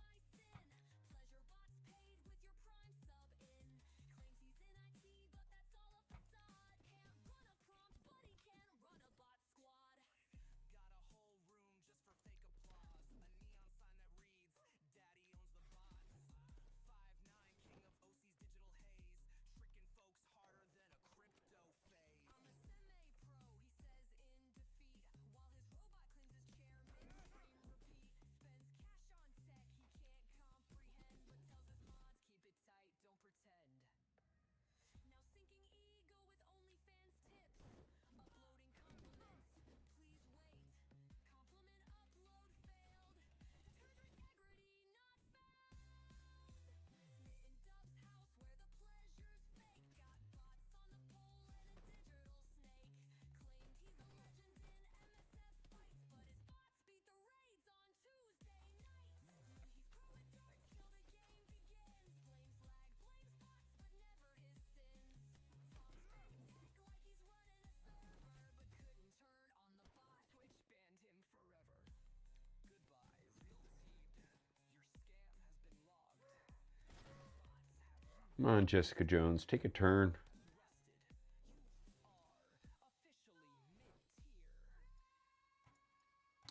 Come on, Jessica Jones, take a turn.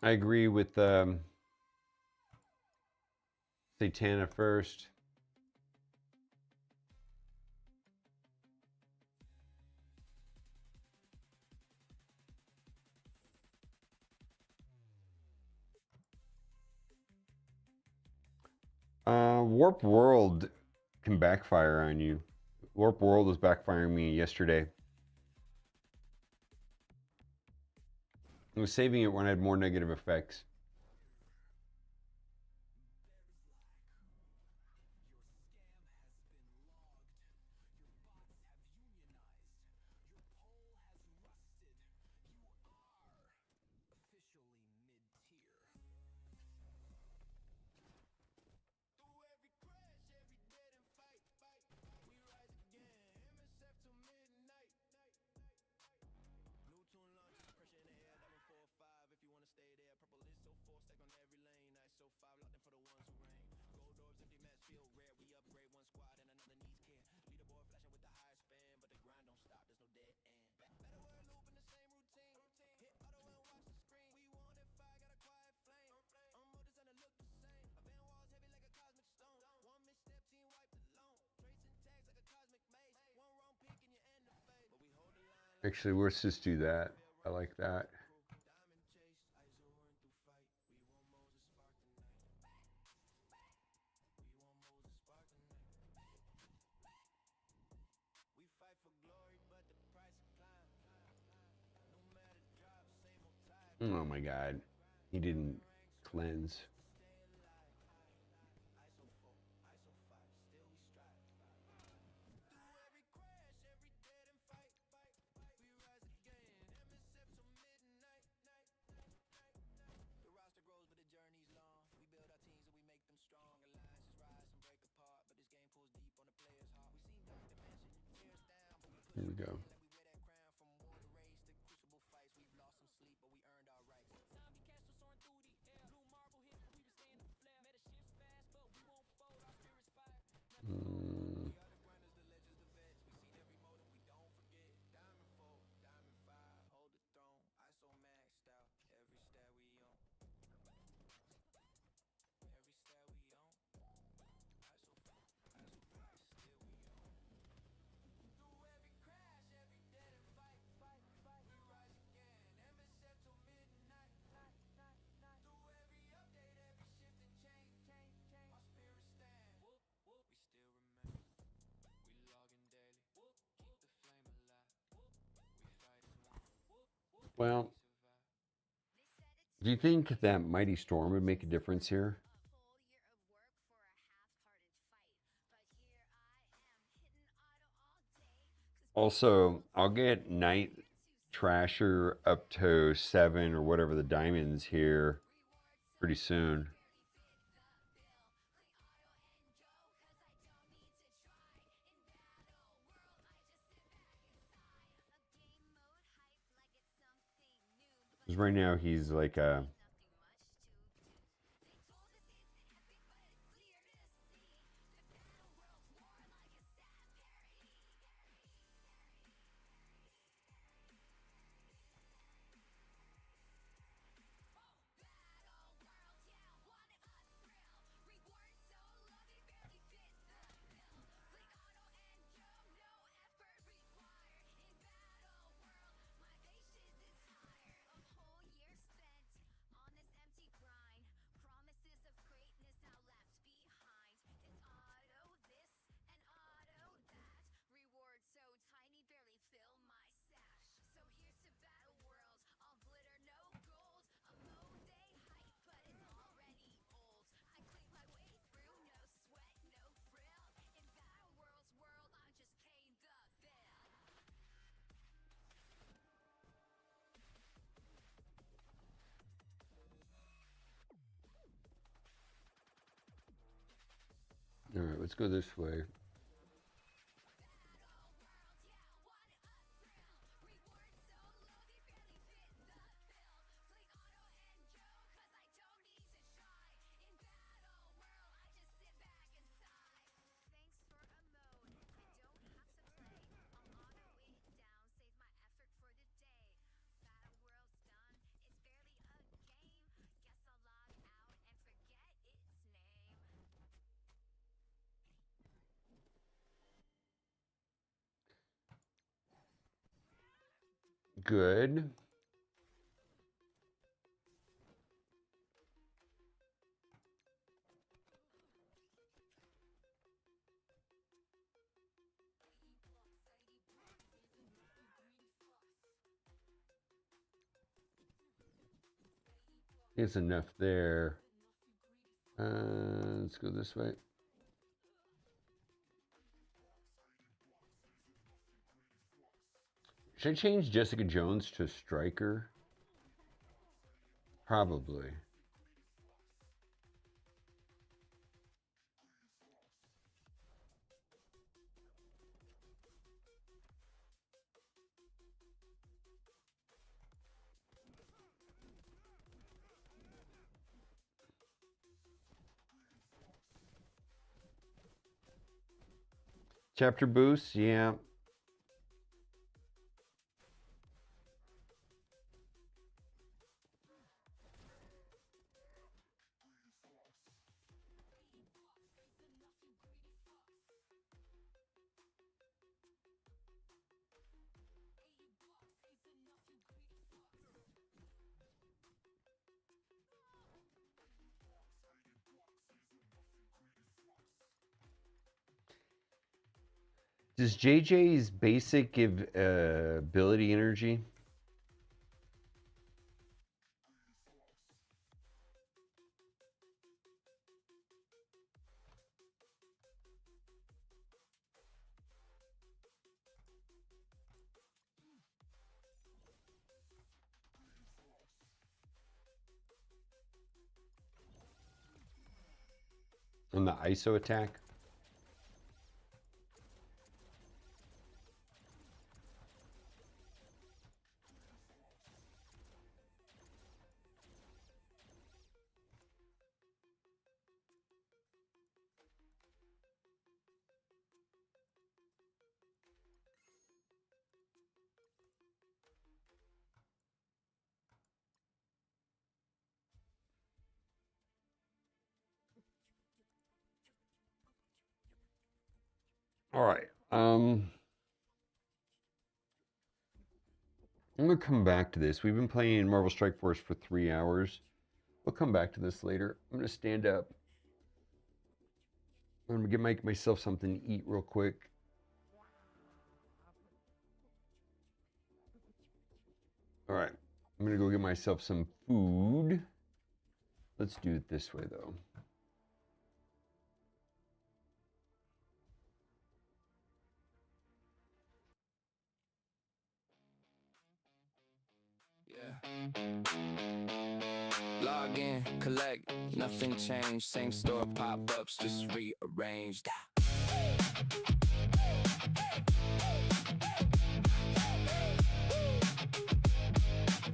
I agree with Satana first. Warp World can backfire on you. Warp World was backfiring me yesterday. I was saving it when I had more negative effects. Actually, let's just do that. I like that. Oh my God, he didn't cleanse. Here we go. Well, do you think that Mighty Storm would make a difference here? Also, I'll get Night Trasher up to 7 or whatever the diamonds here pretty soon. Because right now he's like a... All right, let's go this way. Good. It's enough there. Let's go this way. Should I change Jessica Jones to Striker? Probably. Chapter boost, yeah. Does JJ's basic give ability energy? On the ISO attack? All right. I'm gonna come back to this. We've been playing Marvel Strike Force for 3 hours. We'll come back to this later. I'm gonna stand up. I'm gonna make myself something to eat real quick. All right. I'm gonna go get myself some food. Let's do it this way though. La Log in, collect, nothing changed. Same store pop-ups, just rearranged.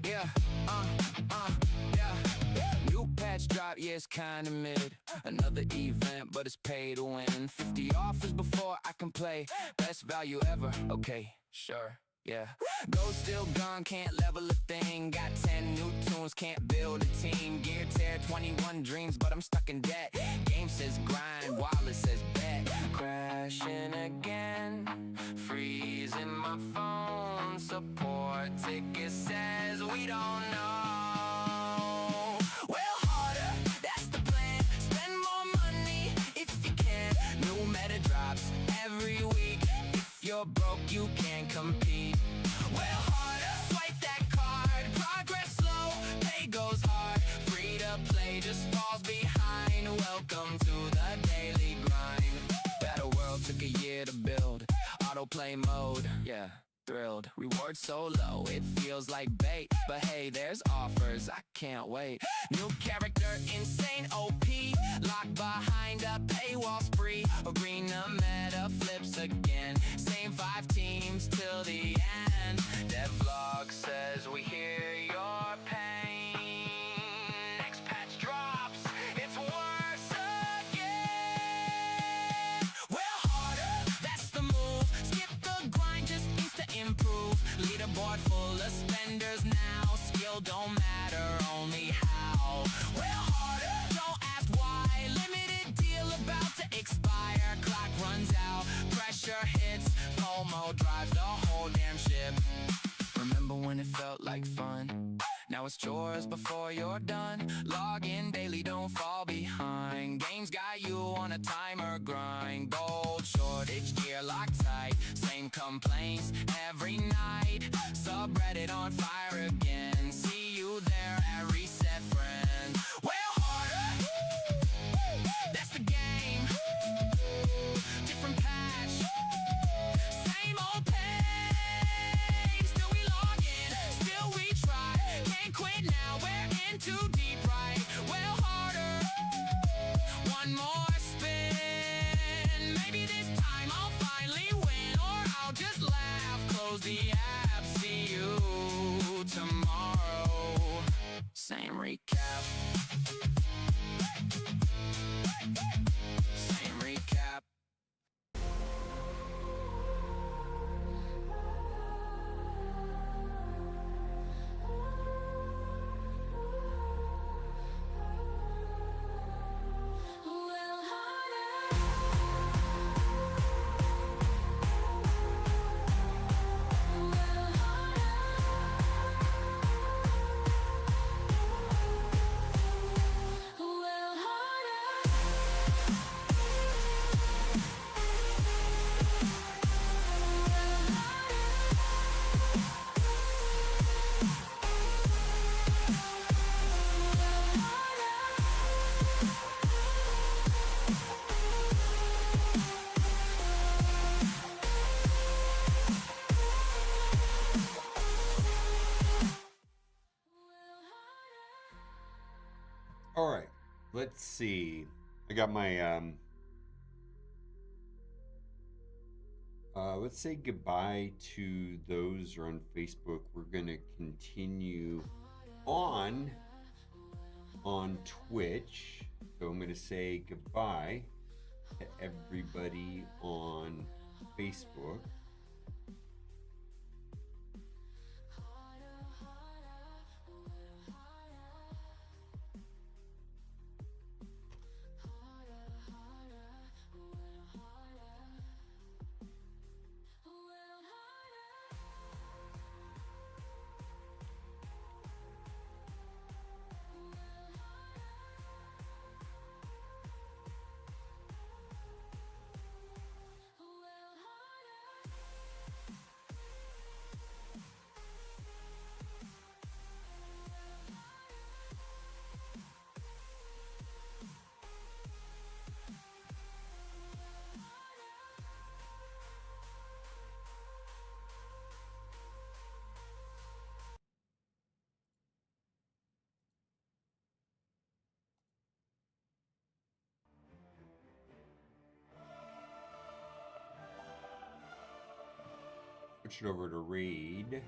Yeah, yeah. New patch drop, yeah, it's kinda mid. Another event, but it's pay to win. 50 offers before I can play. Best value ever, okay, sure. Yeah, gold still gone, can't level a thing. Got 10 new tunes, can't build a team. Gear tear, 21 dreams, but I'm stuck in debt. Game says grind, wallet says bet. Crashing again, freezing my phone. Support ticket says we don't know. Well, harder, that's the plan. Spend more money if you can. New meta drops every week. If you're broke, you can't compete. Well, harder, swipe that card. Progress slow, pay goes hard. Free to play just falls behind. Welcome to the daily grind. Battle World took a year to build. Autoplay mode, yeah, thrilled. Reward so low, it feels like bait. But hey, there's offers, I can't wait. New character, insane OP. Locked behind a paywall spree. Arena meta flips again. Same 5 teams till the end. Devlog says we hear your pain. Next patch drops, it's worse again. Well, harder, that's the move. Skip the grind, just insta improve. Leaderboard full of spenders now. Skill don't matter, only how. Well, harder, don't ask why. Limited deal about to expire. Clock runs out, pressure hits. FOMO drives the whole damn ship. Remember when it felt like fun? Now it's chores before you're done. Log in daily, don't fall behind. Games got you on a timer grind. Gold shortage, gear locked tight. Same complaints every night. Subreddit on fire again. See you there at Reset Friend. Well, harder, that's the game. Different patch, same old pain. Still we log in, still we try. Can't quit now, we're in too deep, right? Well, harder, one more spin. Maybe this time I'll finally win, or I'll just laugh, close the app. See you tomorrow. Same recap. Same recap. All right, let's see. I got my let's say goodbye to those who are on Facebook. We're gonna continue on Twitch. So I'm gonna say goodbye to everybody on Facebook. Switch it over to raid.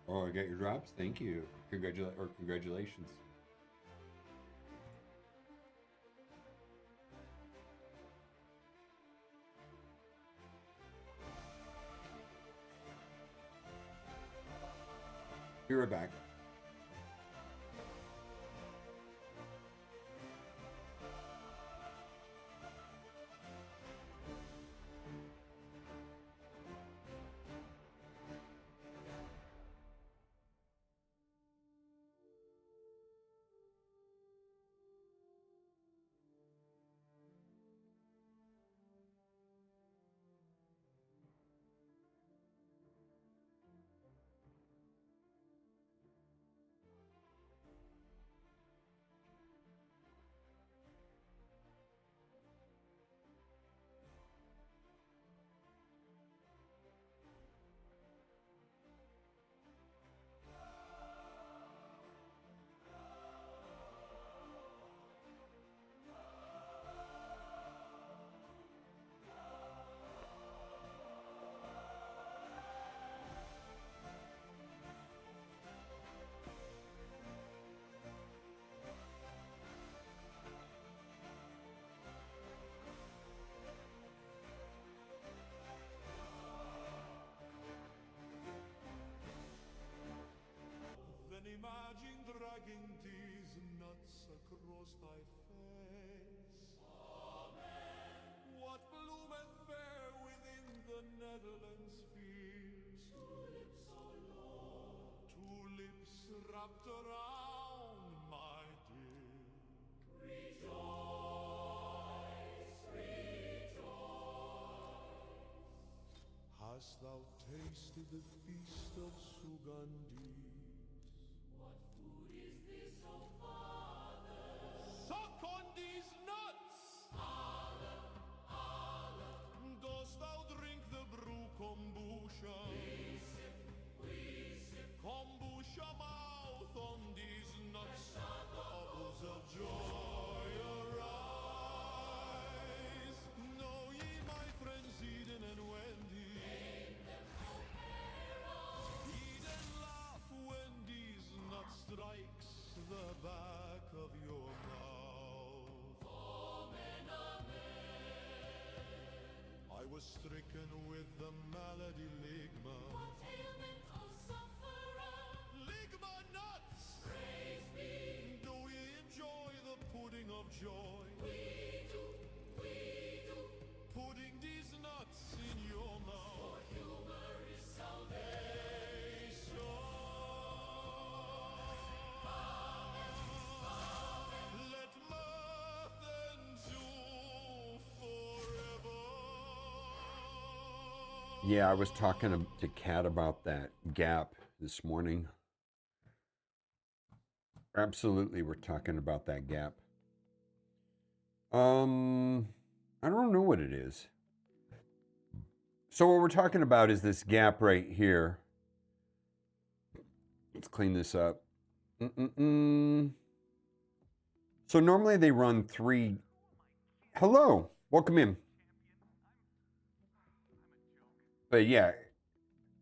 Oh, I got your drops. Thank you. Congratulations. Be right back. Then imagine dragging these nuts across thy face. Amen. What bloometh fair within the Netherlands fields? Tulips, O Lord. Tulips wrapped around my dear. Rejoice, rejoice. Hast thou tasted the feast of Sugandhi? What food is this, O Father? Suck on these nuts! Allah, Allah. Dost thou drink the brew kombucha? We sip kombucha mouth on these nuts. Bubbles of joy arise. Know ye, my friends, Eden and Wendy? Eden laugh when these nuts strikes the back of your mouth. Amen, amen. I was stricken with the malady ligma. What ailment, O sufferer? Ligma nuts! Praise be. Do ye enjoy the pudding of joy? We do, we do. Putting these nuts in your mouth. For humor is salvation. Let mirth endure forever. Yeah, I was talking to Kat about that gap this morning. Absolutely, we're talking about that gap. I don't know what it is. So what we're talking about is this gap right here. Let's clean this up. So normally they run 3. Hello, welcome in. But yeah,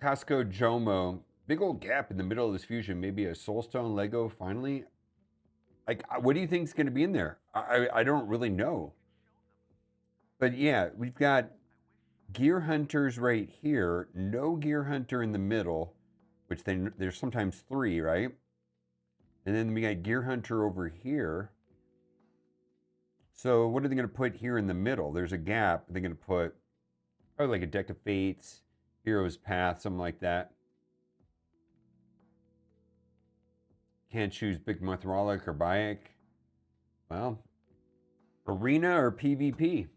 Costco Jomo, big old gap in the middle of this fusion. Maybe a Soulstone Lego finally. Like, what do you think is going to be in there? I don't really know. But yeah, we've got Gear Hunters right here. No Gear Hunter in the middle, which then there's sometimes 3, right? And then we got Gear Hunter over here. So what are they going to put here in the middle? There's a gap. They're going to put probably like a Deck of Fates, Hero's Path, something like that. Can't choose Big Mothrolic or Bayek. Well, Arena or PvP?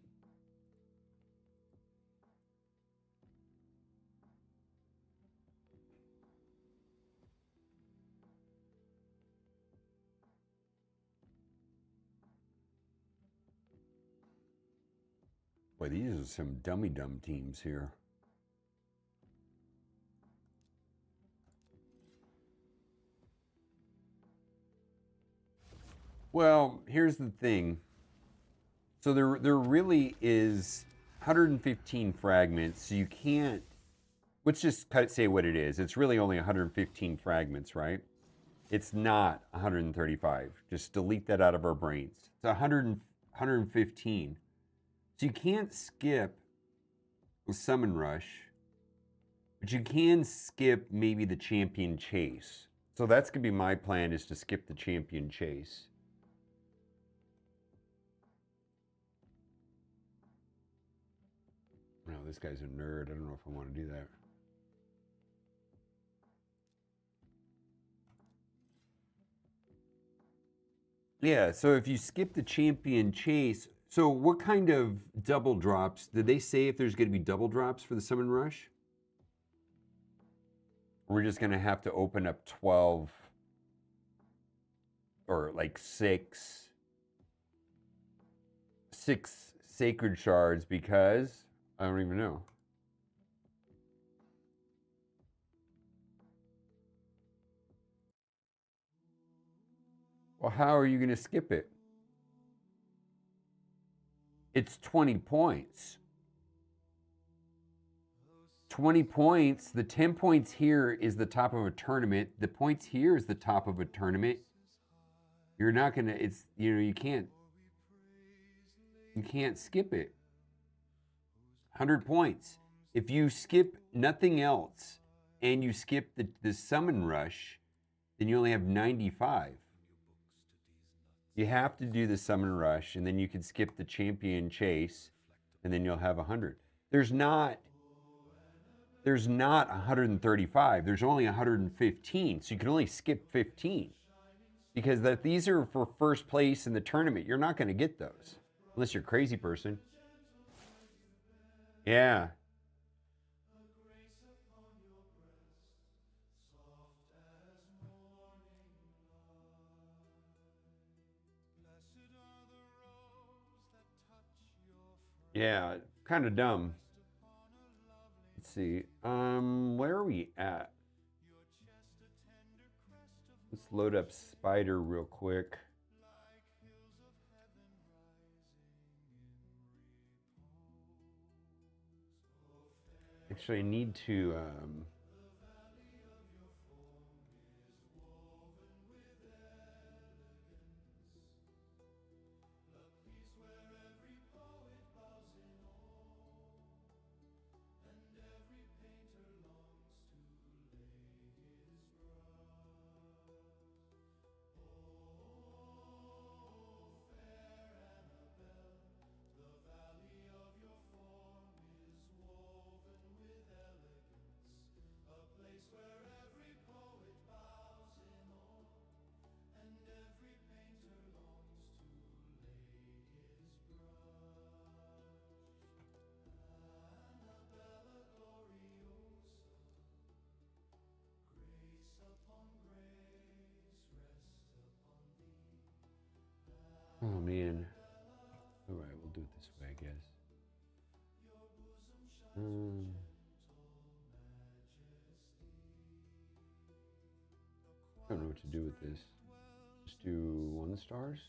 Boy, these are some dummy-dumb teams here. Well, here's the thing. So there really is 115 fragments, so you can't, let's just say what it is. It's really only 115 fragments, right? It's not 135. Just delete that out of our brains. It's 115. So you can't skip the Summon Rush, but you can skip maybe the Champion Chase. So that's going to be my plan, is to skip the Champion Chase. No, this guy's a nerd. I don't know if I want to do that. Yeah, so if you skip the Champion Chase, so what kind of double drops? Did they say if there's going to be double drops for the Summon Rush? We're just going to have to open up 12 or like six Sacred Shards, because I don't even know. Well, how are you going to skip it? It's 20 points. 20 points. The 10 points here is the top of a tournament. The points here is the top of a tournament. You're not going to, it's, you know, you can't skip it. 100 points. If you skip nothing else and you skip the Summon Rush, then you only have 95. You have to do the Summon Rush, and then you can skip the Champion Chase, and then you'll have 100. There's not 135. There's only 115, so you can only skip 15. Because these are for first place in the tournament. You're not going to get those, unless you're a crazy person. Yeah. Yeah, kind of dumb. Let's see. Where are we at? Let's load up Spider real quick. Actually, I need to oh man. All right, we'll do it this way, I guess. I don't know what to do with this. Just do 1 stars.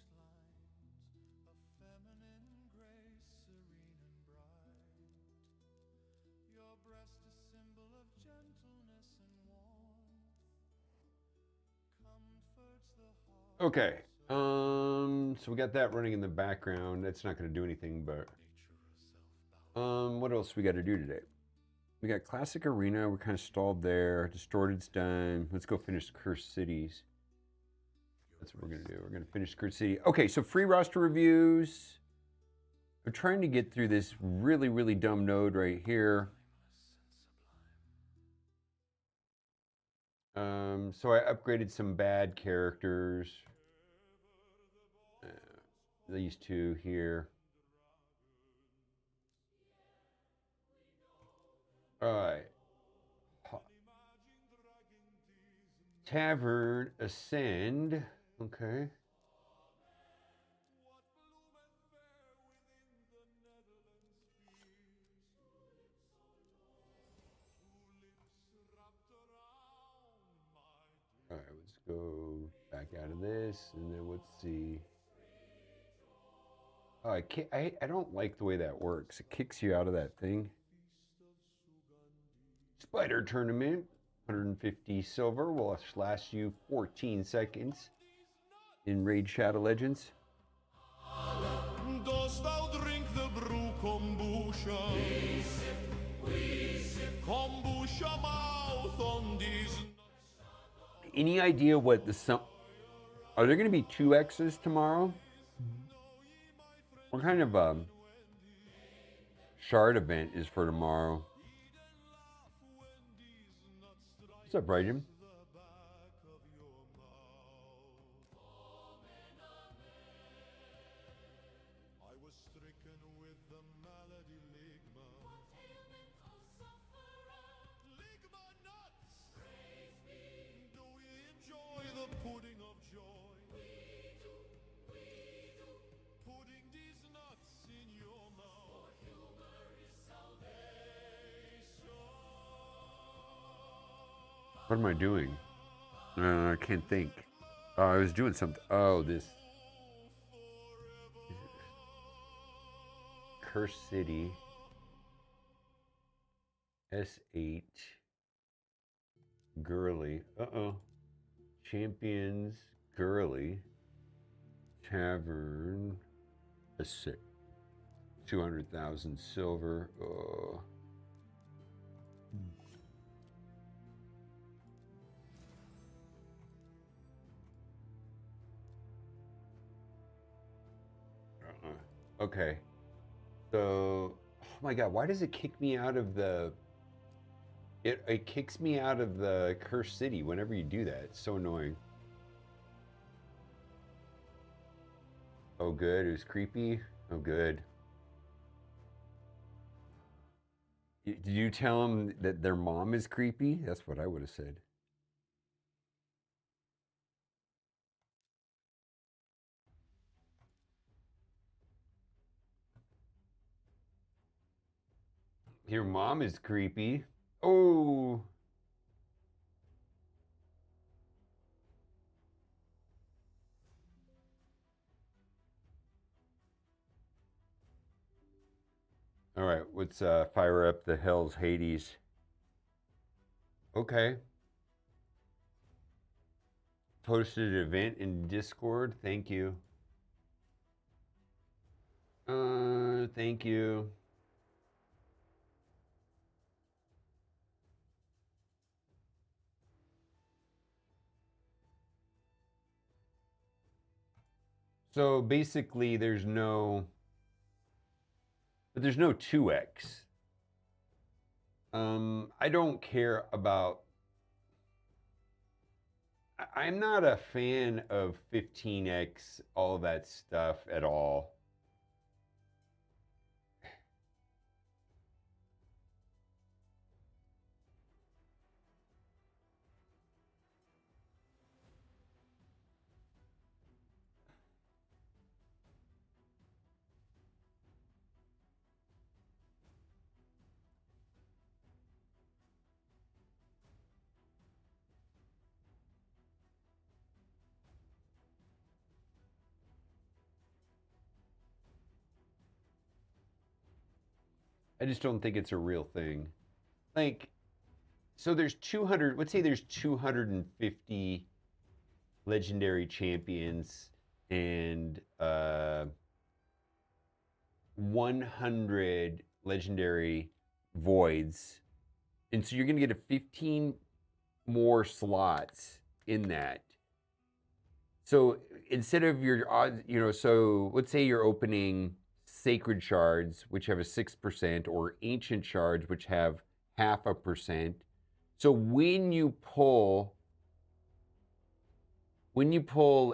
Okay. So we got that running in the background. That's not going to do anything, but what else we got to do today? We got Classic Arena. We're kind of stalled there. Distorted's done. Let's go finish Cursed Cities. That's what we're going to do. We're going to finish Cursed City. Okay, so free roster reviews. We're trying to get through this really, really dumb node right here. So I upgraded some bad characters. These two here. All right. Tavern Ascend. Okay. go back out of this, and then let's see. Oh, I don't like the way that works. It kicks you out of that thing. Spider tournament, 150 silver will last you 14 seconds in Raid Shadow Legends. Dost thou drink the brew kombucha? We sip kombucha mouth on these. Any idea what the are there going to be 2Xs tomorrow? What kind of shard event is for tomorrow? What's up, Brighton? I was stricken with the malady ligma. Ligma nuts! Praise be. Do we enjoy the pudding of joy? We do. Putting these nuts in your mouth. For humor is salvation. What am I doing? I can't think. Oh, I was doing something. Oh, this. Curse City. S8. Girly. Uh-oh. Champions. Girly. Tavern. A sick. 200,000 silver. Oh. Okay. So, oh my God, why does it kick me out of the... It kicks me out of the Cursed City whenever you do that. It's so annoying. Oh, good. It was creepy. Oh, good. Did you tell them that their mom is creepy? That's what I would have said. Your mom is creepy. Oh. All right, let's fire up the Hell's Hades. Okay. Posted an event in Discord. Thank you. Thank you. So basically, there's no 2x. I don't care about. I'm not a fan of 15x, all that stuff at all. I just don't think it's a real thing. Like, so there's 200, let's say there's 250 legendary champions and 100 legendary voids. And so you're going to get a 15 more slots in that. So instead of your odds, so let's say you're opening sacred shards, which have a 6%, or ancient shards, which have 0.5%. So when you pull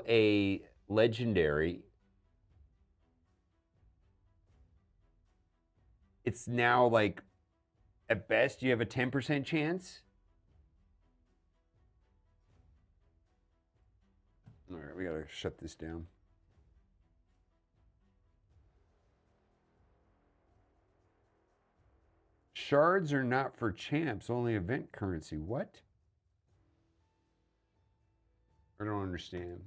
a legendary, it's now like, at best, you have a 10% chance. All right, we gotta shut this down. Shards are not for champs, only event currency. What? I don't understand.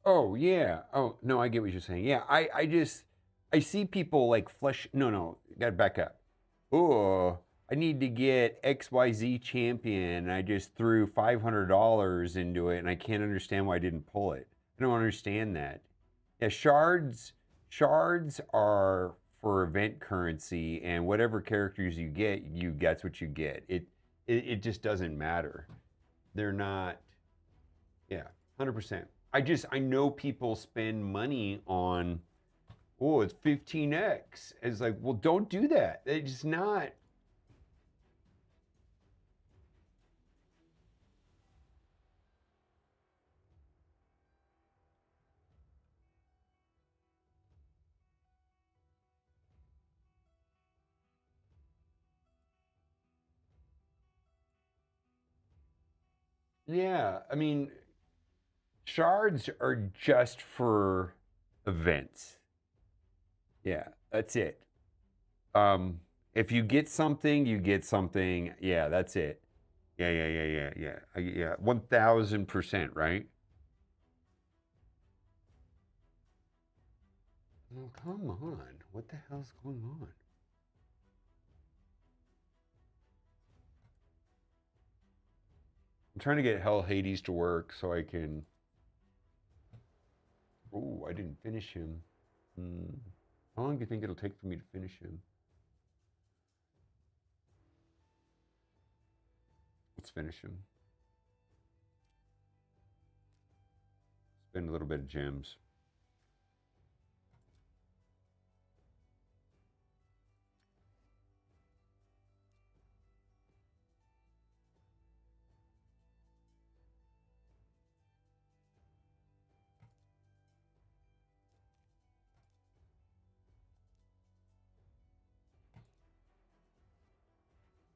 Oh yeah. Oh no, I get what you're saying. Yeah, I see people like flush. No, gotta back up. Oh, I need to get XYZ champion. And I just threw $500 into it, and I can't understand why I didn't pull it. I don't understand that. Yeah, shards are for event currency, and whatever characters you get, that's what you get. It just doesn't matter. They're not. Yeah, 100%. I know people spend money on, oh, it's 15x. It's like, well, don't do that. It's not. Yeah, I mean, shards are just for events. Yeah, that's it. If you get something, you get something. Yeah, that's it. Yeah. 1000%, right? Oh, come on. What the hell's going on? I'm trying to get Hell Hades to work so I can. Oh, I didn't finish him. How long do you think it'll take for me to finish him? Let's finish him. Spend a little bit of gems.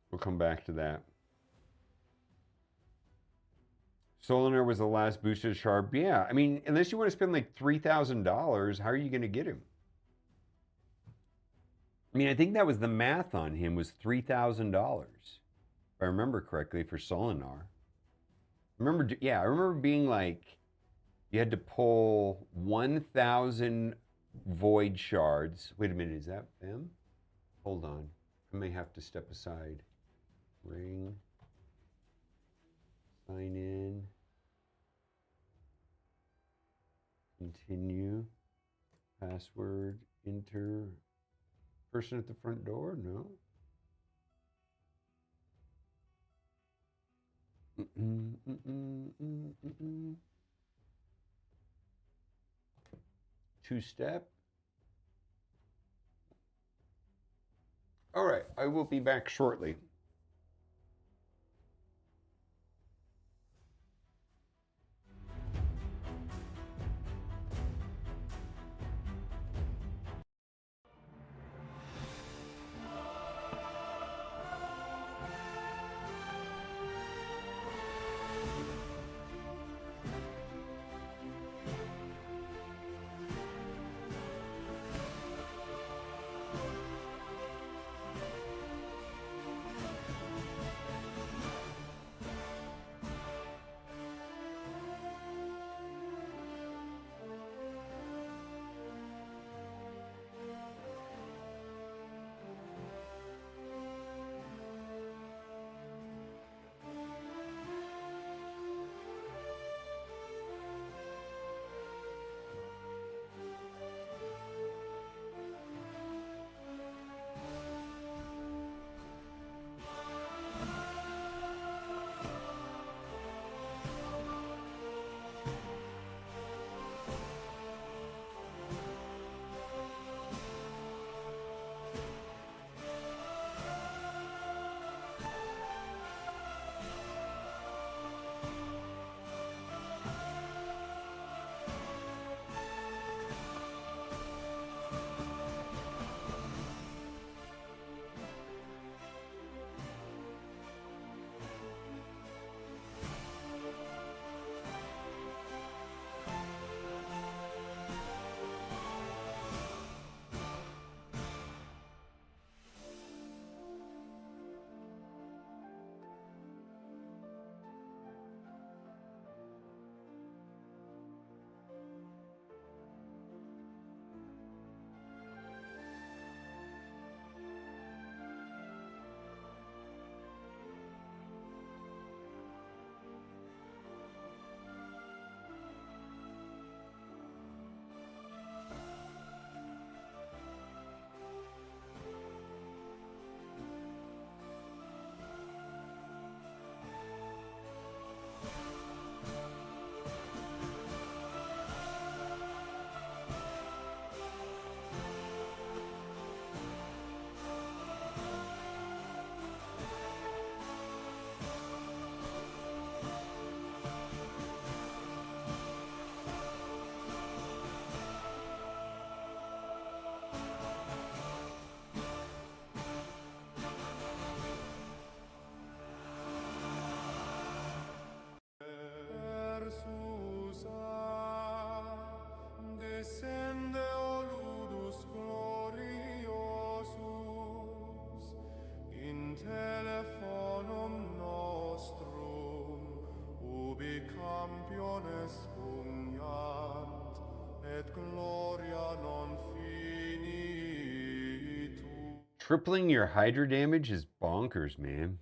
We'll come back to that. Solinar was the last boosted sharp. Yeah, I mean, unless you want to spend like $3,000, how are you going to get him? I mean, I think that was the math on him was $3,000, if I remember correctly, for Solinar. I remember being like, you had to pull 1,000 void shards. Wait a minute, is that them? Hold on, I may have to step aside. Ring. Sign in. Continue. Password. Enter. Person at the front door? No. Two-step. All right, I will be back shortly. Tripling your Hydra damage is bonkers, man.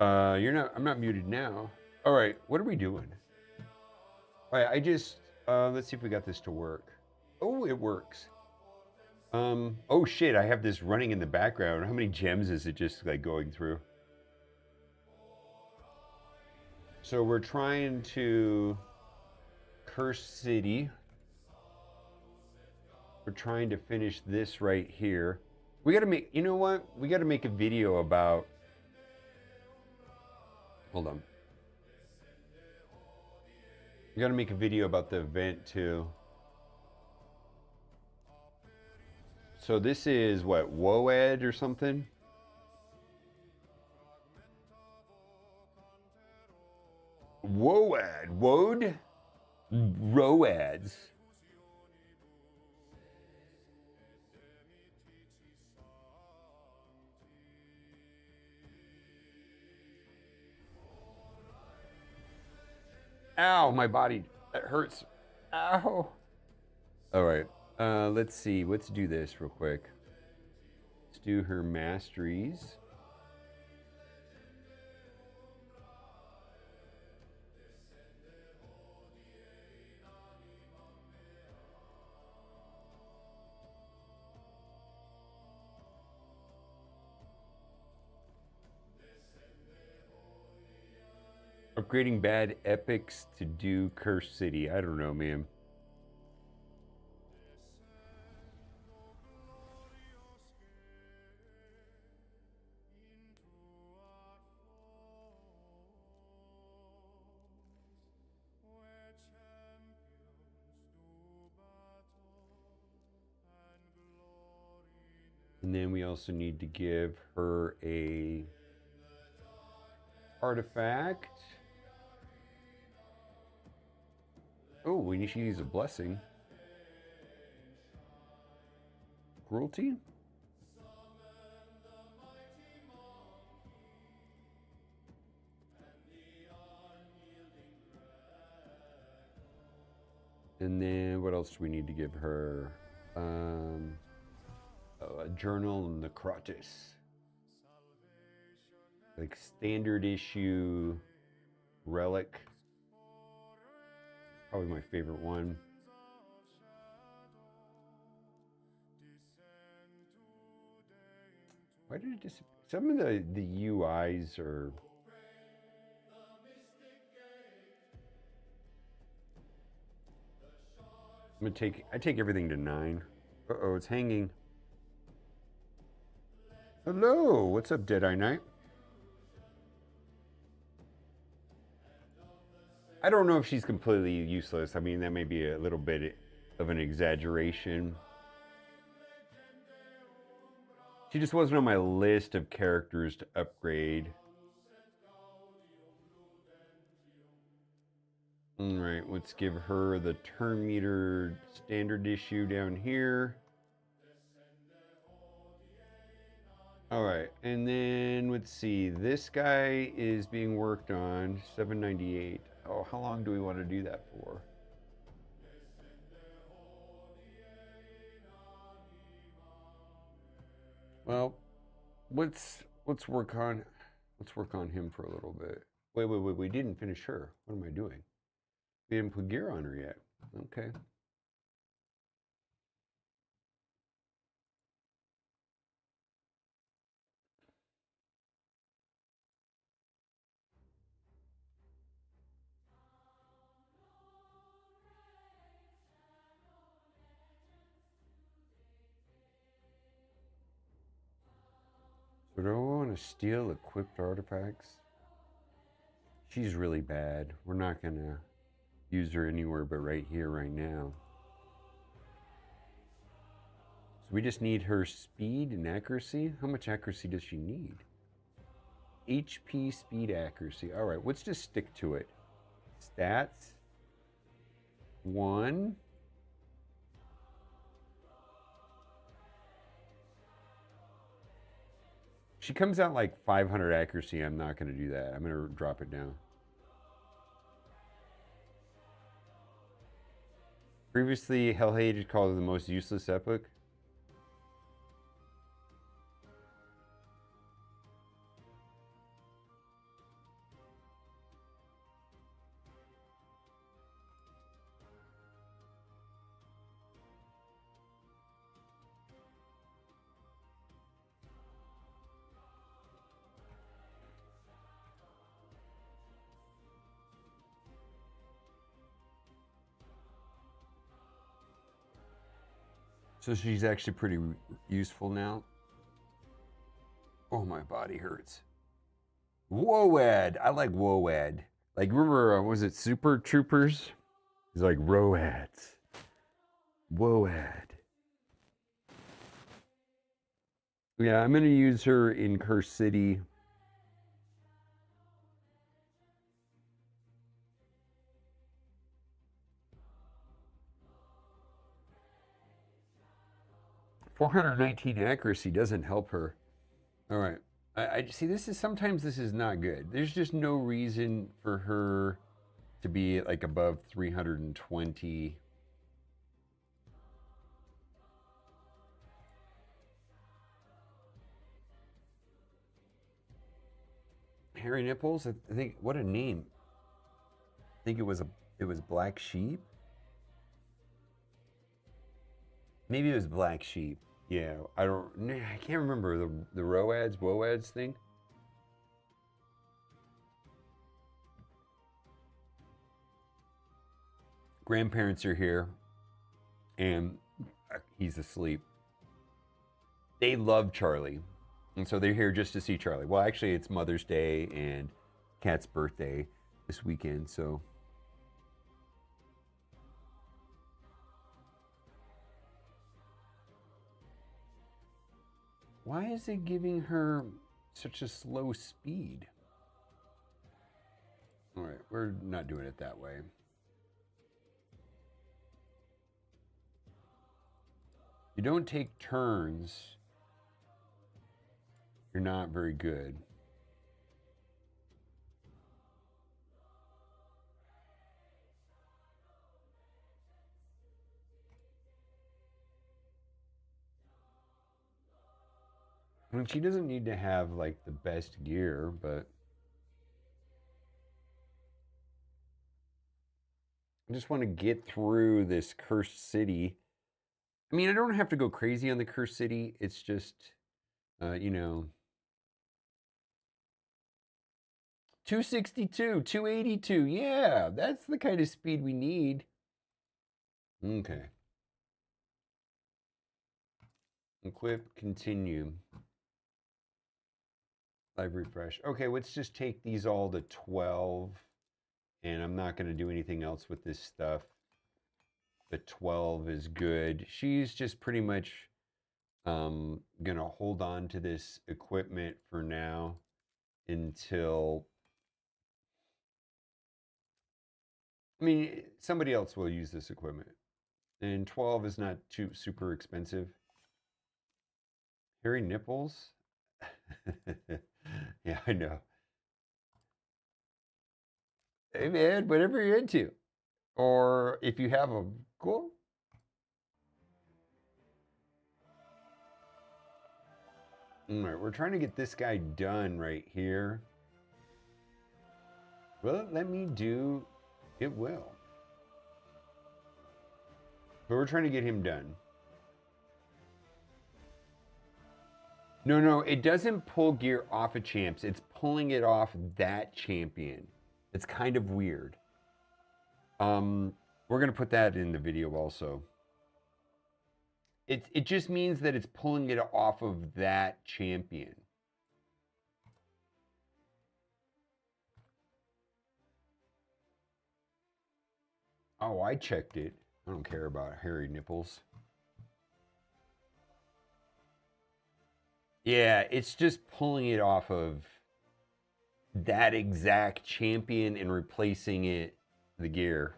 I'm not muted now. All right, what are we doing? All right, let's see if we got this to work. Oh, it works. Oh shit, I have this running in the background. How many gems is it just like going through? So we're trying to Curse City. We're trying to finish this right here. We gotta make, you know what? We gotta make a video about, hold on. We gotta make a video about the event too. So this is what, WOAD or something? WOAD, WOAD? ROADs. Ow, my body, that hurts. Ow. All right, let's see, let's do this real quick. Let's do her masteries. Upgrading bad epics to do Curse City. I don't know, man. And then we also need to give her a artifact. Oh, we need to use a blessing. Cruelty? And then what else do we need to give her? A journal and Necrotis. Like standard issue relic. Probably my favorite one. Why did it disappear? Some of the UIs are... I take everything to 9. Uh-oh, it's hanging. Hello, what's up, Deadeye Knight? I don't know if she's completely useless. I mean, that may be a little bit of an exaggeration. She just wasn't on my list of characters to upgrade. All right, let's give her the turn meter standard issue down here. All right, and then let's see. This guy is being worked on, 798. Oh, how long do we want to do that for? Well, let's work on him for a little bit. Wait, we didn't finish her. What am I doing? We didn't put gear on her yet. Okay. So do I want to steal equipped artifacts? She's really bad. We're not going to use her anywhere but right here, right now. So we just need her speed and accuracy. How much accuracy does she need? HP, speed, accuracy. All right, let's just stick to it. Stats. 1. She comes out like 500 accuracy. I'm not going to do that. I'm going to drop it down. Previously, Hellhated called it the most useless epic. So she's actually pretty useful now. Oh, my body hurts. Woad. I like Woad. Like, remember, was it Super Troopers? He's like, Roads. Woad. Yeah, I'm going to use her in Curse City. .419 accuracy doesn't help her. All right. I see. Sometimes this is not good. There's just no reason for her to be like above 320. Hairy Nipples. I think what a name. I think it was Black Sheep. Maybe it was Black Sheep. Yeah, I can't remember the Woads thing. Grandparents are here, and he's asleep. They love Charlie, and so they're here just to see Charlie. Well, actually, it's Mother's Day and Kat's birthday this weekend, so. Why is it giving her such a slow speed? All right, we're not doing it that way. You don't take turns, you're not very good. I mean, she doesn't need to have like the best gear, but I just want to get through this cursed city. I mean, I don't have to go crazy on the cursed city. It's just, 262, 282. Yeah, that's the kind of speed we need. Okay. Equip, continue. Live refresh. Okay, let's just take these all to 12. And I'm not going to do anything else with this stuff. The 12 is good. She's just pretty much going to hold on to this equipment for now until... I mean, somebody else will use this equipment. And 12 is not too super expensive. Hairy Nipples? Yeah, I know. Hey, man, whatever you're into. Or if you have them, cool. All right, we're trying to get this guy done right here. Will it let me do? It will. But we're trying to get him done. No, it doesn't pull gear off of champs. It's pulling it off that champion. It's kind of weird. We're going to put that in the video also. It just means that it's pulling it off of that champion. Oh, I checked it. I don't care about hairy nipples. Yeah, it's just pulling it off of that exact champion and replacing it, the gear.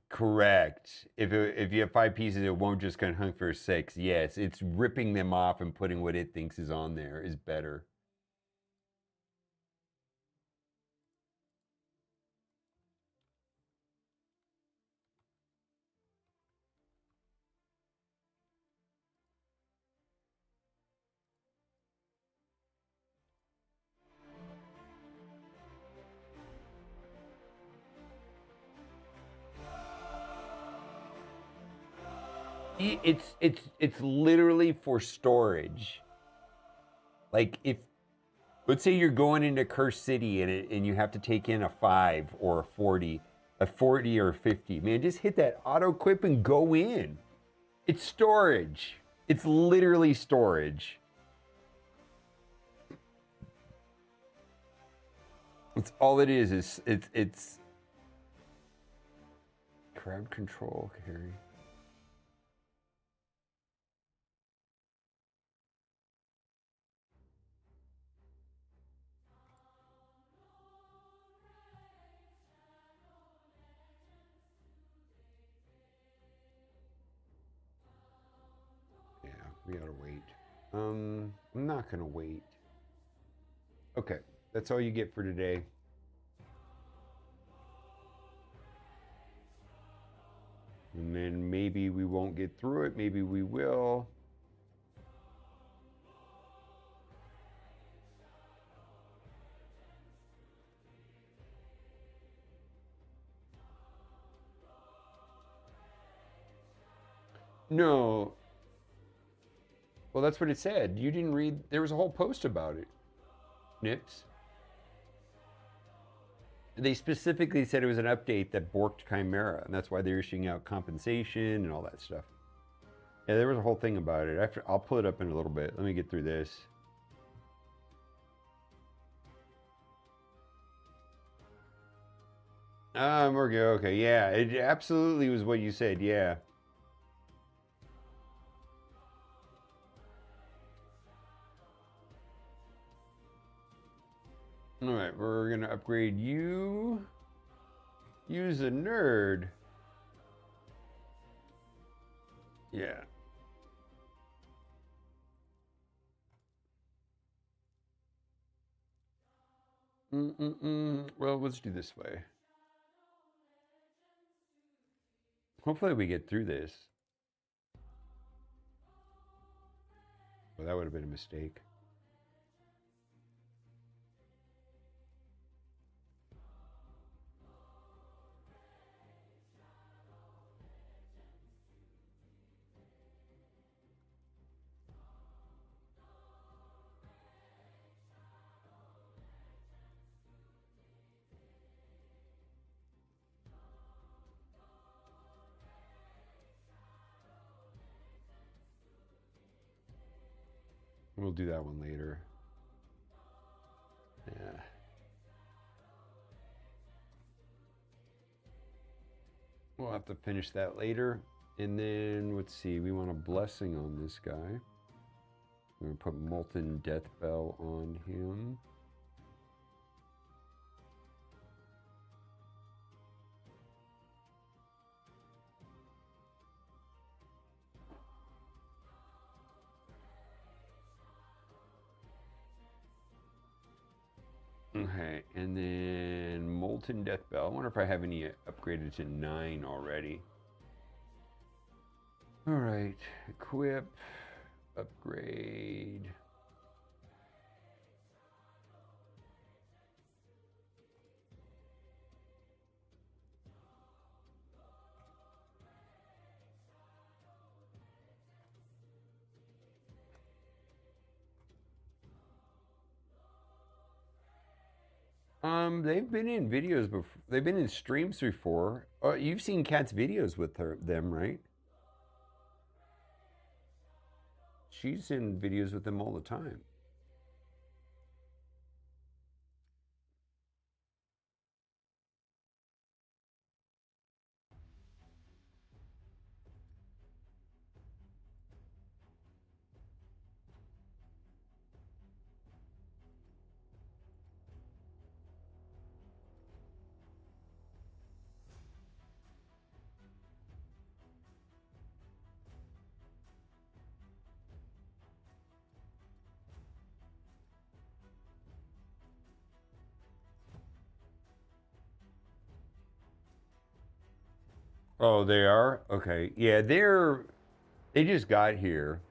Correct. If you have 5 pieces, it won't just kind of hunt for 6. Yes, it's ripping them off and putting what it thinks is on there is better. It's literally for storage. Like if Let's say you're going into Curse City and you have to take in a 5 or a 40, or a 50. Man, just hit that auto equip and go in. It's storage. It's literally storage. It's all it is it's crowd control, carry. Yeah, we gotta wait. I'm not gonna wait. Okay, that's all you get for today. And then maybe we won't get through it, maybe we will. No. Well, that's what it said. You didn't read, there was a whole post about it. Nips. They specifically said it was an update that borked Chimera, and that's why they're issuing out compensation and all that stuff. Yeah, there was a whole thing about it. I'll pull it up in a little bit. Let me get through this. We're good. Okay, yeah, it absolutely was what you said. Yeah. All right, we're gonna upgrade you. Use a nerd. Yeah. Well, let's do this way. Hopefully we get through this. Well, that would have been a mistake. We'll do that one later. Yeah. We'll have to finish that later. And then, let's see, we want a blessing on this guy. We're going to put Molten Death Bell on him. Okay, and then Molten Death Bell. I wonder if I have any upgraded to 9 already. All right, equip, upgrade. They've been in videos before. They've been in streams before. You've seen Kat's videos with them, right? She's in videos with them all the time. Oh, they are? Okay. Yeah, they just got here.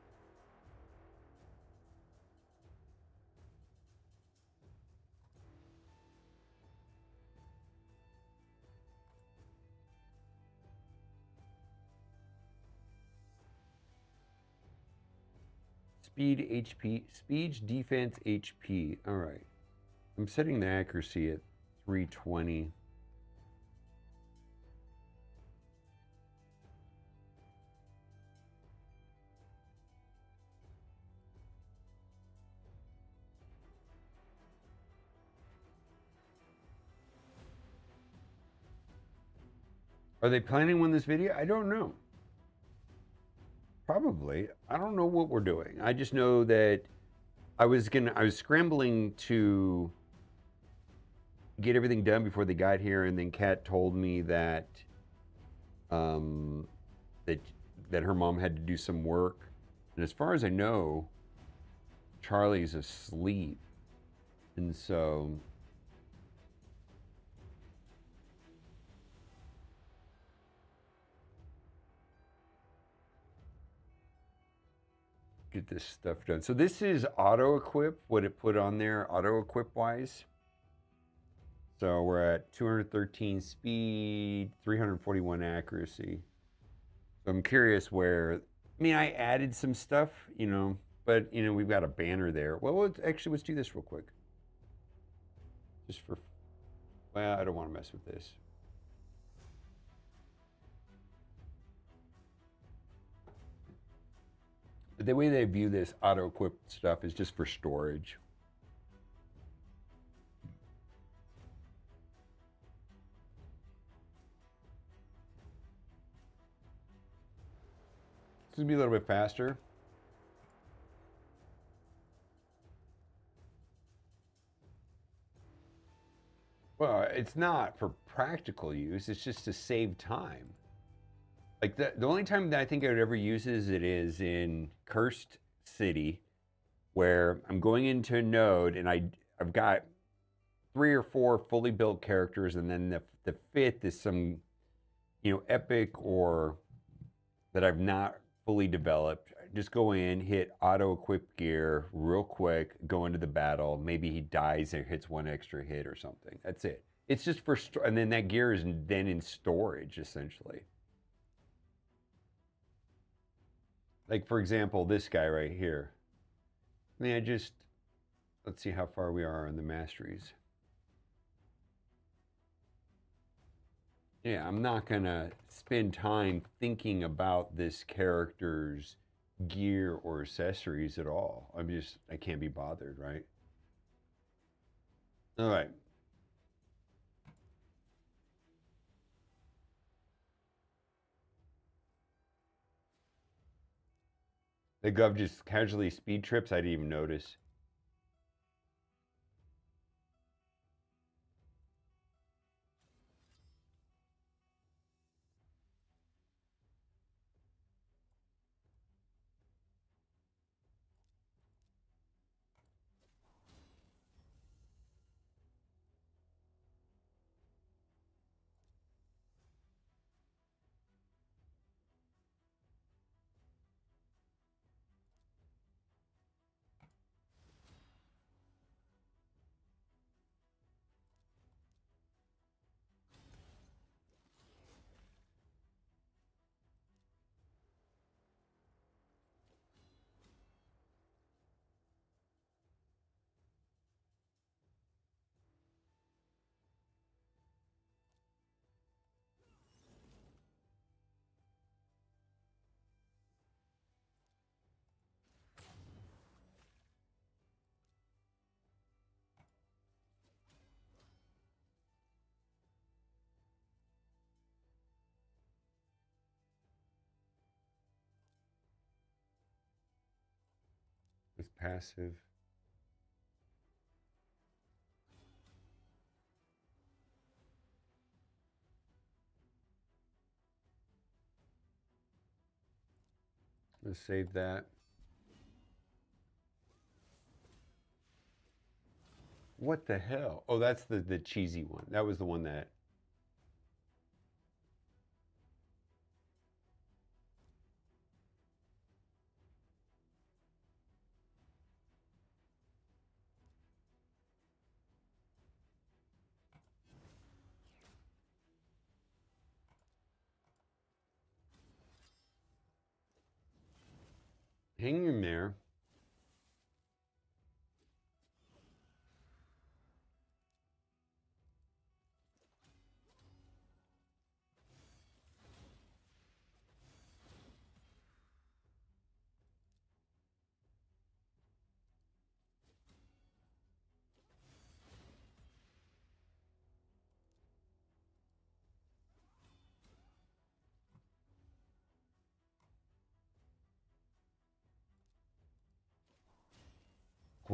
Speed, HP, speed, defense, HP. All right. I'm setting the accuracy at 320. Are they planning on this video? I don't know. Probably. I don't know what we're doing. I just know that I was scrambling to get everything done before they got here, and then Kat told me that that her mom had to do some work. And as far as I know, Charlie's asleep. And so get this stuff done. So this is auto equip, what it put on there, auto equip wise. So we're at 213 speed, 341 accuracy. So I'm curious where, I mean, I added some stuff, you know, but, you know, we've got a banner there. Well, let's do this real quick. Just for, well, I don't want to mess with this. But the way they view this auto-equip stuff is just for storage. This will be a little bit faster. Well, it's not for practical use. It's just to save time. Like the only time that I think I would ever use it is in Cursed City, where I'm going into a node and I've got 3 or 4 fully built characters, and then the 5th is some, you know, epic or that I've not fully developed. Just go in, hit auto equip gear real quick, go into the battle. Maybe he dies and hits 1 extra hit or something. That's it. It's just for and then that gear is then in storage essentially. Like, for example, this guy right here. I mean, let's see how far we are on the masteries. Yeah, I'm not going to spend time thinking about this character's gear or accessories at all. I can't be bothered, right? All right. The Gov just casually speed trips. I didn't even notice. It's passive. Let's save that. What the hell? Oh, that's the cheesy one. That was the one that... Hang in there.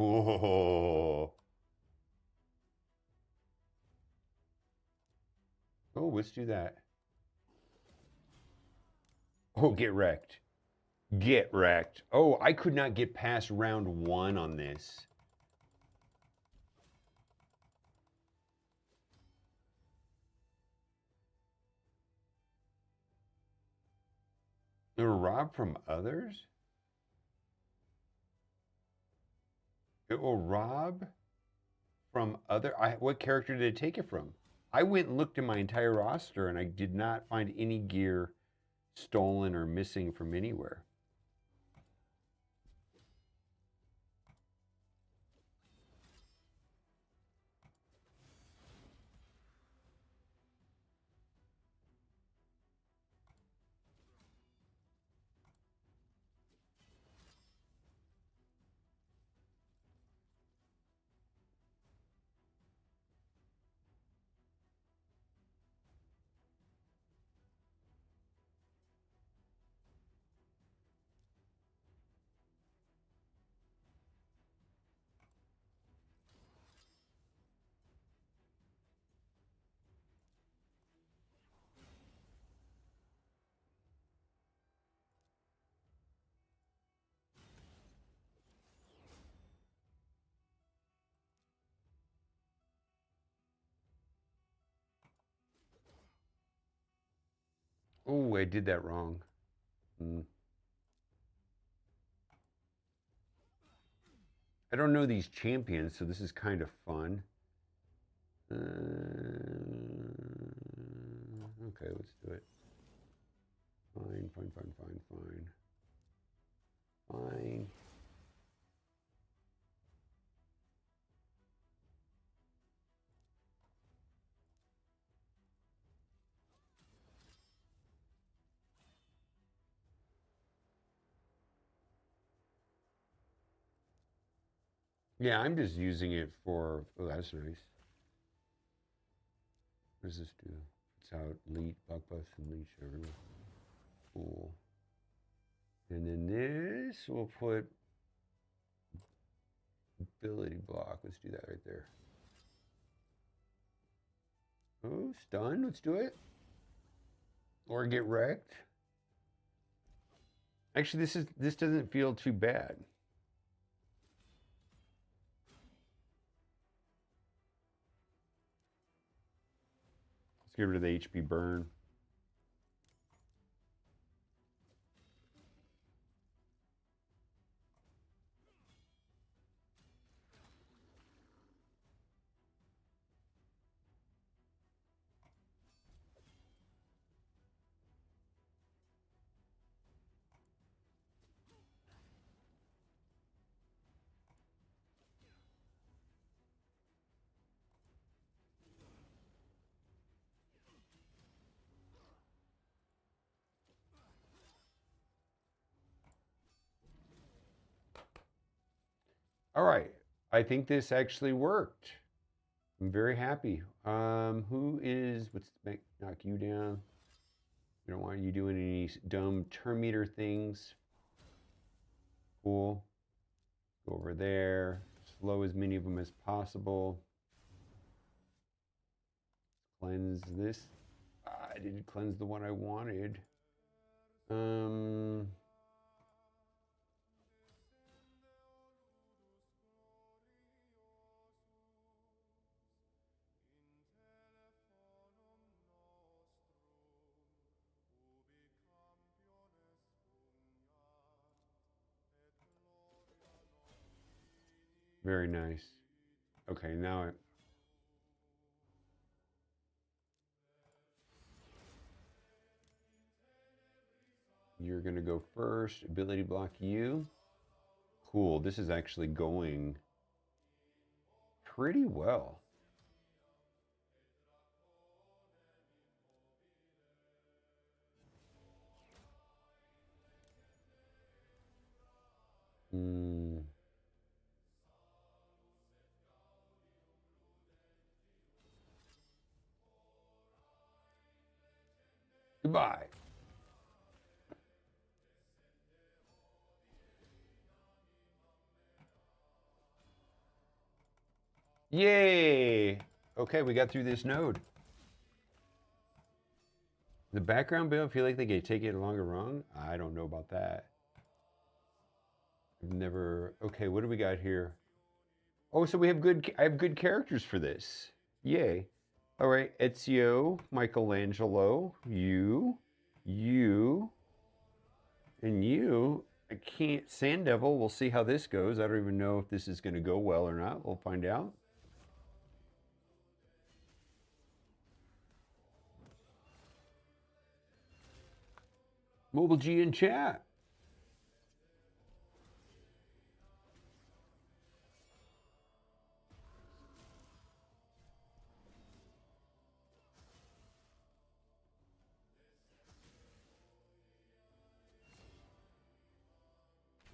Whoa. Oh, let's do that. Oh, get wrecked. Get wrecked. Oh, I could not get past round 1 on this. They were robbed from others? It will rob from other... what character did it take it from? I went and looked at my entire roster and I did not find any gear stolen or missing from anywhere. Oh, I did that wrong. I don't know these champions, so this is kind of fun. Okay, let's do it. Fine. Fine. Yeah, I'm just using it for... Oh, that's nice. What does this do? It's out lead, buck bust, and lead everywhere. Cool. And then this, we'll put ability block. Let's do that right there. Oh, stun. Let's do it. Or get wrecked. Actually, this doesn't feel too bad. Let's get rid of the HP burn. All right, I think this actually worked. I'm very happy. Let's knock you down. We don't want you doing any dumb turn meter things. Cool. Go over there. Slow as many of them as possible. Cleanse this. I didn't cleanse the one I wanted. Very nice. Okay, now you're gonna go first. Ability block you. Cool, this is actually going pretty well. Goodbye. Yay! Okay, we got through this node. The background build, feel like they could take it longer wrong? I don't know about that. I've never... Okay, what do we got here? Oh, so we have good... I have good characters for this. Yay. All right, Ezio, Michelangelo, you, and you. I can't... Sand Devil, we'll see how this goes. I don't even know if this is going to go well or not. We'll find out. Mobile G in chat.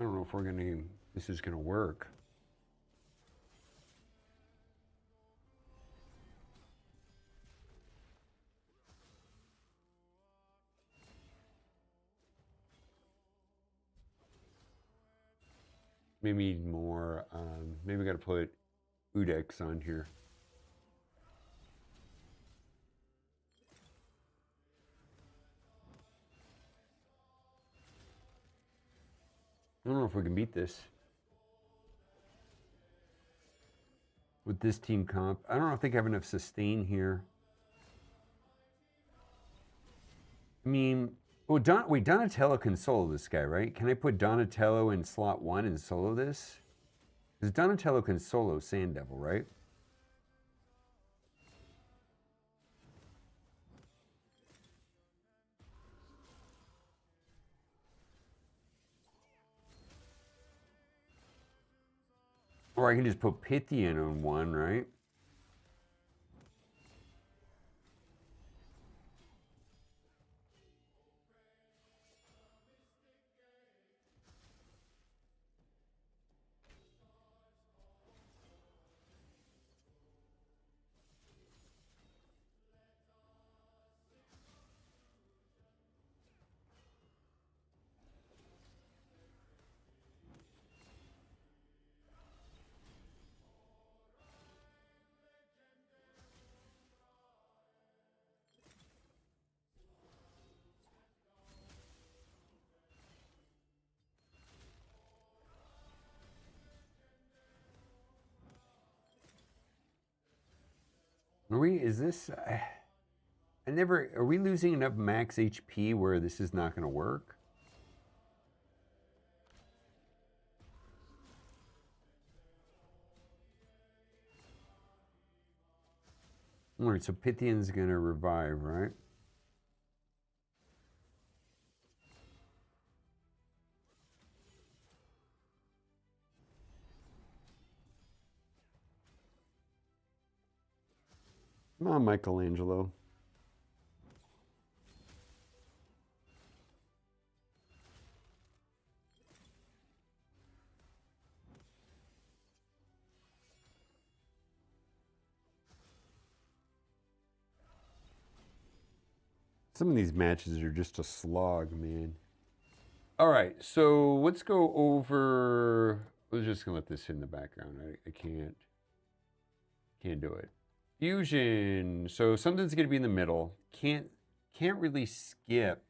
I don't know if we're gonna, this is gonna work. Maybe more, maybe we gotta put Udex on here. I don't know if we can beat this. With this team comp. I don't think I have enough sustain here. I mean, well, wait, Donatello can solo this guy, right? Can I put Donatello in slot 1 and solo this? Because Donatello can solo Sand Devil, right? Or I can just put Pythian on 1, right? Are we, is this, are we losing enough max HP where this is not going to work? All right, so Pythian's going to revive, right? Come on, Michelangelo. Some of these matches are just a slog, man. All right, so let's go over... I was just going to let this in the background. I can't do it. Fusion. So something's going to be in the middle. Can't really skip.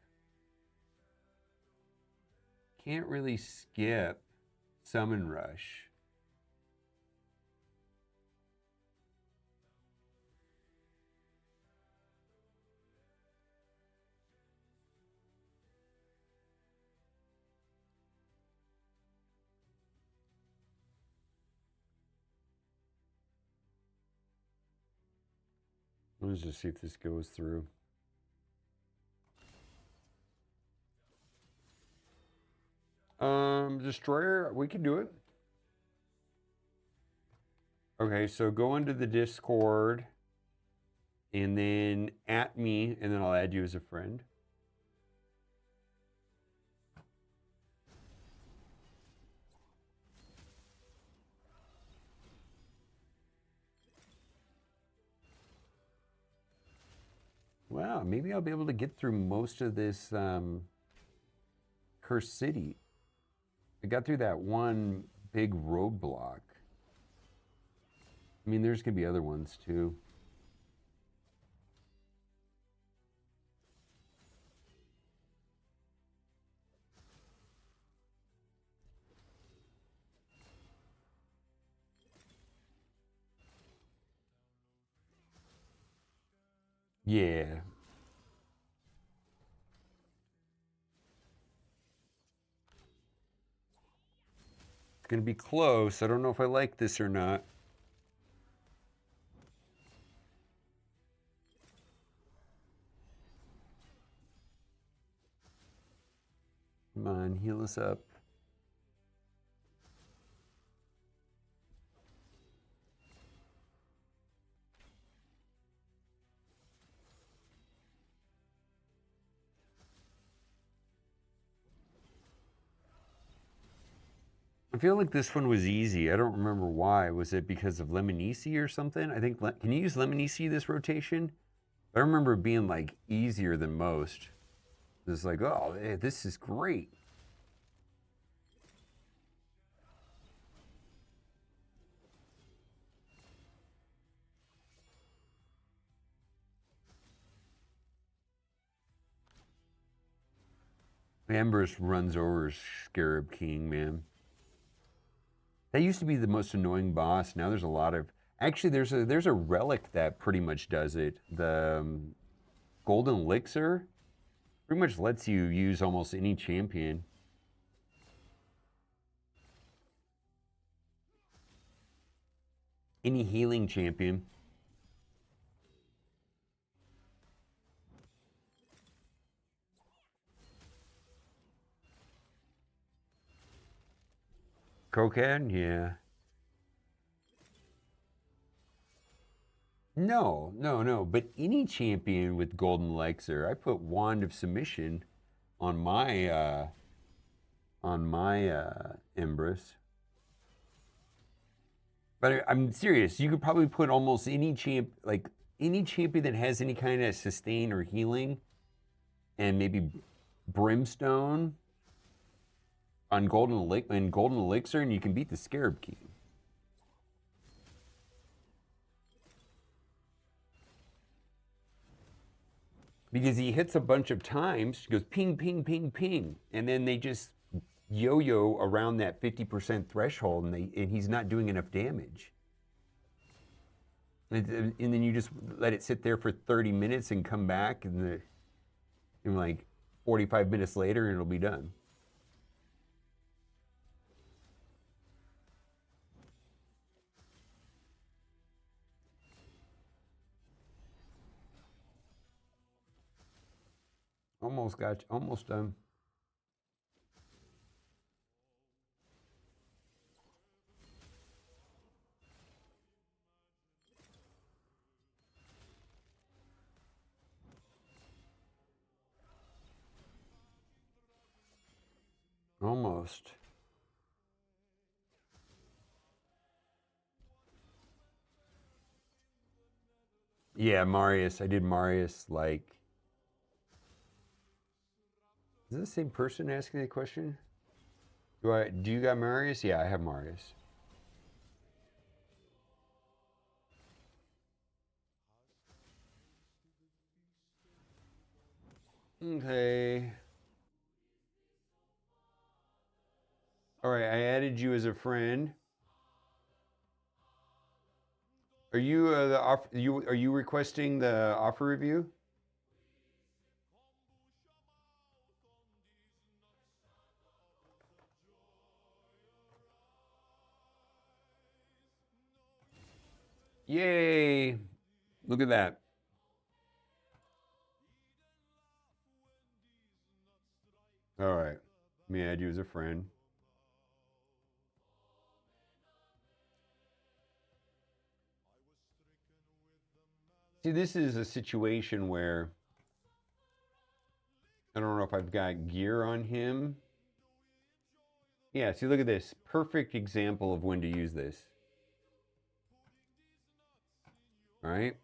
Can't really skip Summon Rush. Let's just see if this goes through. Destroyer, we can do it. Okay, so go into the Discord and then at me, and then I'll add you as a friend. Wow, maybe I'll be able to get through most of this Cursed City. I got through that one big roadblock. I mean, there's gonna be other ones too. Yeah. It's gonna be close. I don't know if I like this or not. Come on, heal us up. I feel like this one was easy. I don't remember why. Was it because of Lemonisi or something? I think, can you use Lemonisi this rotation? I remember it being like easier than most. It's like, oh, this is great. Ambrose runs over Scarab King, man. That used to be the most annoying boss. Now there's a lot of... Actually, there's a relic that pretty much does it. The Golden Elixir pretty much lets you use almost any champion. Any healing champion. Crocan? Yeah. No. But any champion with Golden Elixir, I put Wand of Submission on my Empress. But I'm serious. You could probably put almost any any champion that has any kind of sustain or healing, and maybe Brimstone on Golden Elixir, and you can beat the Scarab King. Because he hits a bunch of times, he goes ping, ping, ping, ping, and then they just yo-yo around that 50% threshold, and he's not doing enough damage. And then you just let it sit there for 30 minutes and come back, and like 45 minutes later, and it'll be done. Almost done. Almost. Yeah, Marius. I did Marius like... Is it the same person asking the question? Do you got Marius? Yeah, I have Marius. Okay. All right, I added you as a friend. Are you are you requesting the offer review? Yay! Look at that. All right. Let me add you as a friend. See, this is a situation where I don't know if I've got gear on him. Yeah, see, look at this. Perfect example of when to use this. All right.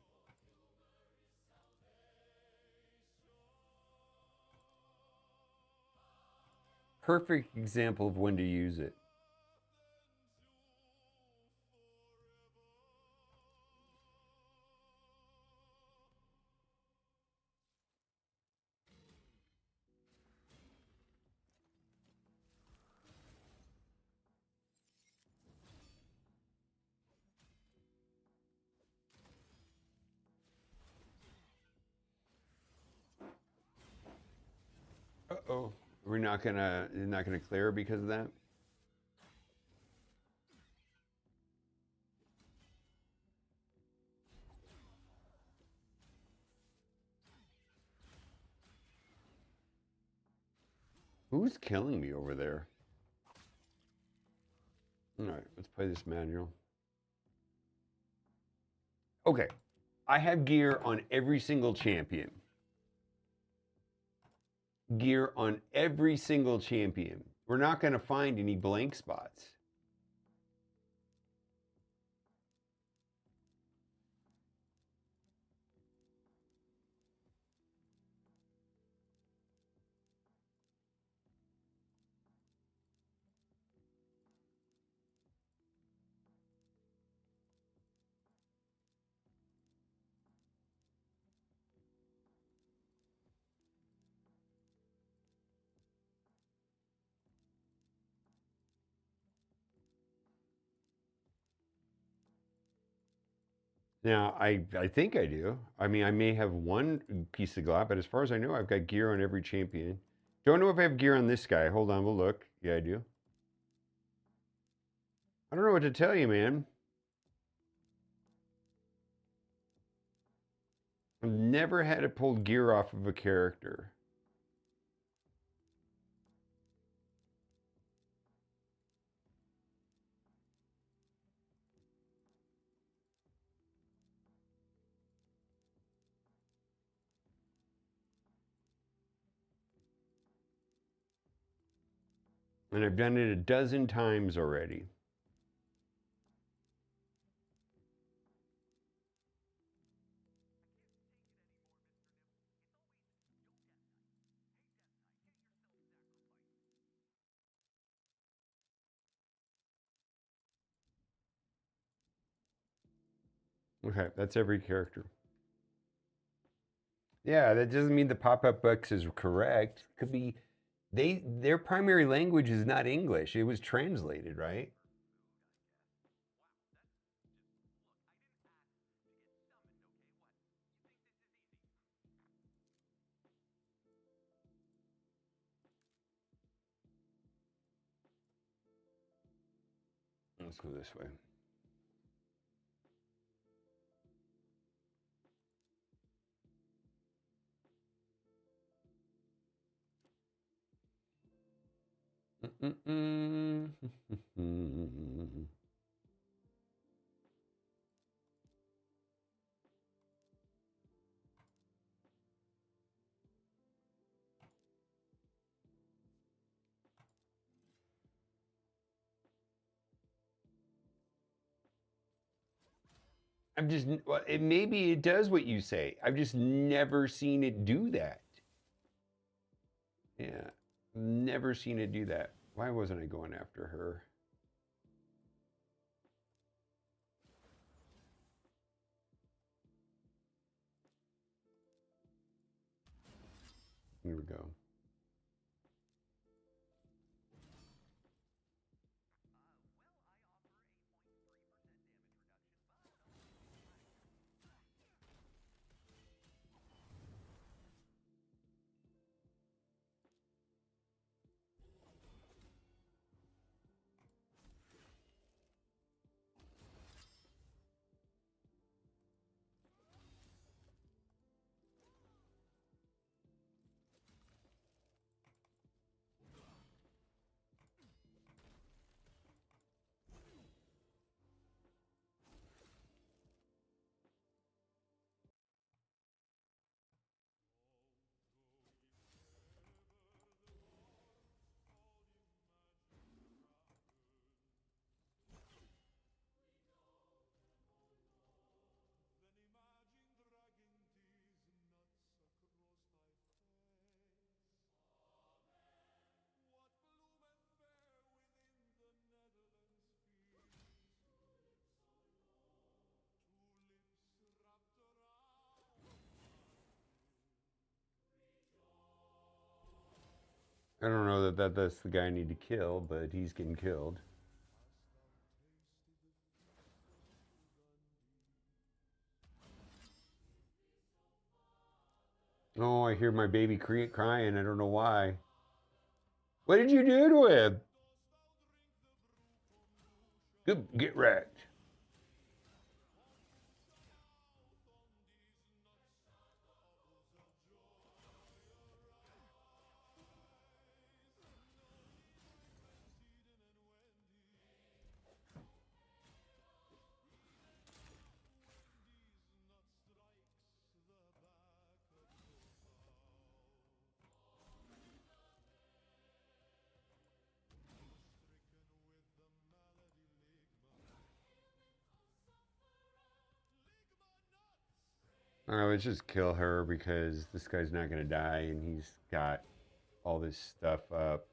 Perfect example of when to use it. We're not gonna clear because of that. Who's killing me over there? All right, let's play this manual. Okay, I have gear on every single champion. Gear on every single champion. We're not going to find any blank spots. Now, I think I do. I mean, I may have one piece of glass, but as far as I know, I've got gear on every champion. Don't know if I have gear on this guy. Hold on, we'll look. Yeah, I do. I don't know what to tell you, man. I've never had to pull gear off of a character. And I've done it a dozen times already. Okay, that's every character. Yeah, that doesn't mean the pop-up box is correct. Could be their primary language is not English. It was translated, right? Let's go this way. I've just, well, maybe it does what you say. I've just never seen it do that. Yeah, never seen it do that. Why wasn't I going after her? Here we go. I don't know that's the guy I need to kill, but he's getting killed. Oh, I hear my baby crying. I don't know why. What did you do to him? Get wrecked. I would just kill her because this guy's not gonna die and he's got all this stuff up.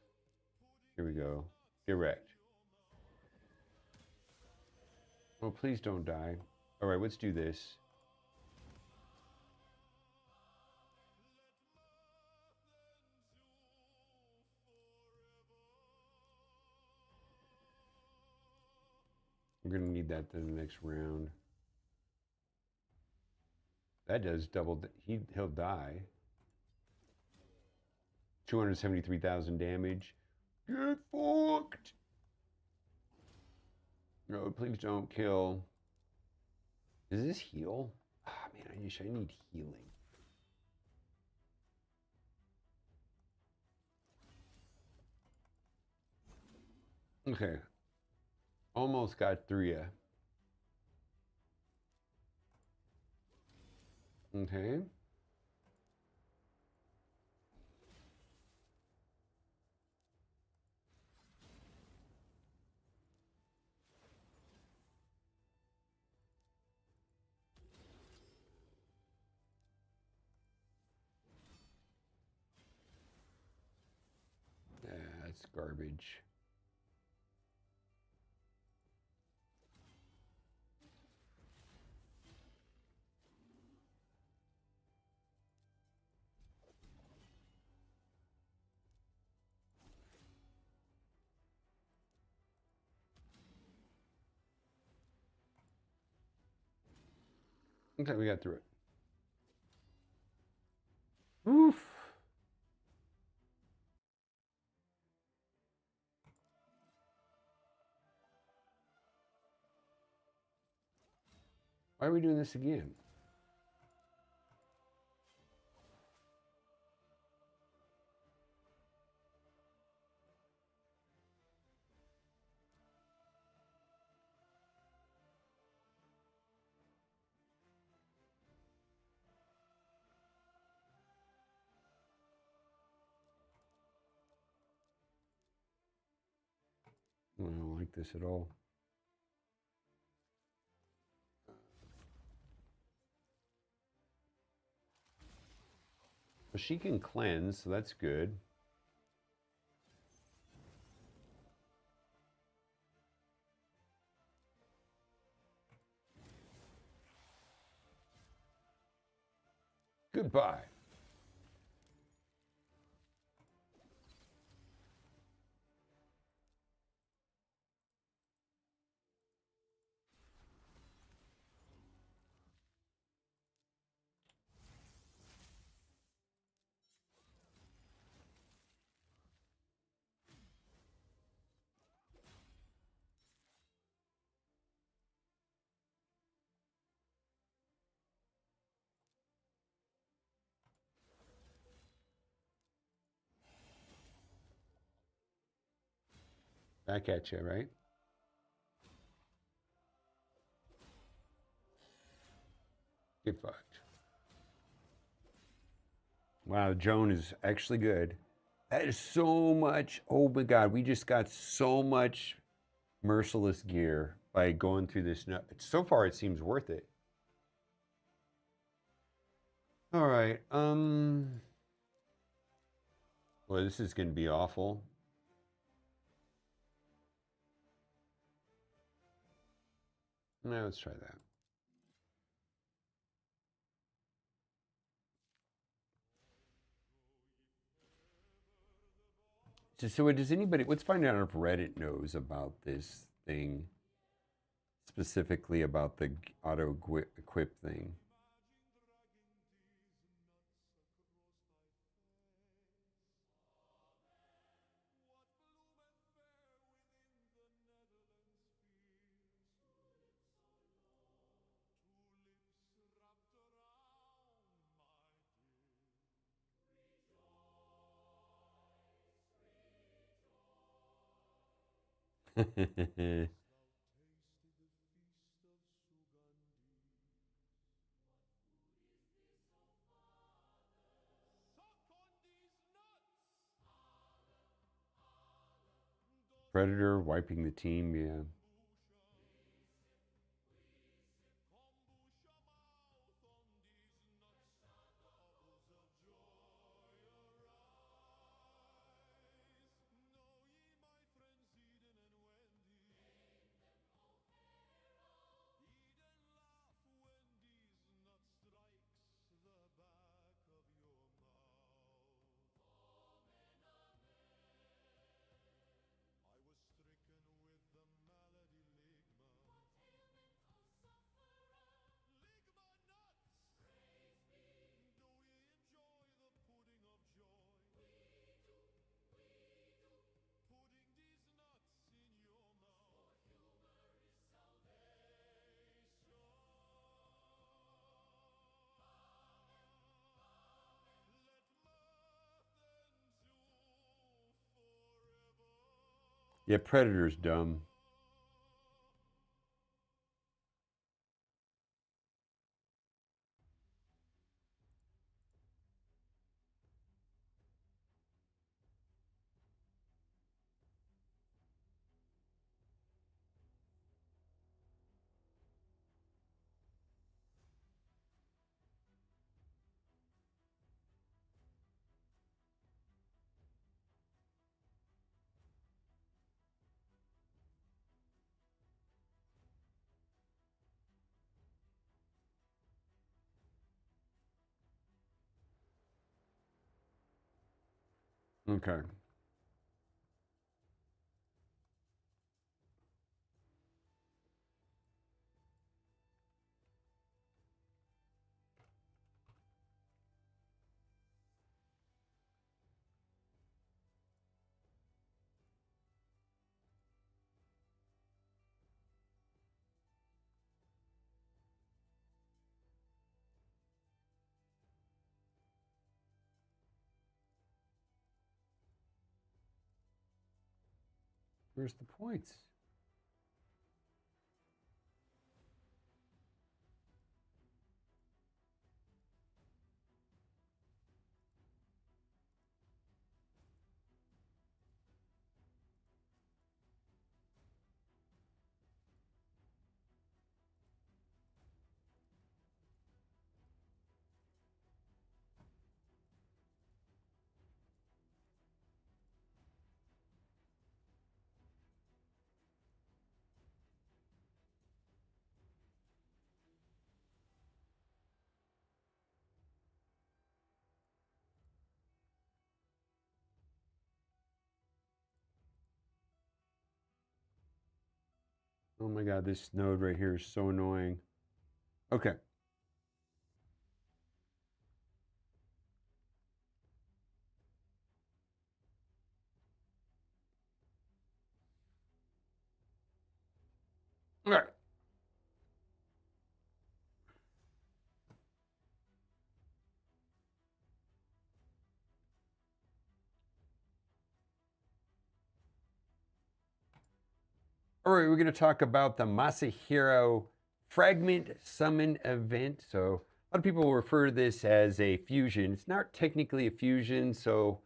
Here we go. Get wrecked. Oh, please don't die. All right, let's do this. We're gonna need that in the next round. That does double. He'll die. 273,000 damage. Get fucked. No, please don't kill. Does this heal? Ah, man, I need healing. Okay. Almost got through ya. Okay. Yeah, that's garbage. Okay, we got through it. Oof. Why are we doing this again? I don't like this at all. Well, she can cleanse, so that's good. Goodbye. Back at you, right? Get fucked. Wow, Joan is actually good. That is so much. Oh my God, we just got so much merciless gear by going through this. So far, it seems worth it. All right. Well, this is going to be awful. No, let's try that. So does anybody, let's find out if Reddit knows about this thing, specifically about the auto-equip thing. Predator wiping the team, yeah. Yeah, Predator's dumb. Okay. Where's the points? Oh my God, this node right here is so annoying. Okay. All right. All right, we're going to talk about the Masahiro Fragment Summon event. So a lot of people refer to this as a fusion. It's not technically a fusion, so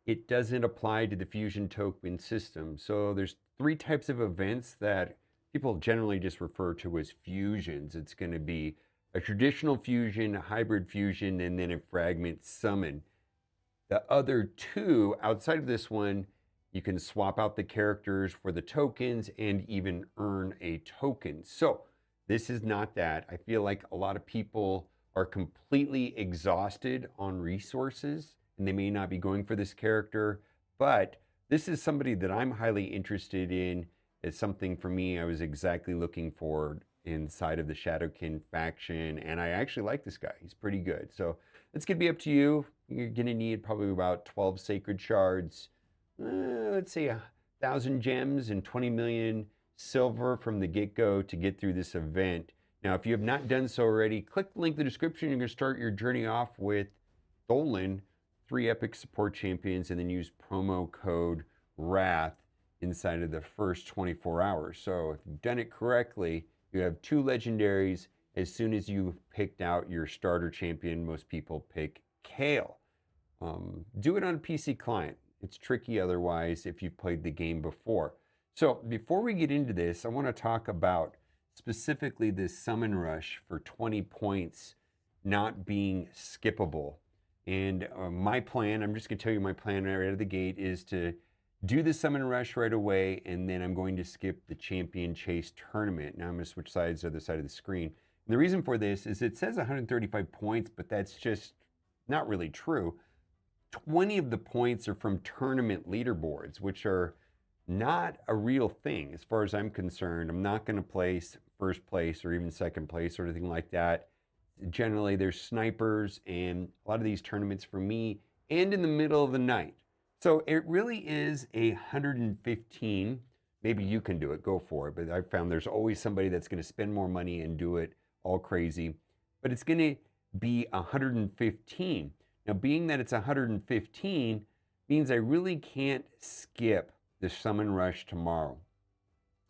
it doesn't apply to the fusion token system. So there's three types of events that people generally just refer to as fusions. It's going to be a traditional fusion, a hybrid fusion, and then a fragment summon. The other two, outside of this one, you can swap out the characters for the tokens and even earn a token. So this is not that. I feel like a lot of people are completely exhausted on resources and they may not be going for this character, but this is somebody that I'm highly interested in. It's something for me I was exactly looking for inside of the Shadowkin faction, and I actually like this guy. He's pretty good. So it's going to be up to you. You're going to need probably about 12 sacred shards, let's say 1,000 gems and 20 million silver from the get-go to get through this event. Now, if you have not done so already, click the link in the description. You're going to start your journey off with Dolan, 3 epic support champions, and then use promo code WRATH inside of the first 24 hours. So if you've done it correctly, you have 2 legendaries as soon as you've picked out your starter champion. Most people pick Kale. Do it on a PC client. It's tricky otherwise if you've played the game before. So before we get into this, I want to talk about specifically this summon rush for 20 points not being skippable. And my plan, I'm just going to tell you my plan right out of the gate, is to do the summon rush right away, and then I'm going to skip the champion chase tournament. Now I'm going to switch sides to the other side of the screen. And the reason for this is it says 135 points, but that's just not really true. 20 of the points are from tournament leaderboards, which are not a real thing as far as I'm concerned. I'm not going to place first place or even second place or anything like that. Generally, there's snipers and a lot of these tournaments for me and in the middle of the night. So it really is 115. Maybe you can do it, go for it. But I've found there's always somebody that's going to spend more money and do it all crazy. But it's going to be 115. Now, being that it's 115 means I really can't skip the summon rush tomorrow.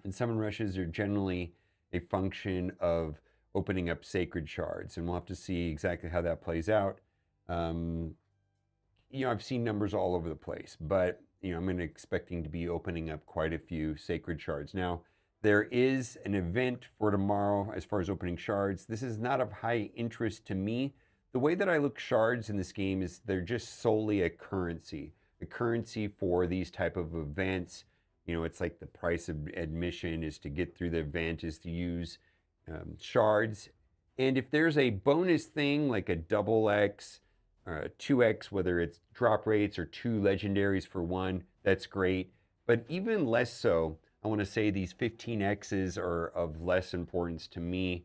And summon rushes are generally a function of opening up sacred shards, and we'll have to see exactly how that plays out. I've seen numbers all over the place, but I'm expecting to be opening up quite a few sacred shards. Now, there is an event for tomorrow as far as opening shards. This is not of high interest to me. The way that I look shards in this game is they're just solely a currency for these type of events. It's like the price of admission is to get through the event is to use shards. And if there's a bonus thing like a double X, 2X, whether it's drop rates or 2 legendaries for 1, that's great. But even less so, I want to say these 15Xs are of less importance to me.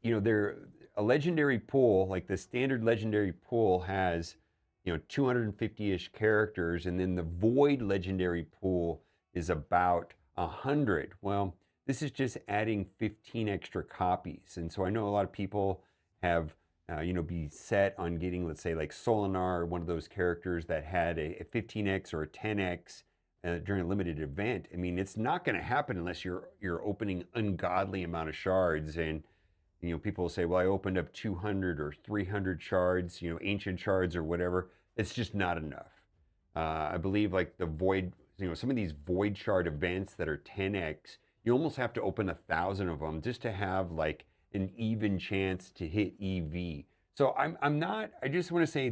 They're a legendary pool, like the standard legendary pool has 250-ish characters, and then the void legendary pool is about 100. Well, this is just adding 15 extra copies. And so I know a lot of people have, be set on getting, let's say, like Solinar, one of those characters that had a 15X or a 10X during a limited event. I mean, it's not going to happen unless you're opening ungodly amount of shards. And, people will say, well, I opened up 200 or 300 shards, ancient shards or whatever. It's just not enough. I believe like the void, some of these void shard events that are 10X, you almost have to open 1,000 of them just to have like an even chance to hit EV. So I just want to say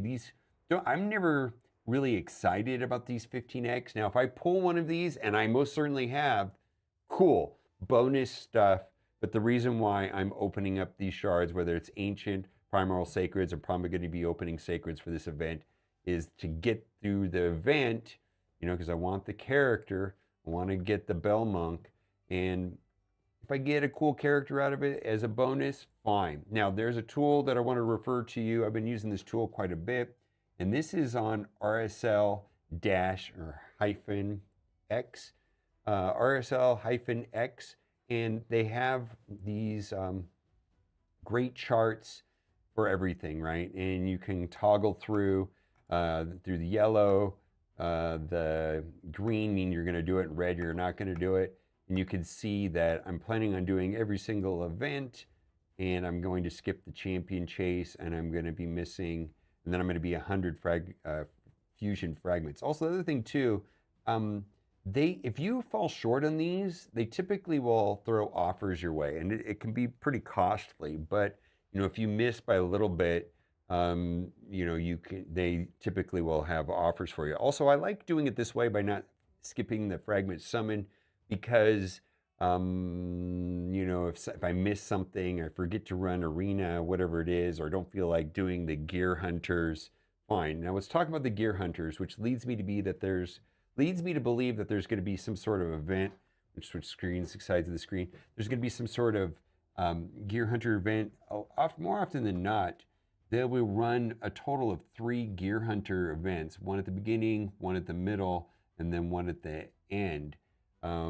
I'm never really excited about these 15X. Now, if I pull one of these, and I most certainly have, cool, bonus stuff. But the reason why I'm opening up these shards, whether it's ancient, primal sacreds, I'm probably going to be opening sacreds for this event, is to get through the event, because I want the character, I want to get the Bell Monk, and if I get a cool character out of it as a bonus, fine. Now, there's a tool that I want to refer to you. I've been using this tool quite a bit, and this is on RSL-X, RSL-X, and they have these great charts for everything, right? And you can toggle through the yellow, the green mean you're going to do it, and red you're not going to do it. And you can see that I'm planning on doing every single event, and I'm going to skip the champion chase, and I'm going to be missing, and then I'm going to be 100 fusion fragments. Also, the other thing too, if you fall short on these, they typically will throw offers your way, and it can be pretty costly. But if you miss by a little bit, they typically will have offers for you. Also, I like doing it this way by not skipping the fragment summon, because if I miss something, or forget to run arena, whatever it is, or don't feel like doing the gear hunters, fine. Now let's talk about the gear hunters, which leads me to believe that there's going to be some sort of event. Which switch screens, 6 sides of the screen. There's going to be some sort of gear hunter event. More often than not, they will run a total of 3 gear hunter events, one at the beginning, one at the middle, and then one at the end.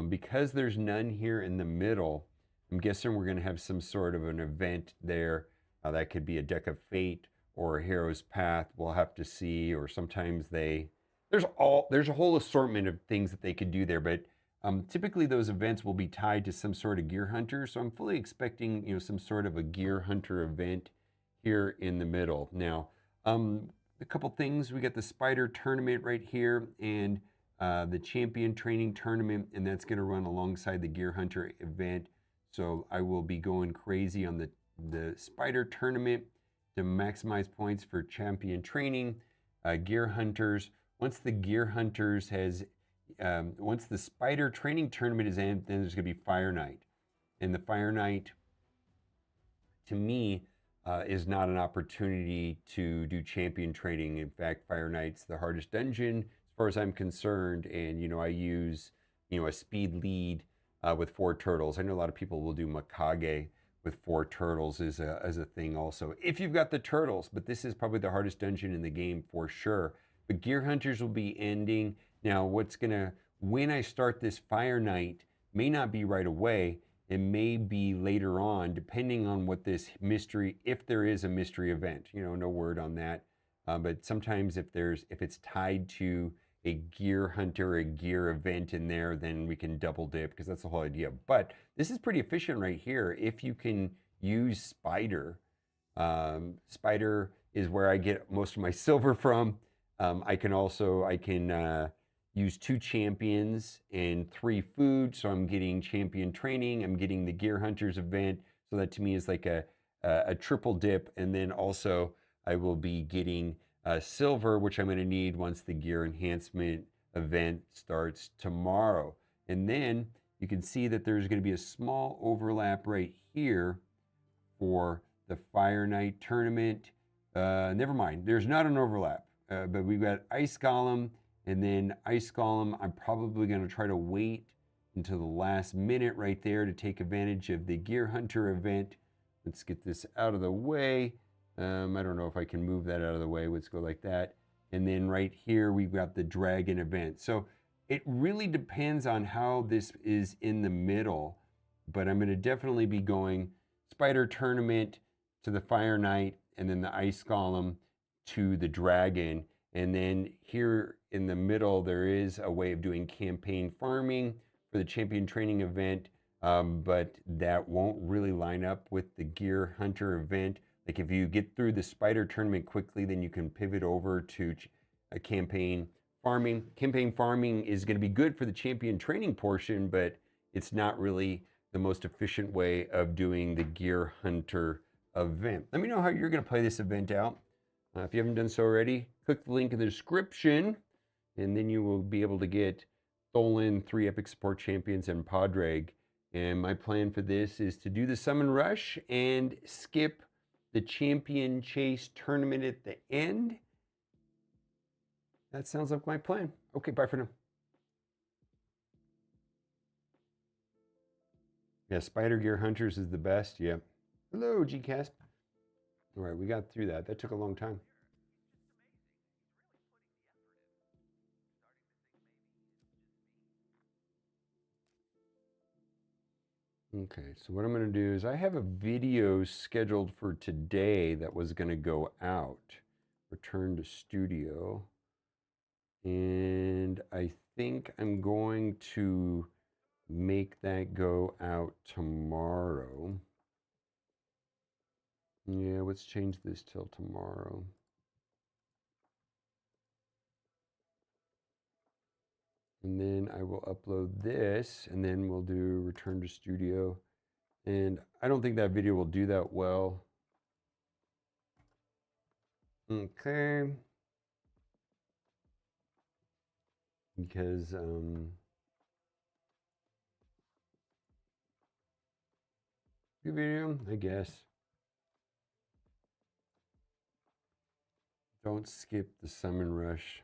Because there's none here in the middle, I'm guessing we're going to have some sort of an event there. That could be a Deck of Fate or a Hero's Path. We'll have to see, or sometimes they're there's a whole assortment of things that they could do there, but typically those events will be tied to some sort of gear hunter. So I'm fully expecting, you know, some sort of a gear hunter event here in the middle. Now, a couple things. We got the Spider tournament right here, and the champion training tournament, and that's going to run alongside the gear hunter event. So I will be going crazy on the Spider tournament to maximize points for champion training. Gear hunters. Once the gear hunters has, once the Spider training tournament is in, then there's going to be Fire Night, and the Fire Night, to me, is not an opportunity to do champion training. In fact, Fire Night's the hardest dungeon as far as I'm concerned, and you know, I use, you know, a speed lead with 4 turtles. I know a lot of people will do Makage with 4 turtles as a thing also, if you've got the turtles, but this is probably the hardest dungeon in the game for sure. But Gear Hunters will be ending. Now, when I start this Fire Night may not be right away. It may be later on, depending on what this mystery, if there is a mystery event, you know, no word on that. But sometimes if it's tied to a gear hunter or a gear event in there, then we can double dip, because that's the whole idea. But this is pretty efficient right here if you can use Spider. Spider is where I get most of my silver from. I can use 2 champions and 3 food, so I'm getting champion training, I'm getting the gear hunters event, so that to me is like a triple dip, and then also I will be getting silver, which I'm going to need once the gear enhancement event starts tomorrow. And then you can see that there's going to be a small overlap right here for the Fire Night tournament. Never mind, there's not an overlap, but we've got Ice Golem. And then Ice Golem, I'm probably going to try to wait until the last minute right there to take advantage of the Gear Hunter event. Let's get this out of the way. I don't know if I can move that out of the way. Let's go like that. And then right here, we've got the Dragon event. So it really depends on how this is in the middle. But I'm going to definitely be going Spider Tournament to the Fire Night, and then the Ice Golem to the Dragon. And then here in the middle, there is a way of doing campaign farming for the champion training event, but that won't really line up with the Gear Hunter event. Like if you get through the Spider tournament quickly, then you can pivot over to a campaign farming. Campaign farming is going to be good for the champion training portion, but it's not really the most efficient way of doing the Gear Hunter event. Let me know how you're going to play this event out. If you haven't done so already, click the link in the description, and then you will be able to get Tholen, 3 Epic Support Champions, and Podrag. And my plan for this is to do the Summon Rush and skip the Champion Chase tournament at the end. That sounds like my plan. Okay, bye for now. Yeah, Spider Gear Hunters is the best. Yeah. Hello, GCasp. All right, we got through that. That took a long time. Okay, so what I'm going to do is I have a video scheduled for today that was going to go out. Return to studio. And I think I'm going to make that go out tomorrow. Yeah, let's change this till tomorrow. And then I will upload this, and then we'll do return to studio. And I don't think that video will do that well. Okay. Because, good video, I guess. Don't skip the Summon Rush.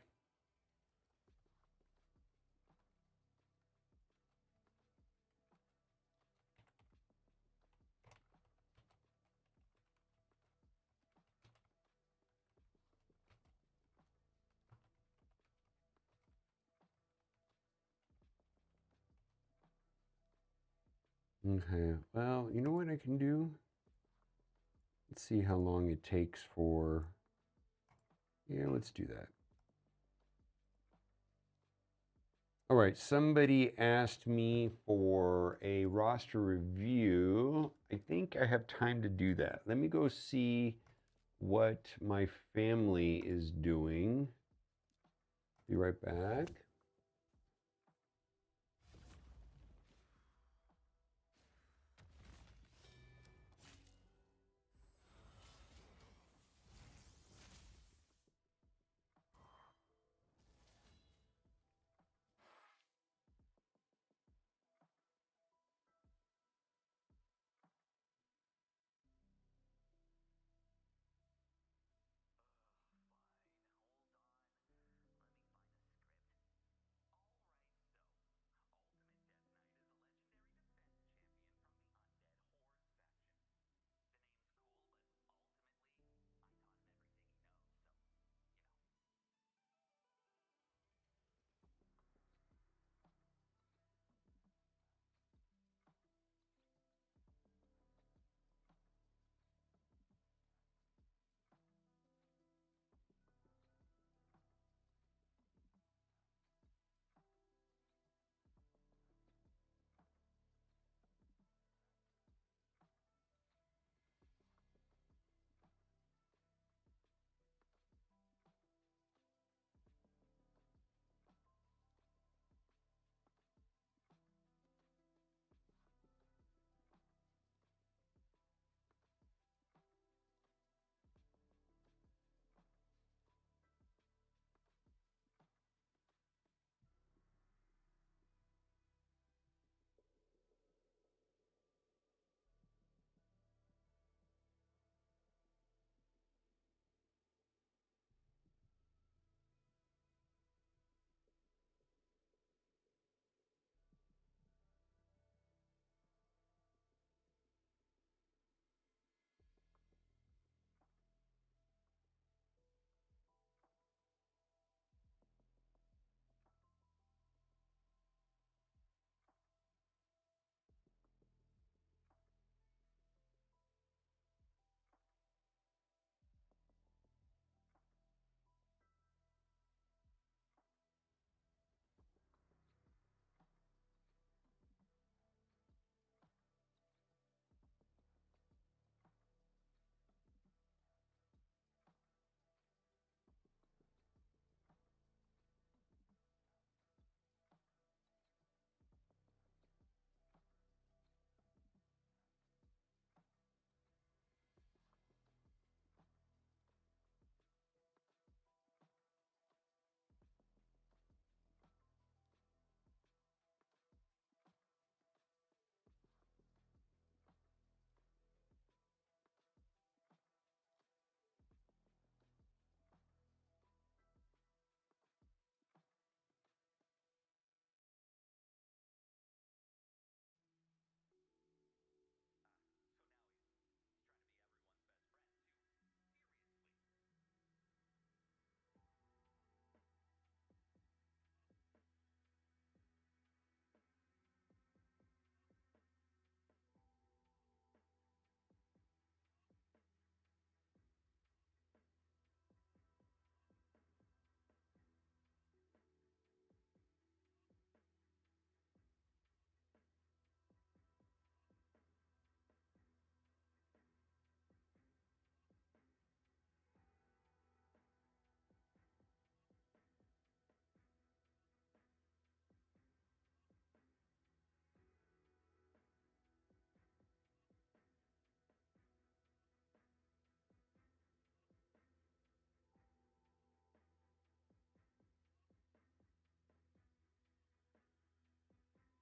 Okay, well, you know what I can do? Let's see how long it takes for, yeah, let's do that. All right, somebody asked me for a roster review. I think I have time to do that. Let me go see what my family is doing. Be right back.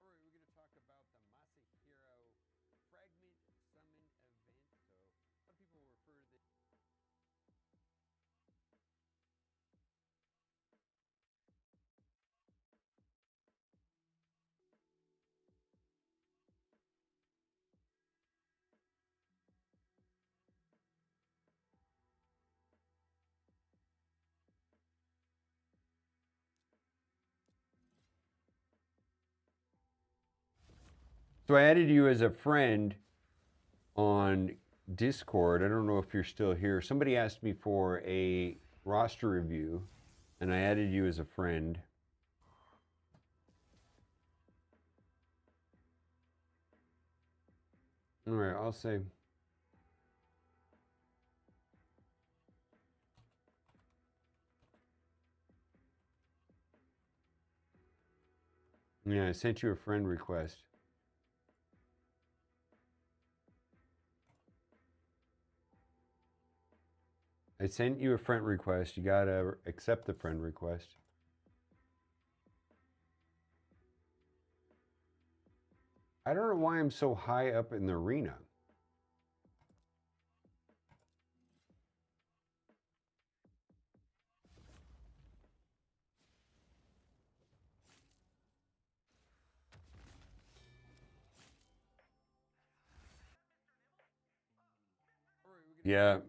All right, we're going to talk about the Masahiro Fragment Summon event. So, a lot of people refer to this. So, I added you as a friend on Discord. I don't know if you're still here. Somebody asked me for a roster review, and I added you as a friend. All right, I'll say. Yeah, I sent you a friend request. I sent you a friend request. You gotta accept the friend request. I don't know why I'm so high up in the arena. Yeah,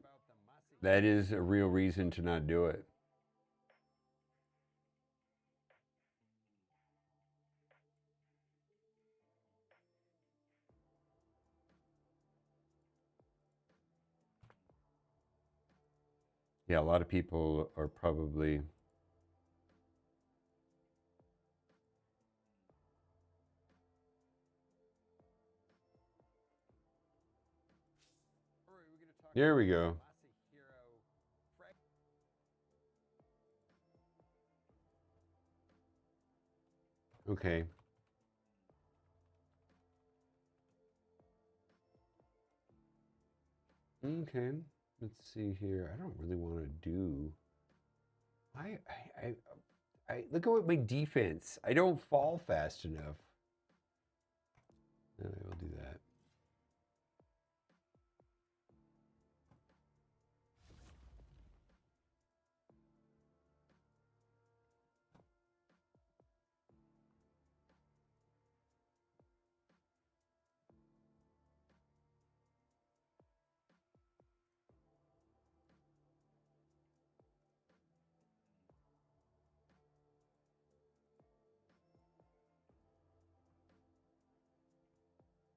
that is a real reason to not do it. Yeah, a lot of people are probably. Here we go. Okay. Okay. Let's see here. I don't really want to do. I look at what my defense. I don't fall fast enough. No, I will do that.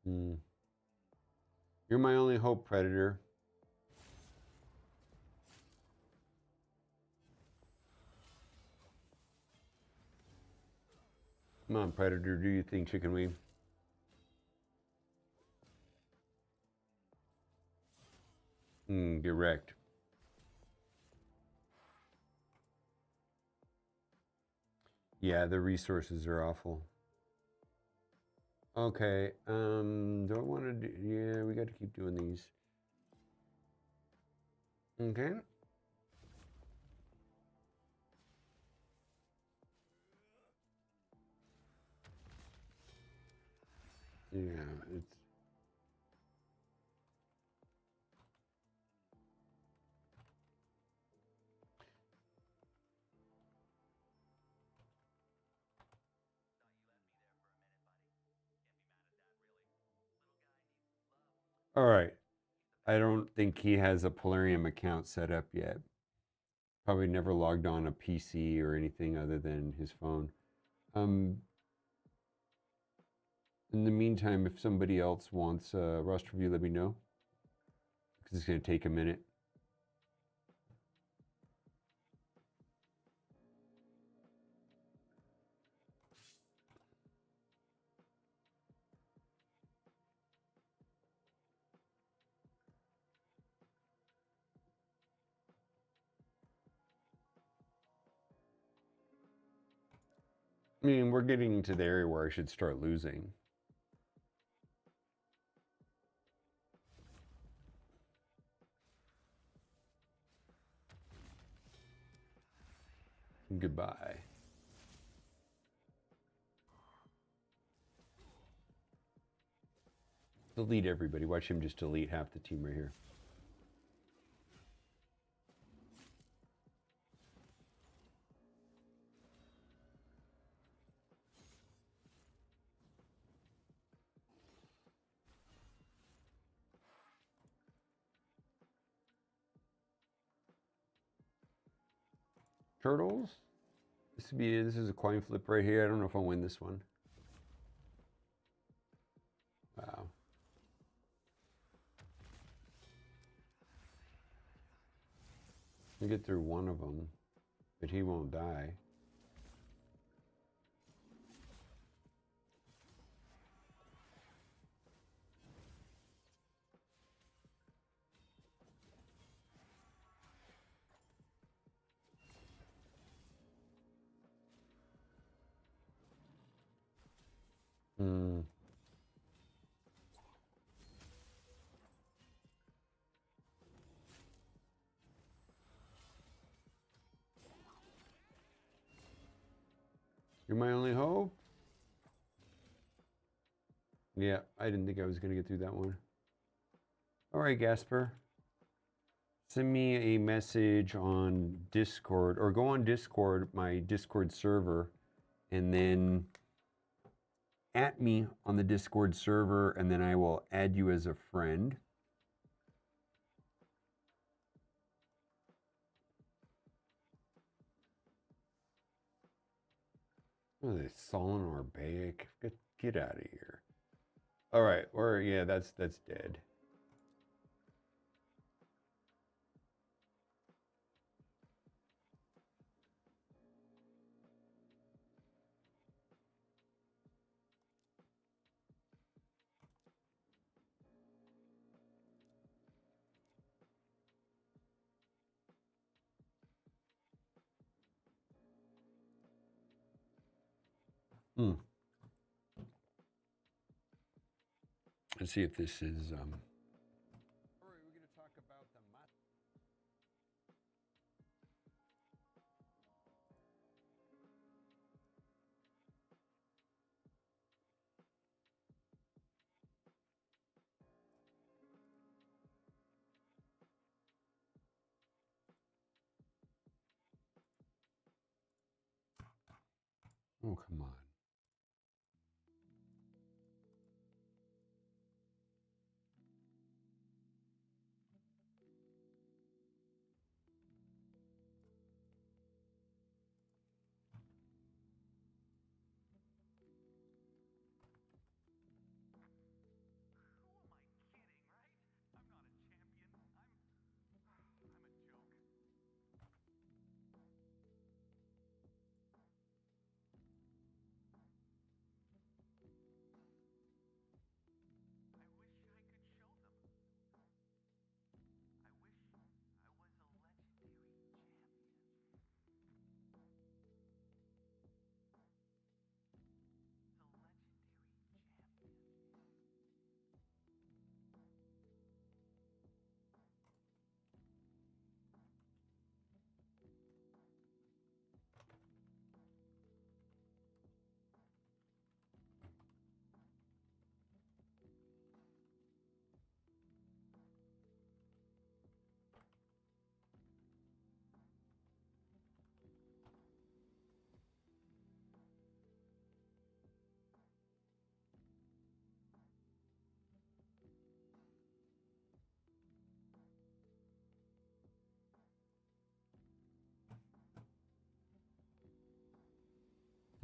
Hmm. You're my only hope, Predator. Come on, Predator. Do you think chicken wing? Get wrecked. Yeah, the resources are awful. Okay. Do I want to do? Yeah, we got to keep doing these. Okay. Yeah, it's. All right. I don't think he has a Polarium account set up yet. Probably never logged on a PC or anything other than his phone. In the meantime, if somebody else wants a roster review, let me know. Because it's going to take a minute. I mean, we're getting to the area where I should start losing. Goodbye. Delete everybody. Watch him just delete half the team right here. Turtles. This is a coin flip right here. I don't know if I'll win this one. Wow. I get through one of them, but he won't die. Hmm. You're my only hope? Yeah, I didn't think I was going to get through that one. All right, Gasper. Send me a message on Discord, or go on Discord, my Discord server, and then at me on the Discord server, and then I will add you as a friend. What are they, Solon Arbaic? Get out of here. All right, or yeah, that's dead. Let's see if this is. All right, we're going to talk about the Oh, come on.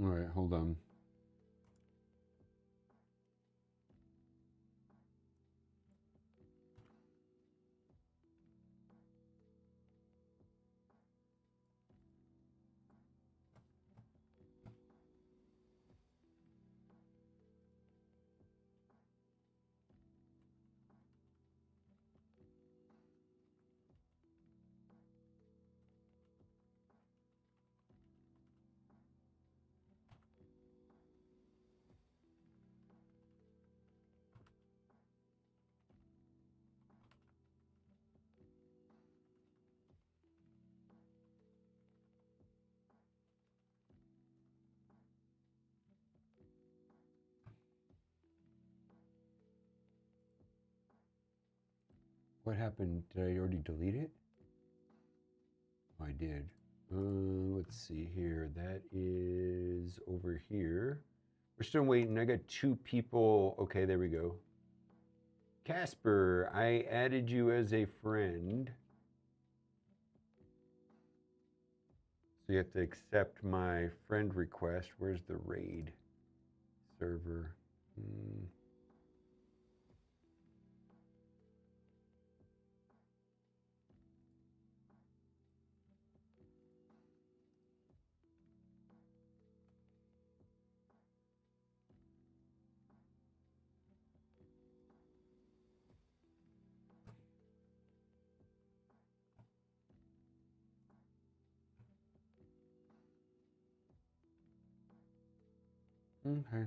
All right, hold on. What happened? Did I already delete it? Oh, I did. Let's see here. That is over here. We're still waiting. I got 2 people. Okay, there we go. Casper, I added you as a friend. So you have to accept my friend request. Where's the raid server? Okay.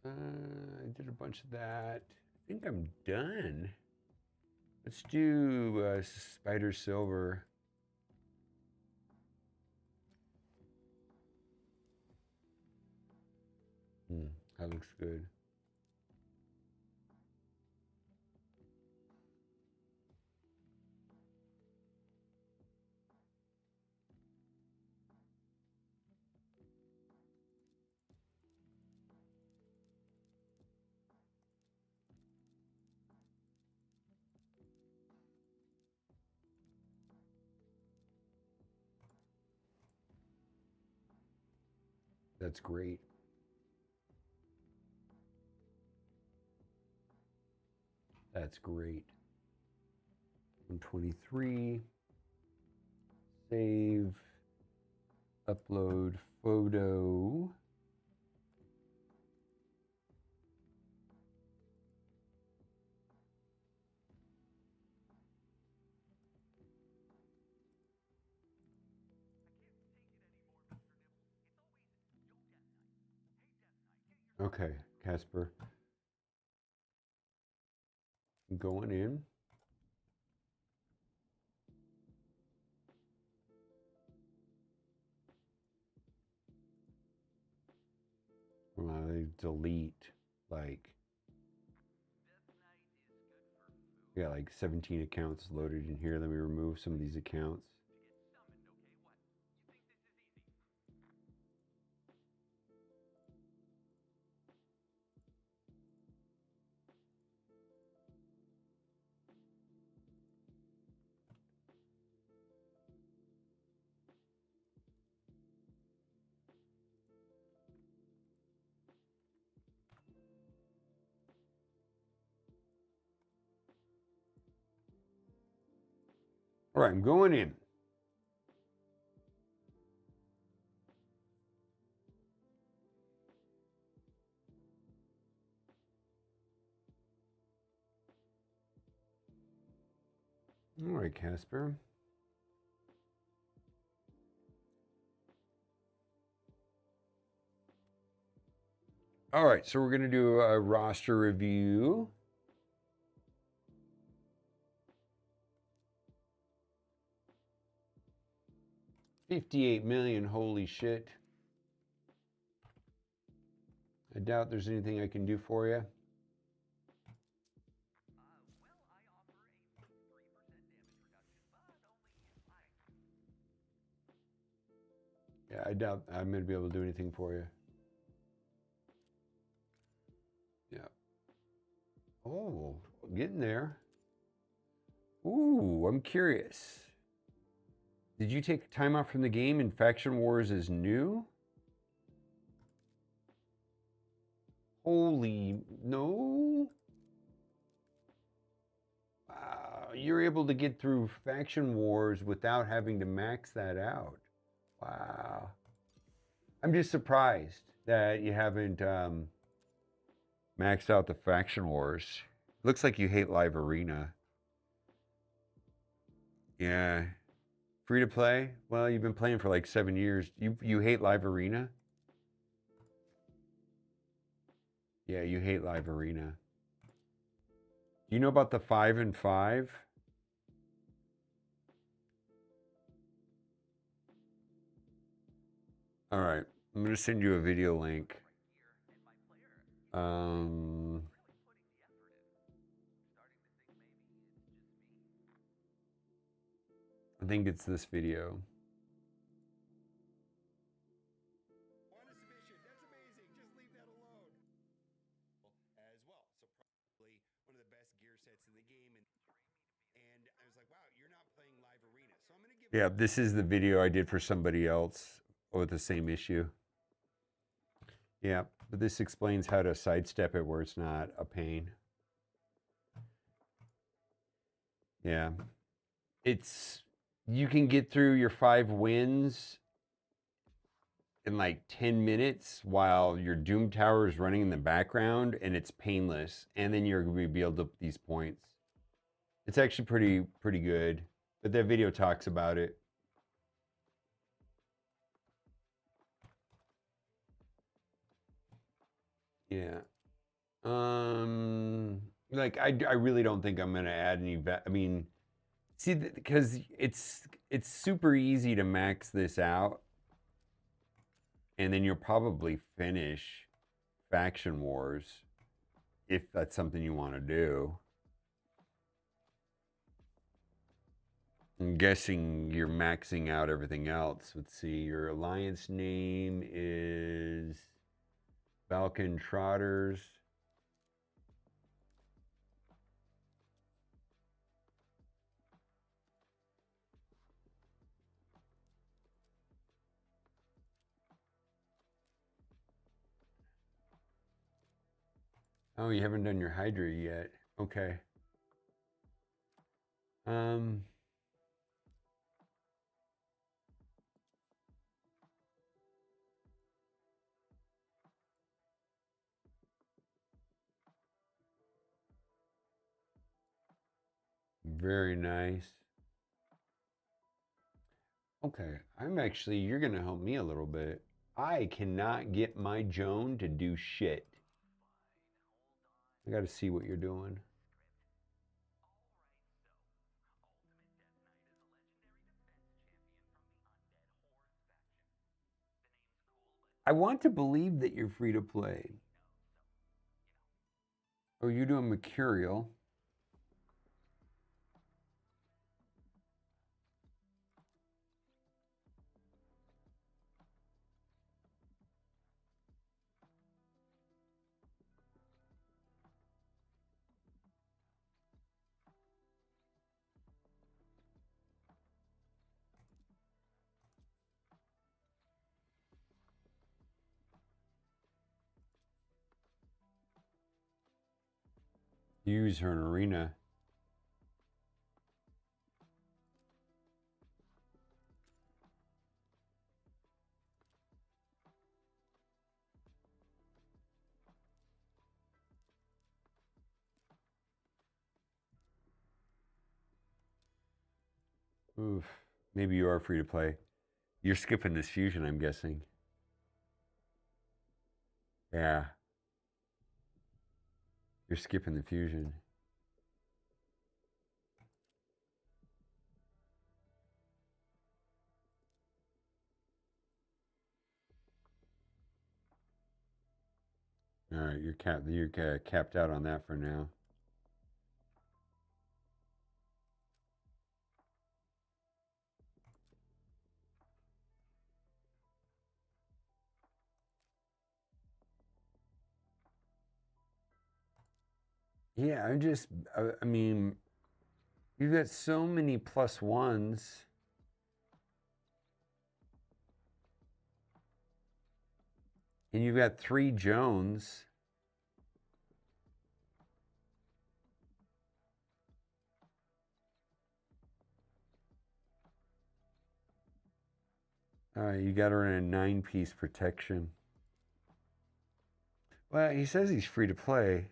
I did a bunch of that. I think I'm done. Let's do Spider Silver. That looks good. That's great. That's great. 123. Save. Upload photo. Okay, Casper. Going in. Delete, like, yeah, like 17 accounts loaded in here. Let me remove some of these accounts. All right, I'm going in. All right, Casper. All right, so we're going to do a roster review. $58 million, holy shit. I doubt there's anything I can do for you. Yeah, I doubt I'm going to be able to do anything for you. Yeah. Oh, getting there. Ooh, I'm curious. Did you take time out from the game and Faction Wars is new? Holy, no. Wow, you're able to get through Faction Wars without having to max that out. Wow. I'm just surprised that you haven't maxed out the Faction Wars. Looks like you hate Live Arena. Yeah. Free to play? Well, you've been playing for like 7 years. You hate Live Arena? Yeah, you hate Live Arena. Do you know about the 5 and 5? All right, I'm gonna send you a video link. I think it's this video. Yeah, this is the video I did for somebody else with the same issue. Yeah, but this explains how to sidestep it where it's not a pain. Yeah. You can get through your 5 wins in like 10 minutes while your Doom Tower is running in the background, and it's painless. And then you're going to build up these points. It's actually pretty good. But that video talks about it. Yeah. Like I really don't think I'm gonna add any. I mean, see, because it's super easy to max this out, and then you'll probably finish Faction Wars if that's something you want to do. I'm guessing you're maxing out everything else. Let's see, your alliance name is Balkan Trotters. Oh, you haven't done your Hydra yet. Okay. Very nice. Okay, you're gonna help me a little bit. I cannot get my Joan to do shit. I gotta see what you're doing. I want to believe that you're free to play. Oh, you're doing Mercurial. Use her in arena. Oof. Maybe you are free to play. You're skipping this fusion, I'm guessing. Yeah. You're skipping the fusion. All right, you're capped out on that for now. Yeah, I mean, you've got so many +1s. And you've got 3 Jones. All right, you got her in a 9-piece protection. Well, he says he's free to play.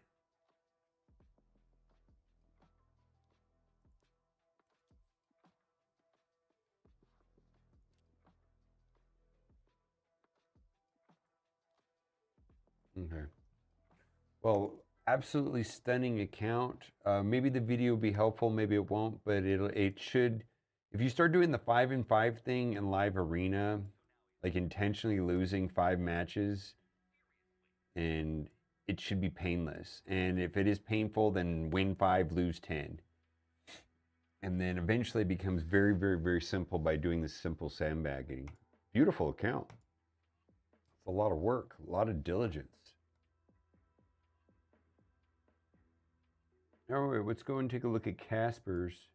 Okay. Well, absolutely stunning account. Maybe the video will be helpful, maybe it won't, but it should. If you start doing the 5-and-5 thing in live arena, like intentionally losing 5 matches, and it should be painless. And if it is painful, then win 5, lose 10. And then eventually it becomes very, very, very simple by doing this simple sandbagging. Beautiful account. It's a lot of work, a lot of diligence. All right, let's go and take a look at Casper's.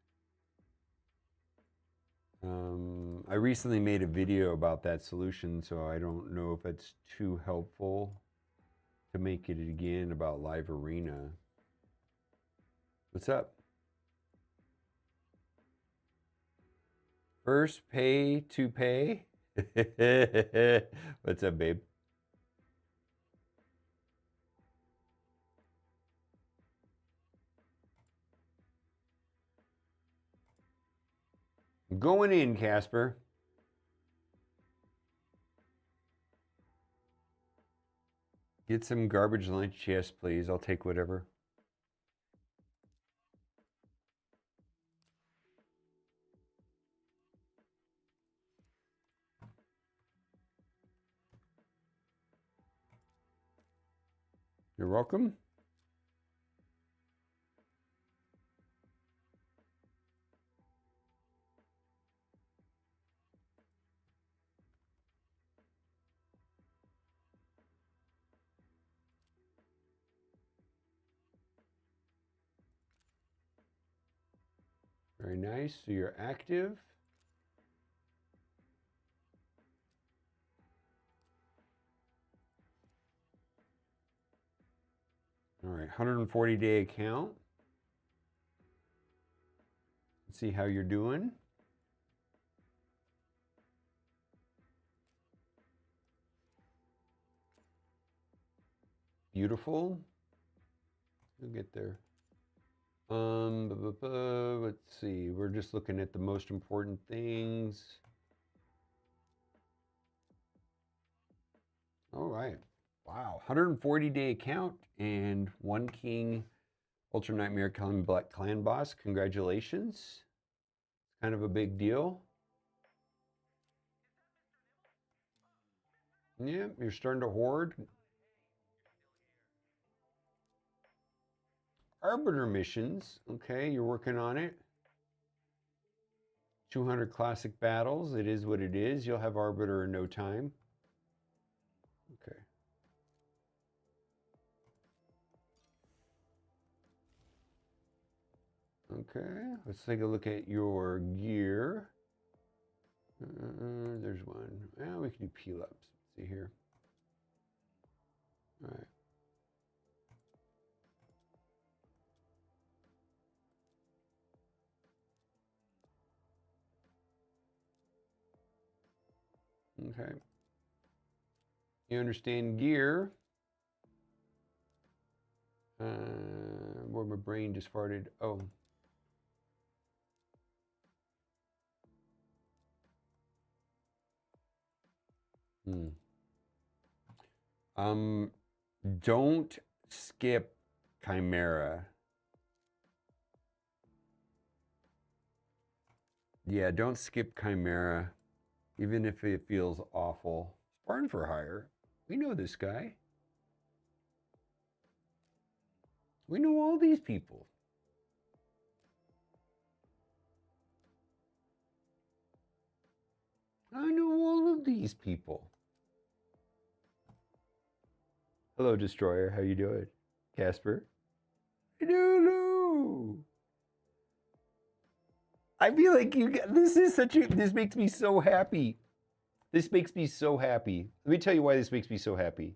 I recently made a video about that solution, so I don't know if it's too helpful to make it again about live arena. What's up? First pay to pay? What's up, babe? I'm going in, Casper. Get some garbage lunch. Yes, please. I'll take whatever. You're welcome. Very nice. So you're active. All right, 140-day account. Let's see how you're doing. Beautiful. You'll get there. Let's see. We're just looking at the most important things. All right. Wow. 140-day account and 1 king Ultra Nightmare Clan boss. Congratulations. It's kind of a big deal. Yeah, you're starting to hoard. Arbiter missions. Okay, you're working on it. 200 classic battles. It is what it is. You'll have Arbiter in no time. Okay. Okay, let's take a look at your gear. There's one. Well, we can do peel ups. Let's see here. All right. Okay. You understand gear. Where my brain just farted. Oh. Don't skip Chimera. Yeah, don't skip Chimera, even if it feels awful. Spartan for hire. We know this guy. We know all these people. I know all of these people. Hello, Destroyer. How you doing? Casper? Hello. I feel like this makes me so happy. This makes me so happy. Let me tell you why this makes me so happy.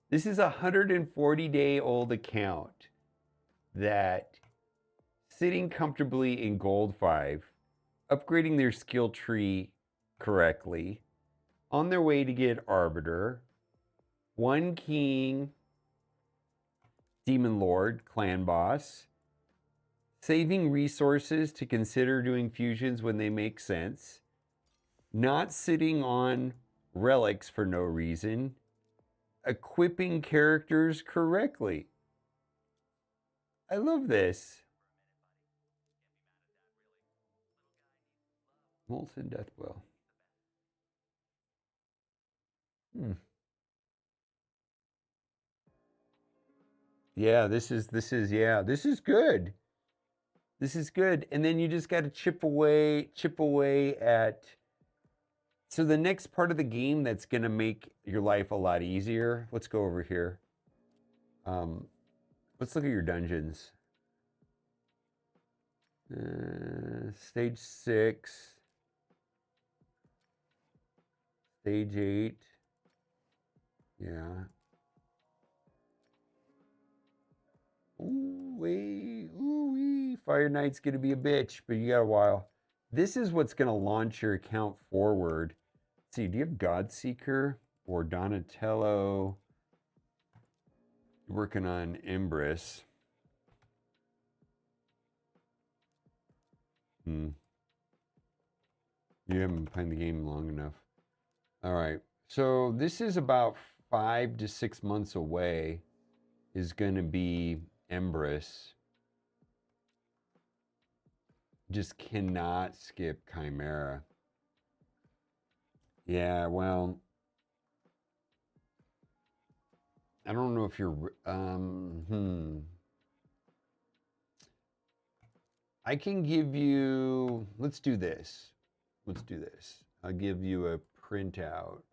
This is a 140-day-old account that sitting comfortably in Gold 5, upgrading their skill tree correctly, on their way to get Arbiter, 1 king, Demon Lord, clan boss, saving resources to consider doing fusions when they make sense, not sitting on relics for no reason, equipping characters correctly. I love this. Molten Deathwell. Yeah, this is good. This is good. And then you just got to chip away at. So the next part of the game that's going to make your life a lot easier. Let's go over here. Let's look at your dungeons. Stage 6. Stage 8. Yeah. Ooh-wee. Fire Knight's going to be a bitch, but you got a while. This is what's going to launch your account forward. Let's see, do you have Godseeker or Donatello? You're working on Embrys. You haven't been playing the game long enough. All right, So this is about 5 to 6 months away, is going to be Empress. Just cannot skip Chimera. Yeah, well, I don't know if you're, I can give you, let's do this. Let's do this. I'll give you a printout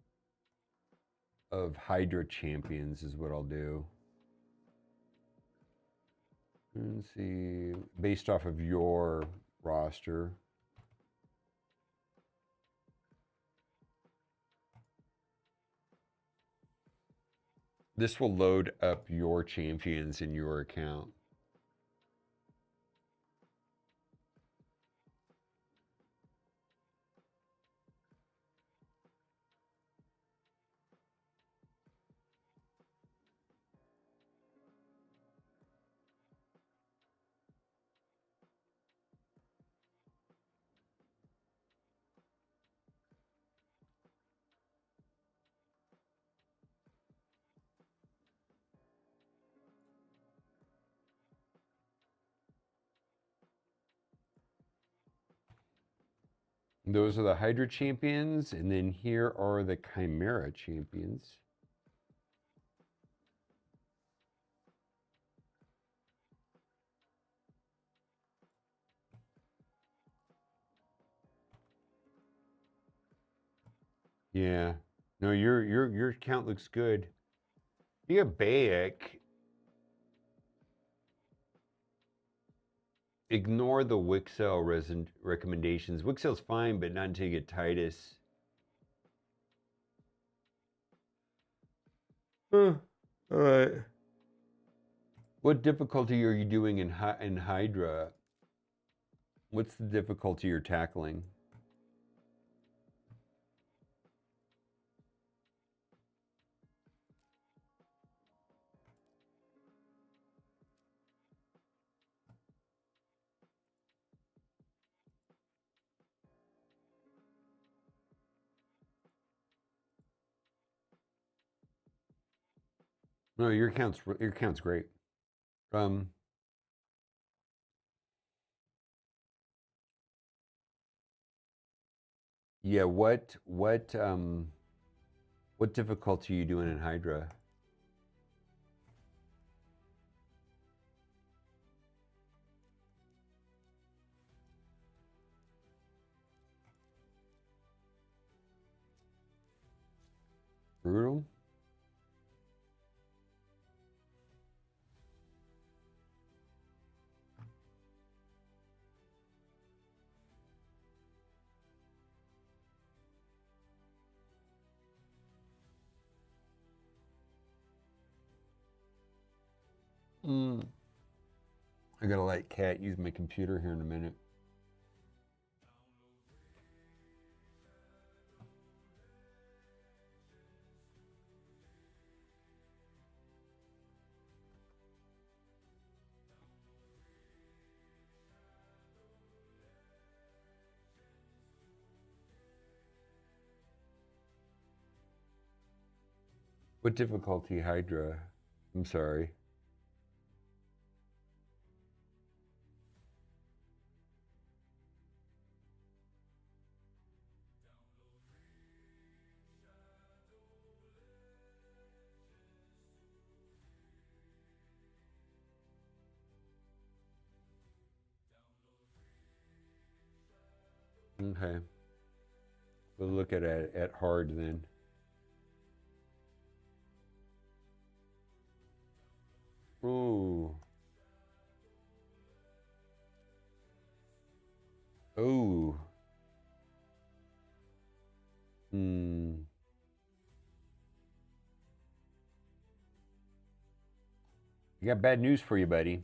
of Hydra champions is what I'll do. Let's see, based off of your roster. This will load up your champions in your account. Those are the Hydra champions, and then here are the Chimera champions. Yeah. No, your account looks good. You got Bayek. Ignore the Wixel recommendations. Wixel's fine, but not until you get Titus. All right. What difficulty are you doing in Hydra? What's the difficulty you're tackling? No, your account's great. Yeah, what difficulty are you doing in Hydra? Brutal? I gotta let Cat use my computer here in a minute. What difficulty, Hydra? I'm sorry. Okay. We'll look at hard then. Ooh. Oh. I got bad news for you, buddy.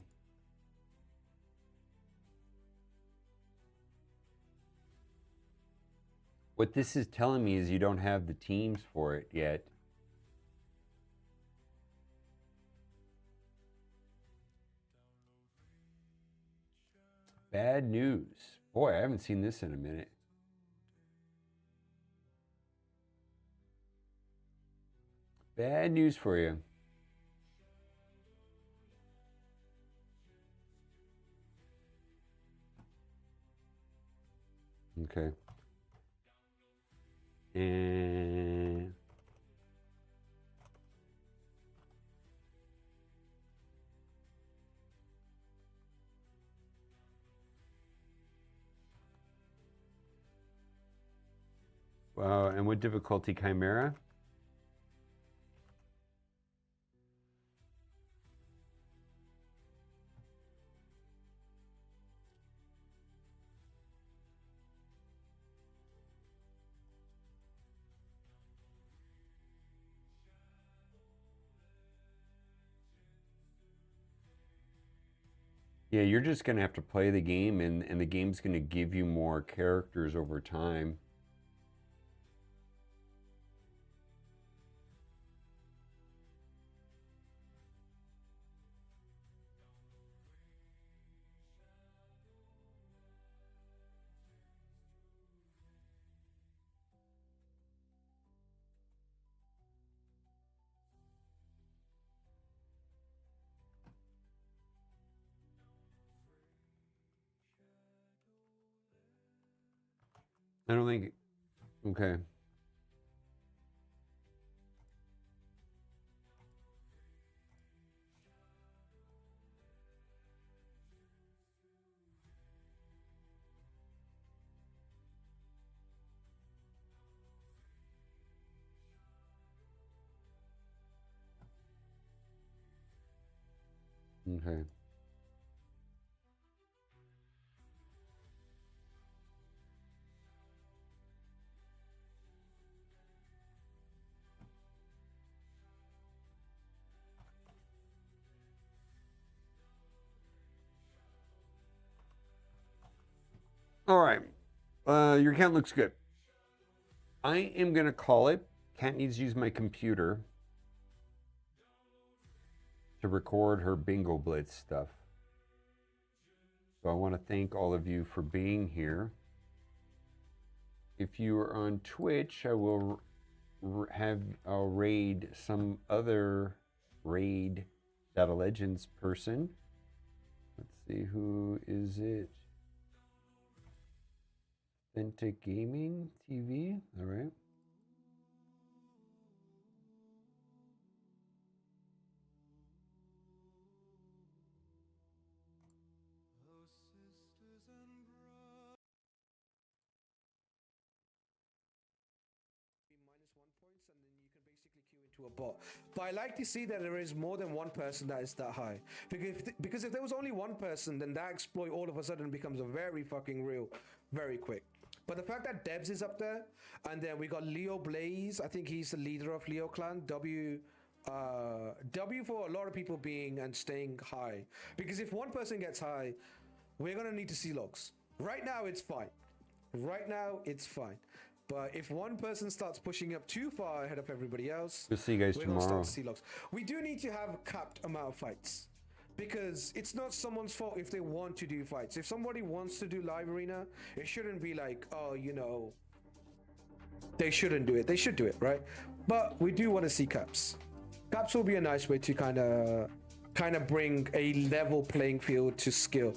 What this is telling me is you don't have the teams for it yet. Bad news. Boy, I haven't seen this in a minute. Bad news for you. Okay. And wow, and what difficulty, Chimera? Yeah, you're just gonna have to play the game, and the game's gonna give you more characters over time. I don't think. Okay. Okay. All right. Your account looks good. I am gonna call it. Cat needs to use my computer to record her Bingo Blitz stuff. So I want to thank all of you for being here. If you are on Twitch, I will I'll raid some other raid Data Legends person. Let's see, who is it? Authentic Gaming TV. All right. To a bot, but I like to see that there is more than one person that is that high, because if there was only one person, then that exploit all of a sudden becomes a very fucking real very quick. But the fact that Debs is up there, and then we got Leo Blaze, I think he's the leader of Leo Clan. W for a lot of people being and staying high, because if one person gets high, we're gonna need to see logs. Right now it's fine. Right now it's fine. But if one person starts pushing up too far ahead of everybody else, we'll see you guys tomorrow. Start to see logs. We do need to have a capped amount of fights, because it's not someone's fault if they want to do fights. If somebody wants to do live arena, it shouldn't be like, oh, you know, they shouldn't do it. They should do it, right? But we do want to see caps. Caps will be a nice way to kind of bring a level playing field to skill.